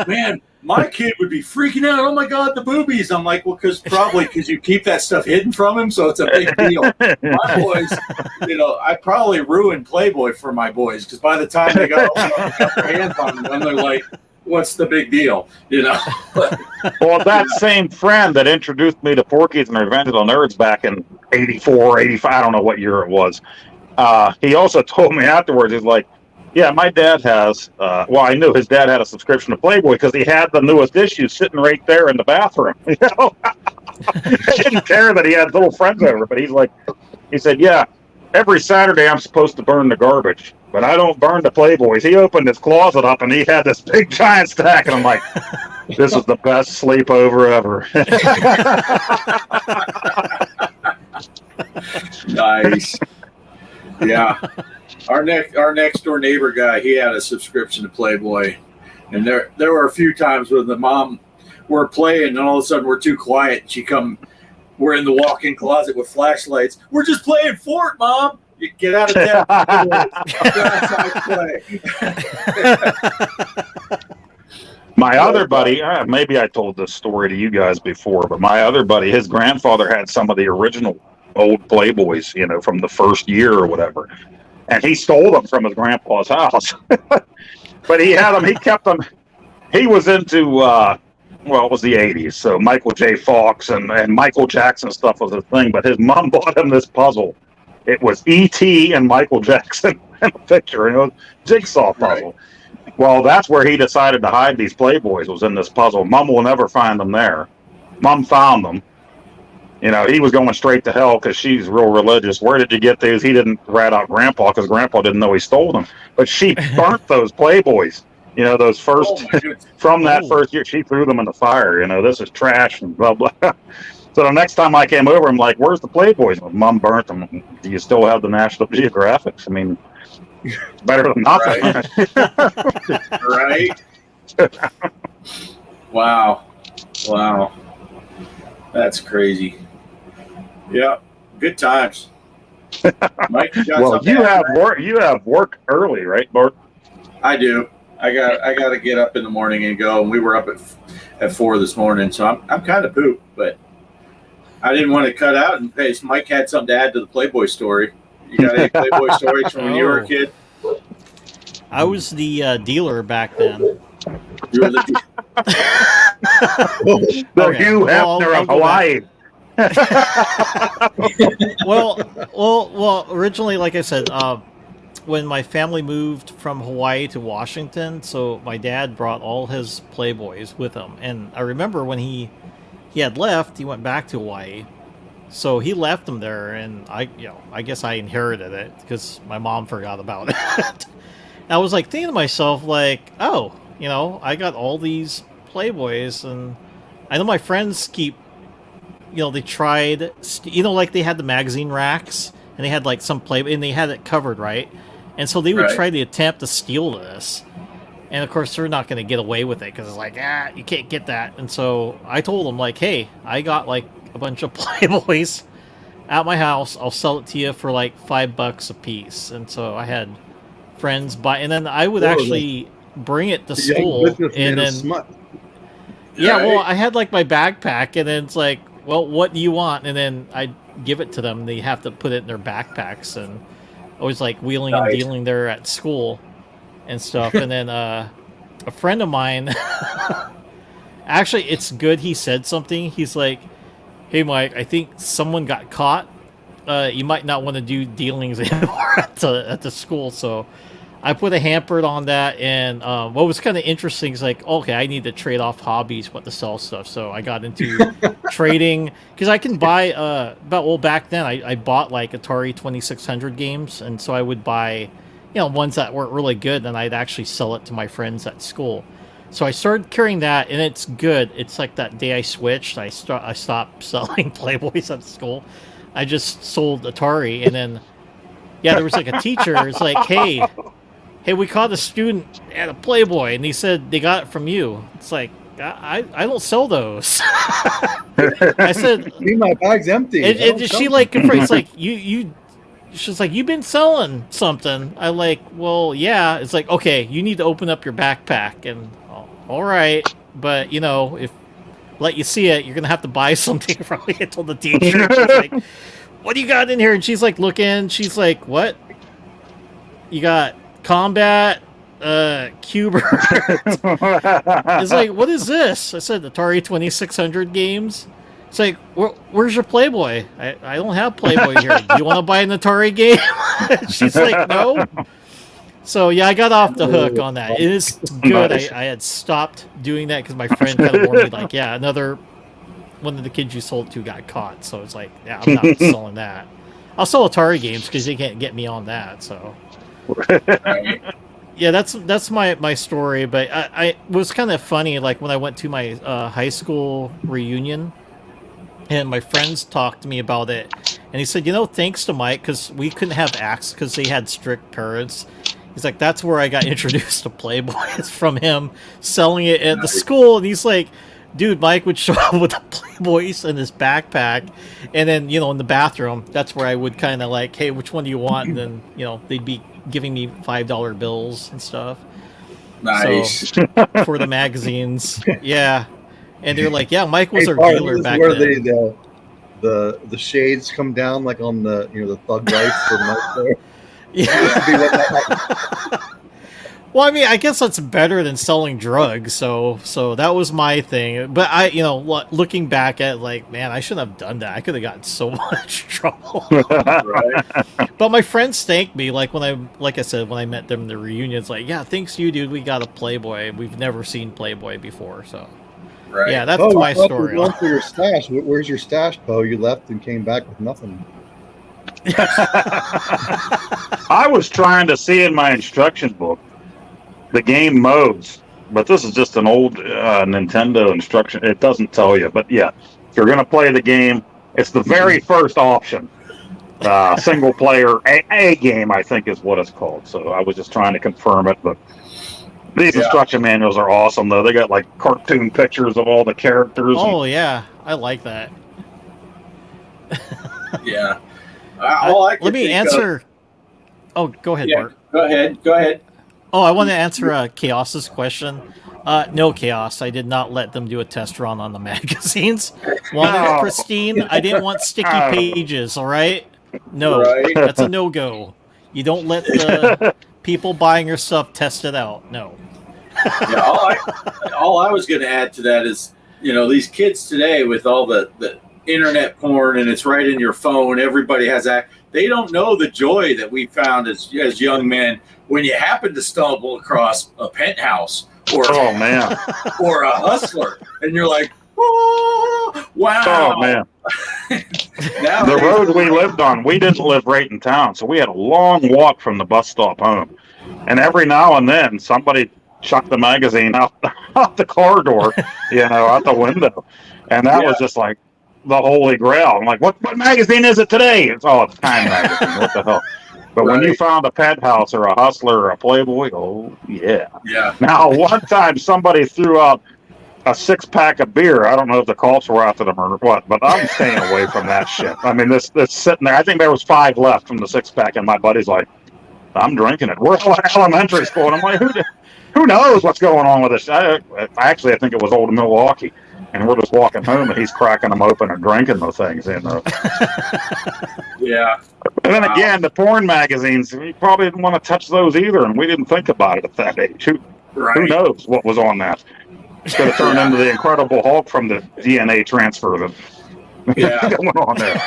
"Man, my kid would be freaking out. Oh my God, the boobies." I'm like, "Well, because you keep that stuff hidden from him, so it's a big deal." My boys, I probably ruined Playboy for my boys because by the time they got their hands on them, they're like, "What's the big deal?" Well, that same friend that introduced me to Porky's and Revenge of the Nerds back in 84, 85, I don't know what year it was. He also told me afterwards, he's like, "Yeah, my dad has, I knew his dad had a subscription to Playboy because he had the newest issue sitting right there in the bathroom." He didn't care that he had little friends over, but he said, "Yeah, every Saturday I'm supposed to burn the garbage, but I don't burn the Playboys." He opened his closet up and he had this big giant stack, and I'm like, "This is the best sleepover ever." Nice. Yeah. Our next door neighbor guy, he had a subscription to Playboy, and there were a few times when the mom were playing, and all of a sudden we're too quiet. We're in the walk-in closet with flashlights. We're just playing Fort, Mom. You get out of town. That's how I play. My other buddy, maybe I told this story to you guys before, but my other buddy, his grandfather had some of the original old Playboys, from the first year or whatever. And he stole them from his grandpa's house. But he had them, he kept them. He was into, it was the 80s. So Michael J. Fox and Michael Jackson stuff was his thing. But his mom bought him this puzzle. It was E.T. and Michael Jackson in a picture. And it was a jigsaw puzzle. Right. Well, that's where he decided to hide these Playboys, was in this puzzle. Mom will never find them there. Mom found them. He was going straight to hell because she's real religious. Where did you get these? He didn't rat out Grandpa because Grandpa didn't know he stole them. But she burnt those Playboys. Those first, from that first year, she threw them in the fire. This is trash and blah, blah. So the next time I came over, I'm like, where's the Playboys? Well, Mom burnt them. Do you still have the National Geographics? I mean, better than nothing. Right? Wow. That's crazy. Yeah, good times. Mike, you have work early, right, Bart? I do. I got to get up in the morning and go. And we were up at 4 this morning, so I'm kind of pooped, but I didn't want to cut out in case Mike had something to add to the Playboy story. You got any Playboy stories from when you were a kid? I was the dealer back then. You were the Hugh Hefner of Hawaii. well, originally, like I said, when my family moved from Hawaii to Washington, so my dad brought all his Playboys with him. And I remember when he had left, he went back to Hawaii. So he left them there, and I guess I inherited it because my mom forgot about it. I was like thinking to myself, like, oh, I got all these Playboys, and I know my friends keep, they tried, like they had the magazine racks, and they had like some Playboy, and they had it covered, right? And so they would try to attempt to steal this. And of course, they're not going to get away with it because it's like, you can't get that. And so I told them, like, hey, I got like a bunch of Playboys at my house. I'll sell it to you for like $5 a piece. And so I had friends buy, and then I would actually bring it to school. And then, well, I had like my backpack, and then it's like, well, what do you want? And then I'd give it to them. They have to put it in their backpacks, and I was like wheeling and dealing there at school and stuff. And then a friend of mine, actually, it's good he said something. He's like, hey, Mike, I think someone got caught. You might not want to do dealings anymore at the school. So I put a hamper on that. And what was kind of interesting is like, okay, I need to trade off hobbies, but to sell stuff. So I got into trading because I can buy, back then I bought like Atari 2600 games. And so I would buy, ones that weren't really good, and I'd actually sell it to my friends at school. So I started carrying that, and it's good. It's like that day I switched, I stopped selling Playboys at school. I just sold Atari, and then, there was like a teacher. It's like, hey, we caught a student at a Playboy, and he said they got it from you. It's like, I don't sell those. I said, my bag's empty. And she like confirmed, it's like, she's like, you've been selling something. I like, well, yeah. It's like, okay, you need to open up your backpack. And all right, but if let you see it, you're gonna have to buy something from me. I told the teacher. She's like, what do you got in here? And she's like looking. She's like, what? You got Combat, Cuber. It's like, what is this? I said Atari 2600 games. It's like, where's your Playboy? I don't have Playboy here. Do you want to buy an Atari game? She's like, no. So, I got off the hook on that. It is good. I had stopped doing that because my friend kind of warned me, like, another one of the kids you sold to got caught. So it's like, I'm not selling that. I'll sell Atari games because they can't get me on that. So, that's my story. But it was kind of funny, like when I went to my high school reunion. and my friends talked to me about it, and he said, thanks to Mike, because we couldn't have access because they had strict parents. He's like, that's where I got introduced to Playboy. It's from him selling it at the school, and he's like, dude, Mike would show up with the Playboys in his backpack, and then, in the bathroom, that's where I would kind of like, hey, which one do you want? And then, they'd be giving me $5 bills and stuff. Nice. So, for the magazines. Yeah. And they're like, yeah, Mike was our Bart, dealer this is back where then. the shades come down like on the the thug life for Mike there. Yeah. Well, I mean, I guess that's better than selling drugs. So that was my thing. But I, looking back at man, I shouldn't have done that. I could have gotten so much trouble. Right. But my friends thanked me. Like I said, when I met them in the reunion, it's like, yeah, thanks to you, dude. We got a Playboy. We've never seen Playboy before. So Right. yeah, that's my story. Going for your stash. Where's your stash, Poe? You left and came back with nothing. I was trying to see in my instruction book the game modes, but this is just an old Nintendo instruction. It doesn't tell you, but yeah, if you're going to play the game, it's the very first option. Single player A game, I think, is what it's called. So I was just trying to confirm it, but these instruction manuals are awesome, though. They got cartoon pictures of all the characters. Oh yeah, I like that. Yeah. Let me answer. Oh, go ahead, Bart. Go ahead. Oh, I want to answer Chaos's question. No, Chaos. I did not let them do a test run on the magazines. Wanted it pristine. I didn't want sticky pages, all right? No, that's a no-go. You don't let the people buying your stuff test it out. No. Yeah, all I was going to add to that is, these kids today with all the internet porn, and it's right in your phone. Everybody has that. They don't know the joy that we found as young men when you happen to stumble across a Penthouse or or a Hustler, and you're like, oh, wow. Oh man. The road we lived on, we didn't live right in town, so we had a long walk from the bus stop home. And every now and then, somebody chucked the magazine out the car door, out the window, and that was just like the holy grail. I'm like, what magazine is it today? It's a Time magazine. What the hell? But when you found a Penthouse or a Hustler or a Playboy, oh yeah. Yeah. Now, one time somebody threw out a 6-pack of beer. I don't know if the cops were after them or what, but I'm staying away from that shit. I mean, this sitting there. I think there was 5 left from the 6-pack, and my buddy's like, I'm drinking it. We're elementary school, and I'm like, who knows what's going on with this? I think it was old Milwaukee. And we're just walking home, and he's cracking them open and drinking those things. Yeah. And then again, the porn magazines, we probably didn't want to touch those either, and we didn't think about it at that age. Who knows what was on that? It's going to turn into the Incredible Hulk from the DNA transfer that going on there.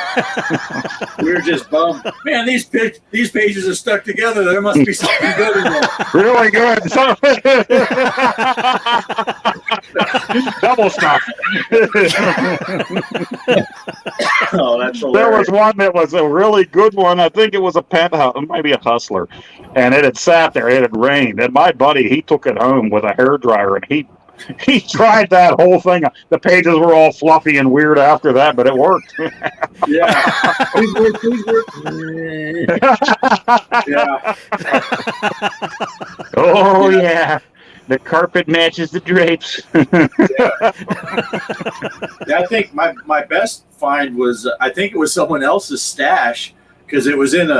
We were just bummed. Man, these pages are stuck together. There must be something good in there. Really good. Double stuff. Oh, that's hilarious. There was one that was a really good one. I think it was a Penthouse, maybe a Hustler, and it had sat there. It had rained, and my buddy, he took it home with a hairdryer, and he tried that whole thing. The pages were all fluffy and weird after that, but it worked. Yeah. Please work. Yeah. Oh yeah. The carpet matches the drapes. Yeah, I think my best find was, I think it was someone else's stash, because it was in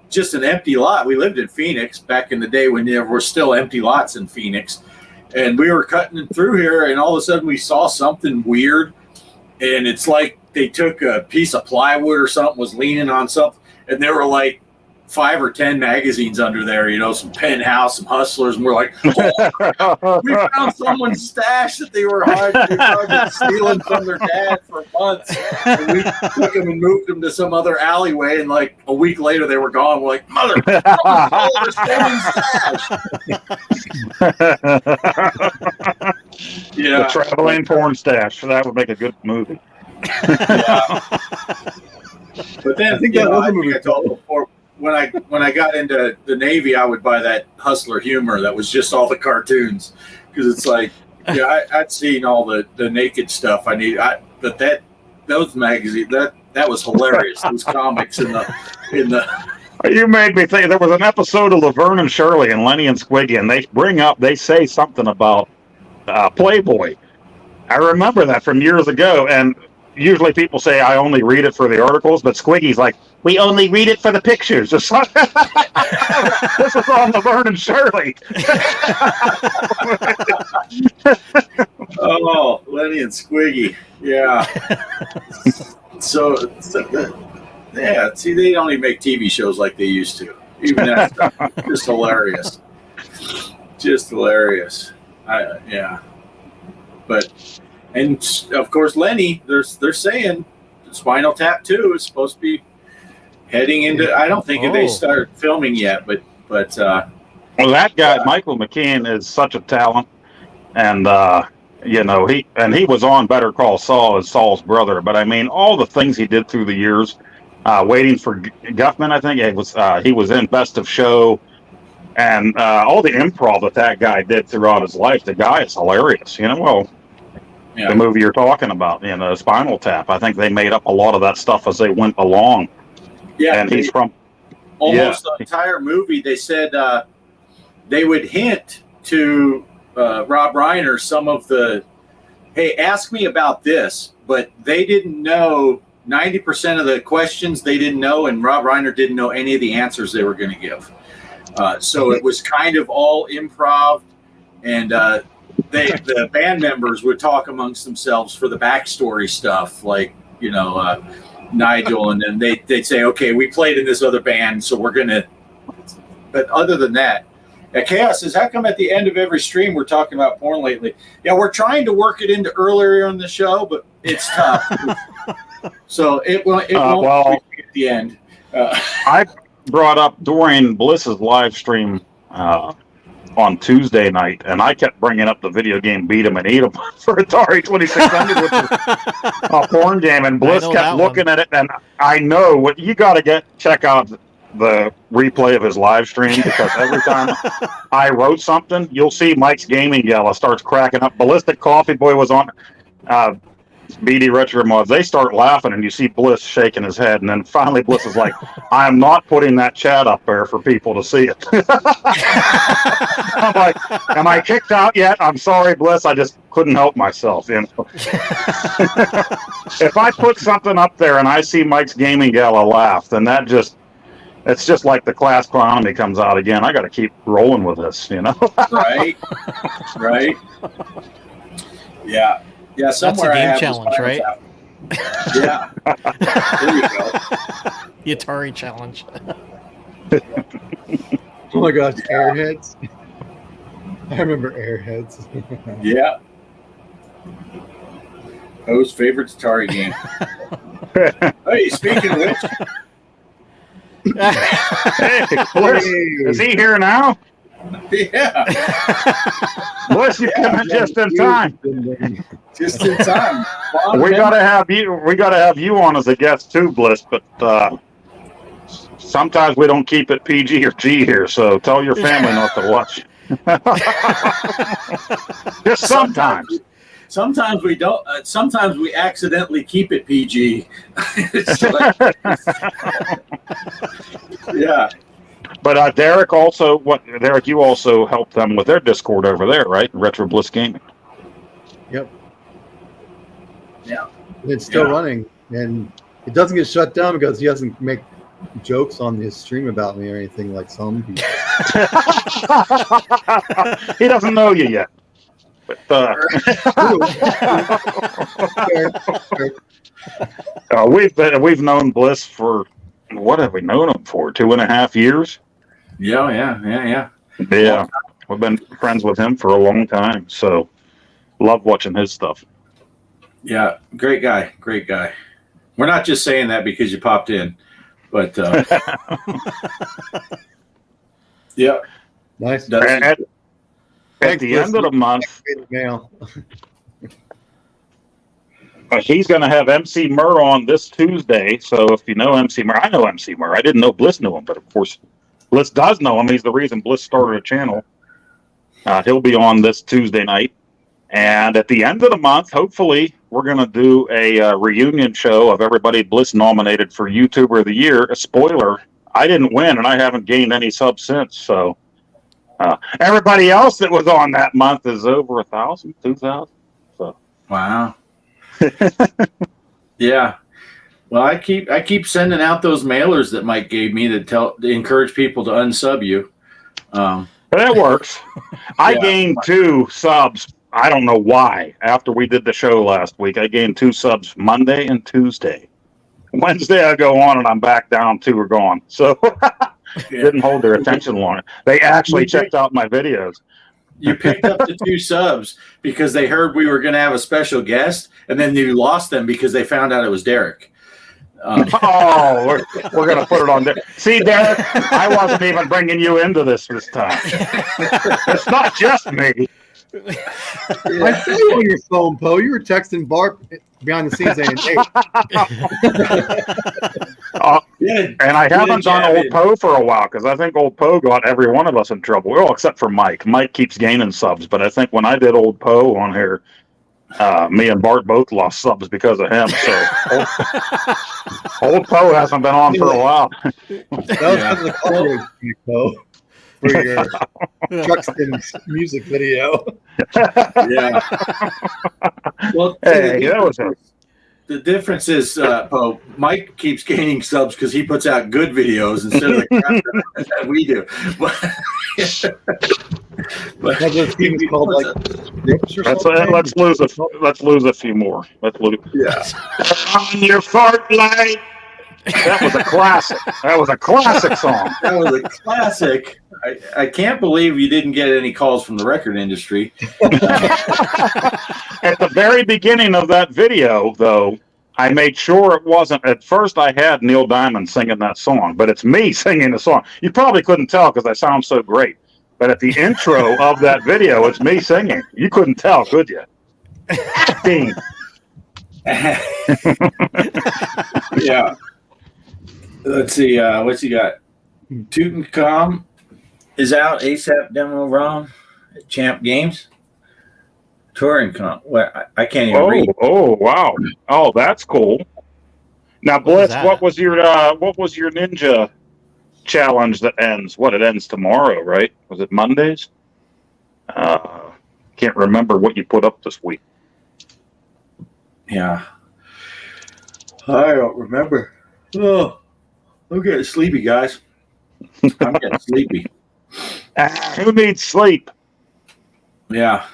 just an empty lot. We lived in Phoenix back in the day when there were still empty lots in Phoenix. And we were cutting through here, and all of a sudden we saw something weird. And it's like they took a piece of plywood or something, was leaning on something, and there were like 5 or 10 magazines under there, some Penthouse, some Hustlers, and we're like, oh, we found someone's stash that they were hiding. They were been stealing from their dad for months. And we took them and moved them to some other alleyway, and like a week later they were gone. We're like, mother, someone's stash. The traveling porn stash. That would make a good movie. Yeah. But then I think I told you before, when I got into the Navy, I would buy that Hustler humor that was just all the cartoons, because it's like, I'd seen all the naked stuff I need, but that those magazines. That was hilarious. Those comics in the. You made me think. There was an episode of Laverne and Shirley and Lenny and Squiggy, and they say something about Playboy. I remember that from years ago, and usually people say I only read it for the articles, but Squiggy's like, we only read it for the pictures. This was on Laverne and Shirley. Oh, Lenny and Squiggy. Yeah. So yeah, see, they don't even make TV shows like they used to. Even that stuff, just hilarious. Just hilarious. Yeah. But, and of course, Lenny, they're saying Spinal Tap 2 is supposed to be heading into, I don't think they start filming yet, but well, that guy, Michael McKean, is such a talent. And, you know, he was on Better Call Saul as Saul's brother. But I mean, all the things he did through the years, Waiting for Guffman, I think he was in Best of Show, and all the improv that guy did throughout his life. The guy is hilarious. You know, well, the movie you're talking about, you know, Spinal Tap. I think they made up a lot of that stuff as they went along. Yeah, and he's from almost the entire movie. They said they would hint to Rob Reiner some of the, hey, ask me about this, but they didn't know 90% of the questions. They didn't know, and Rob Reiner didn't know any of the answers they were going to give. So it was kind of all improv, and the band members would talk amongst themselves for the backstory stuff, like, you know, Nigel, and then they'd say, okay, we played in this other band, so we're going to. But other than that, Chaos says, how come at the end of every stream we're talking about porn lately? Yeah, we're trying to work it into earlier in the show, but it's tough. So it won't be at the end. I brought up during Bliss's live stream on Tuesday night, and I kept bringing up the video game Beat 'em and Eat 'em for Atari 2600, which is a porn game, and Bliss kept looking at it, and I know what you got to check out the replay of his live stream, because every time I wrote something, you'll see Mike's gaming gala starts cracking up. Ballistic Coffee Boy was on. BD Retro Mods, they start laughing, and you see Bliss shaking his head, and then finally Bliss is like, I am not putting that chat up there for people to see it. I'm like, am I kicked out yet? I'm sorry, Bliss, I just couldn't help myself. You know? If I put something up there and I see Mike's Gaming Gala laugh, then it's just like the class clown comes out again. I got to keep rolling with this, you know? Right. Yeah. Yeah, somewhere that's a game challenge, right? Yeah. There you go. The Atari challenge. Oh my gosh, Airheads. I remember Airheads. Yeah. Poe's favorite Atari game. Hey, speaking of which. Hey, Bliss, is he here now? Yeah. Bliss, you come in just in time. Just in time. We gotta have you on as a guest too, Bliss. But sometimes we don't keep it PG or G here, so tell your family not to watch. Just sometimes. Sometimes we don't. Sometimes we accidentally keep it PG. Yeah. But Derek, you also helped them with their Discord over there, right? Retro Bliss Gaming. Yep. Yeah. It's still running, and it doesn't get shut down because he doesn't make jokes on his stream about me or anything like some people. He doesn't know you yet. But, we've known Bliss for, what have we known him for? 2.5 years? Yeah. Yeah. We've been friends with him for a long time, so love watching his stuff. Yeah, great guy. We're not just saying that because you popped in, but yeah. Nice. At the end of the month, he's going to have MC Murr on this Tuesday. So if you know MC Murr, I know MC Murr. I didn't know Bliss knew him, but of course, Bliss does know him. He's the reason Bliss started a channel. He'll be on this Tuesday night. And at the end of the month, hopefully, we're gonna do a reunion show of everybody Bliss nominated for YouTuber of the Year. A spoiler: I didn't win, and I haven't gained any subs since. So everybody else that was on that month is over 1,000, 2,000. So wow. Yeah. Well, I keep sending out those mailers that Mike gave me to encourage people to unsub you. That works. I gained 2 subs. I don't know why. After we did the show last week, I gained 2 subs Monday and Tuesday. Wednesday, I go on and I'm back down. 2 are gone. So didn't hold their attention long. They actually checked out my videos. You picked up the 2 subs because they heard we were going to have a special guest, and then you lost them because they found out it was Derek. We're going to put it on there. See, Derek, I wasn't even bringing you into this time. It's not just me. I saw you on your phone, Poe. You were texting Bart behind the scenes saying, "Hey." And I haven't done Old Poe for a while because I think Old Poe got every one of us in trouble. Well, except for Mike. Mike keeps gaining subs, but I think when I did Old Poe on here, me and Bart both lost subs because of him. So Old Poe hasn't been on for a while. That was because of the color, Poe, for your Truxton music video. Yeah. Well, hey, the difference is, Poe, Mike keeps gaining subs because he puts out good videos instead of the crap that we do. But Those things called like let's lose a few more. Let's lose. Yeah. On your fart light. That was a classic. That was a classic song. That was a classic. I can't believe you didn't get any calls from the record industry. At the very beginning of that video, though, I made sure it wasn't. At first, I had Neil Diamond singing that song, but it's me singing the song. You probably couldn't tell because I sound so great. But at the intro of that video, it's me singing. You couldn't tell, could you? Acting. Yeah. Let's see. What's he got? Tutankhamun is out. ASAP Demo Rom at Champ Games. Touring comp. Well, I can't even read. Oh, wow. Oh, that's cool. Now, Bliss, what was your ninja challenge that ends? It ends tomorrow, right? Was it Mondays? Can't remember what you put up this week. Yeah. I don't remember. Oh, I'm getting sleepy, guys. I'm getting sleepy. Who needs sleep? Yeah.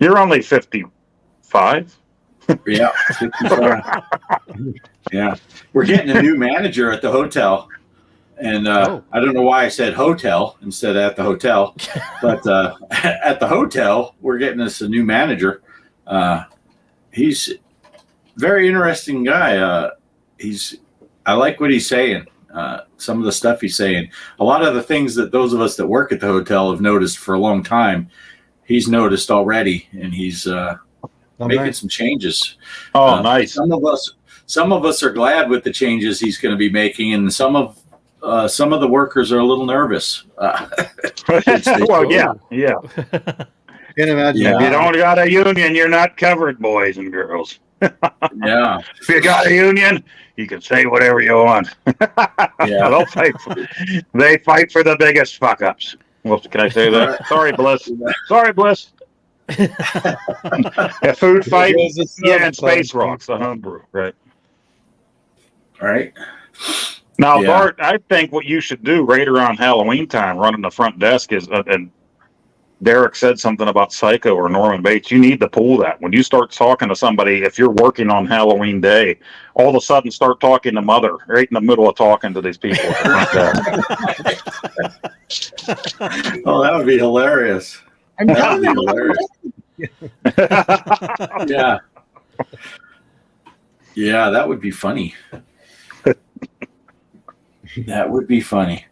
You're only 55. Yeah. 55. Yeah. We're getting a new manager at the hotel. And I don't know why I said hotel instead of at the hotel. But at the hotel, we're getting us a new manager. He's a very interesting guy. I like what he's saying. Some of the stuff he's saying. A lot of the things that those of us that work at the hotel have noticed for a long time, he's noticed already, and he's making some changes. Oh, nice. Some of us are glad with the changes he's going to be making, and some of the workers are a little nervous. Well, yeah. Can't imagine. If you don't got a union, you're not covered, boys and girls. Yeah. If you got a union, you can say whatever you want. Yeah. They fight for the biggest fuck ups. Well, can I say that? Sorry, Bliss. Sorry, Bliss. A food fight. Yeah, and Space Rocks, the homebrew, right? All right. Now, Bart, I think what you should do right around Halloween time, running the front desk, is, and Derek said something about Psycho or Norman Bates. You need to pull that. When you start talking to somebody, if you're working on Halloween Day, all of a sudden start talking to Mother right in the middle of talking to these people. Oh, that would be hilarious. That would be hilarious. Yeah. Yeah, that would be funny. That would be funny.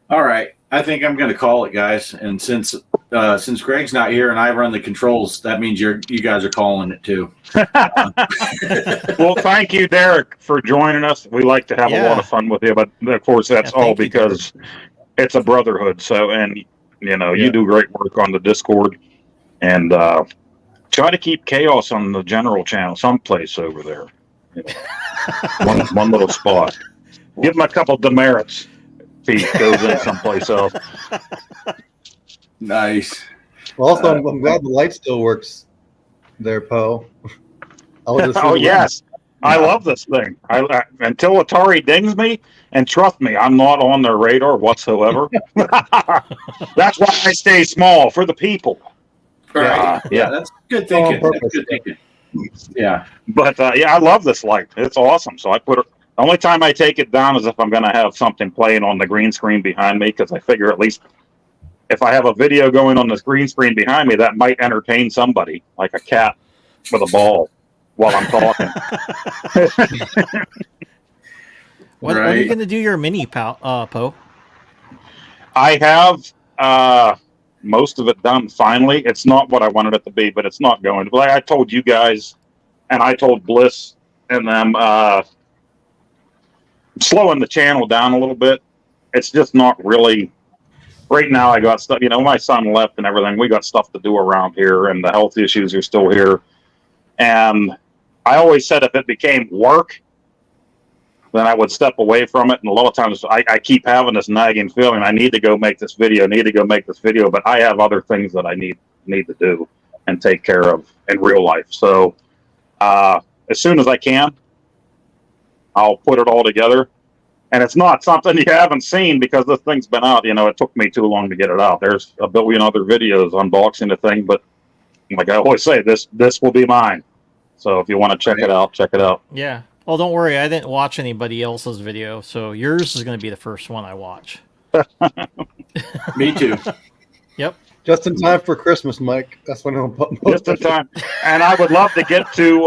All right. I think I'm going to call it, guys. And since Greg's not here and I run the controls, that means you guys are calling it too. Well, thank you, Derek, for joining us. We like to have a lot of fun with you, but of course that's all because it's a brotherhood. So, and you do great work on the Discord, and Try to keep Chaos on the general channel, someplace over there. You know, one little spot. Give him a couple demerits if he goes in someplace else. Nice. Also, I'm glad the light still works there, Poe. Oh, yes. I love this thing. Until Atari dings me, and trust me, I'm not on their radar whatsoever. That's why I stay small, for the people. Right. Yeah. That's good thinking. On purpose. That's good thinking. Yeah. But yeah, I love this light. It's awesome. So I put it. The only time I take it down is if I'm going to have something playing on the green screen behind me, because I figure at least if I have a video going on this green screen behind me, that might entertain somebody, like a cat with a ball while I'm talking. When are you going to do your mini, Poe? I have most of it done finally. It's not what I wanted it to be, but it's not going to. Like I told you guys, and I told Bliss and them, slowing the channel down a little bit. It's just not really. Right now, I got stuff. You know, my son left and everything. We got stuff to do around here, and the health issues are still here. And I always said if it became work, then I would step away from it. And a lot of times I keep having this nagging feeling, I need to go make this video, but I have other things that I need to do and take care of in real life. So as soon as I can, I'll put it all together. And it's not something you haven't seen because this thing's been out. You know, it took me too long to get it out. There's a billion other videos unboxing the thing, but like I always say, this will be mine. So if you want to check it out, check it out. Yeah. Oh, don't worry. I didn't watch anybody else's video, so yours is going to be the first one I watch. Me too. Yep. Just in time for Christmas, Mike. That's when I'll put Just in time. And I would love to get to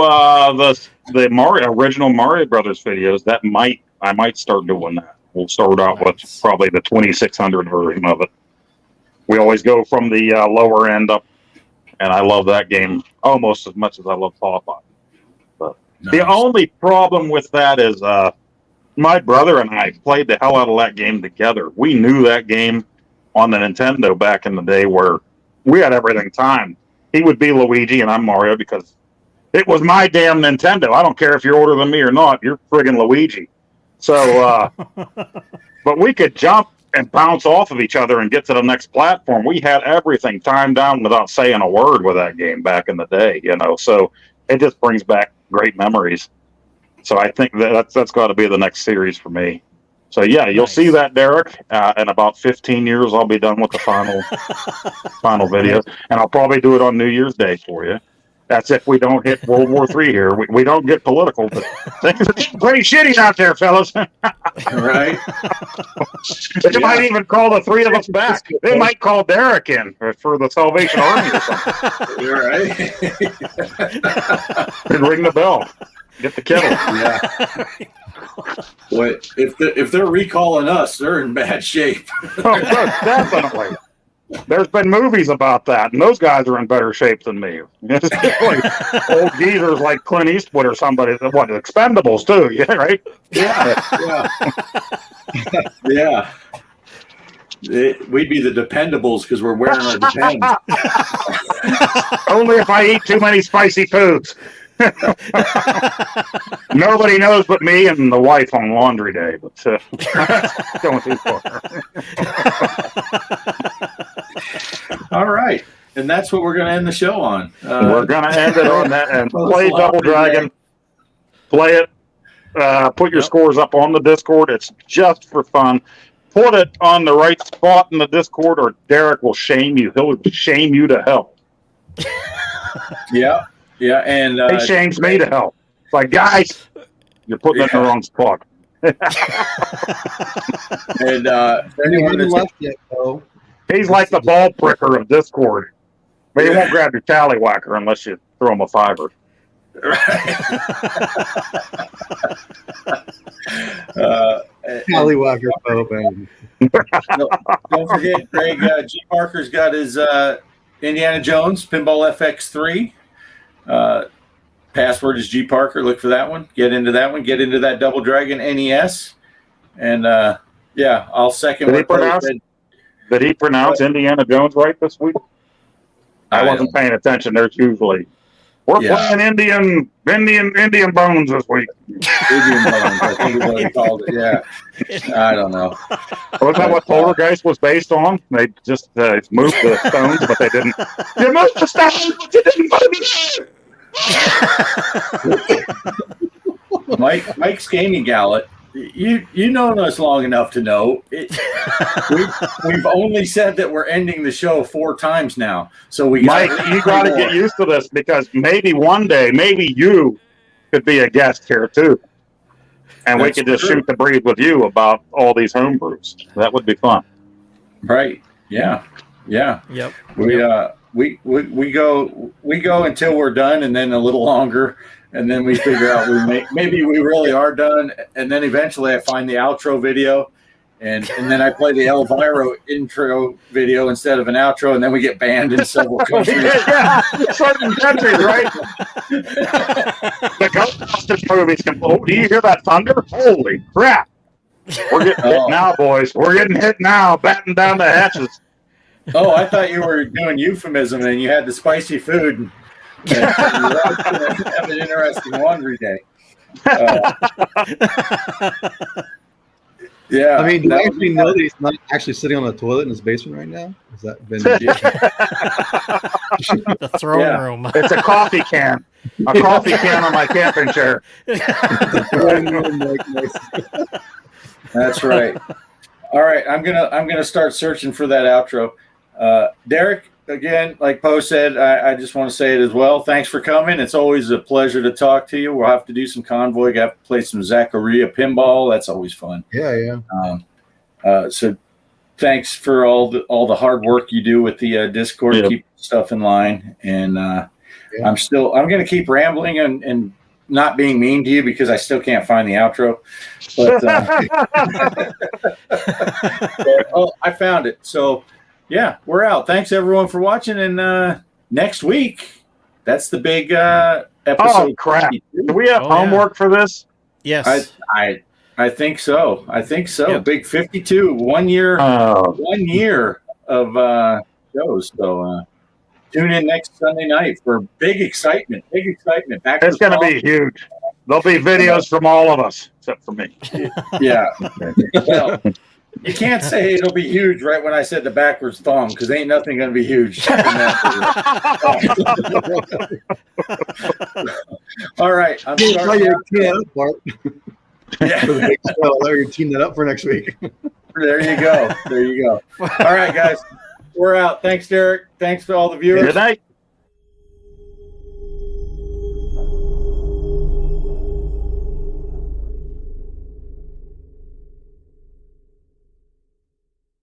the original Mario Brothers videos. I might start doing that. We'll start out with probably the 2600 version of it. We always go from the lower end up, and I love that game almost as much as I love Popeye. But the only problem with that is my brother and I played the hell out of that game together. We knew that game on the Nintendo back in the day where we had everything timed. He would be Luigi and I'm Mario because it was my damn Nintendo. I don't care if you're older than me or not. You're friggin' Luigi. So, but we could jump and bounce off of each other and get to the next platform. We had everything timed down without saying a word with that game back in the day, you know. So it just brings back great memories. So I think that's got to be the next series for me. So yeah, you'll see that, Derek. In about 15 years, I'll be done with the final video, and I'll probably do it on New Year's Day for you. That's if we don't hit World War III here. We don't get political, but things are pretty shitty out there, fellas. Right? They might even call the three of us back. They might call Derek in for the Salvation Army or something. You're right. And ring the bell. Get the kettle. Yeah. Boy, if they're recalling us, they're in bad shape. Oh, definitely. There's been movies about that, and those guys are in better shape than me. Like old geezers like Clint Eastwood or somebody. What, Expendables too? Yeah, right. Yeah, yeah. We'd be the Dependables because we're wearing our Depends. Only if I eat too many spicy foods. Nobody knows but me and the wife on laundry day, but going too far. All right, and that's what we're going to end the show on. We're going to end it on that and play Double Dragon. Play it. Put your scores up on the Discord. It's just for fun. Put it on the right spot in the Discord, or Derek will shame you. He'll shame you to hell. Yeah. Yeah, and he shames me to hell. It's like, guys, you're putting it in the wrong spot. And anyone that's left yet, though. He's like the ball pricker of Discord. But he won't grab your tallywhacker unless you throw him a fiver. Tallywhacker, baby. Don't forget, Greg. G.Parkers got his Indiana Jones Pinball FX3. Password is G.Parker. Look for that one. Get into that one. Get into that Double Dragon NES. And yeah, I'll second. Did he pronounce Indiana Jones right this week? I wasn't paying attention. There's usually we're playing Indian bones this week. Indian bones, I think is what he called it. Yeah, I don't know. Wasn't that what Poltergeist was based on? They just moved the stones, but they didn't. You moved the stones, but you didn't move it. Mike's Gaming Gallet. You known us long enough to know we've only said that we're ending the show 4 times now. So Mike, you got to get used to this because maybe one day, maybe you could be a guest here too, and we could just shoot the breeze with you about all these homebrews. That would be fun. Right? Yeah. Yep. We go until we're done, and then a little longer. And then we figure out maybe we really are done. And then eventually I find the outro video and then I play the Elvira intro video instead of an outro. And then we get banned in several countries. Yeah, certain countries, right? The Ghostbusters movies can. Oh, do you hear that thunder? Holy crap. We're getting hit now, boys. We're getting hit now, batten down the hatches. Oh, I thought you were doing euphemism and you had the spicy food. And have an interesting laundry day. Yeah. I mean, do I actually know that he's not actually sitting on the toilet in his basement right now? Has that been The throne room. It's a coffee can. A coffee can on my camping chair. That's right. All right, I'm gonna start searching for that outro. Derek, again, like Poe said, I just want to say it as well. Thanks for coming. It's always a pleasure to talk to you. We'll have to do some convoy. Got to play some Zaccaria pinball. That's always fun. Yeah. So thanks for all the hard work you do with the Discord. Yep. Keep stuff in line. And I'm going to keep rambling and not being mean to you because I still can't find the outro. But I found it. So. Yeah, we're out. Thanks everyone for watching, and next week, that's the big episode. Oh crap! 52. Do we have homework for this? Yes, I think so. Yep. Big 52, 1 year, 1 year of shows. So tune in next Sunday night for big excitement. Back it's going to be huge. There'll be videos from all of us, except for me. Yeah. Well. You can't say it'll be huge right when I said the backwards thumb because ain't nothing going to be huge. All right. I'm sorry. You're teeing that up for next week. There you go. All right, guys. We're out. Thanks, Derek. Thanks to all the viewers. Good night.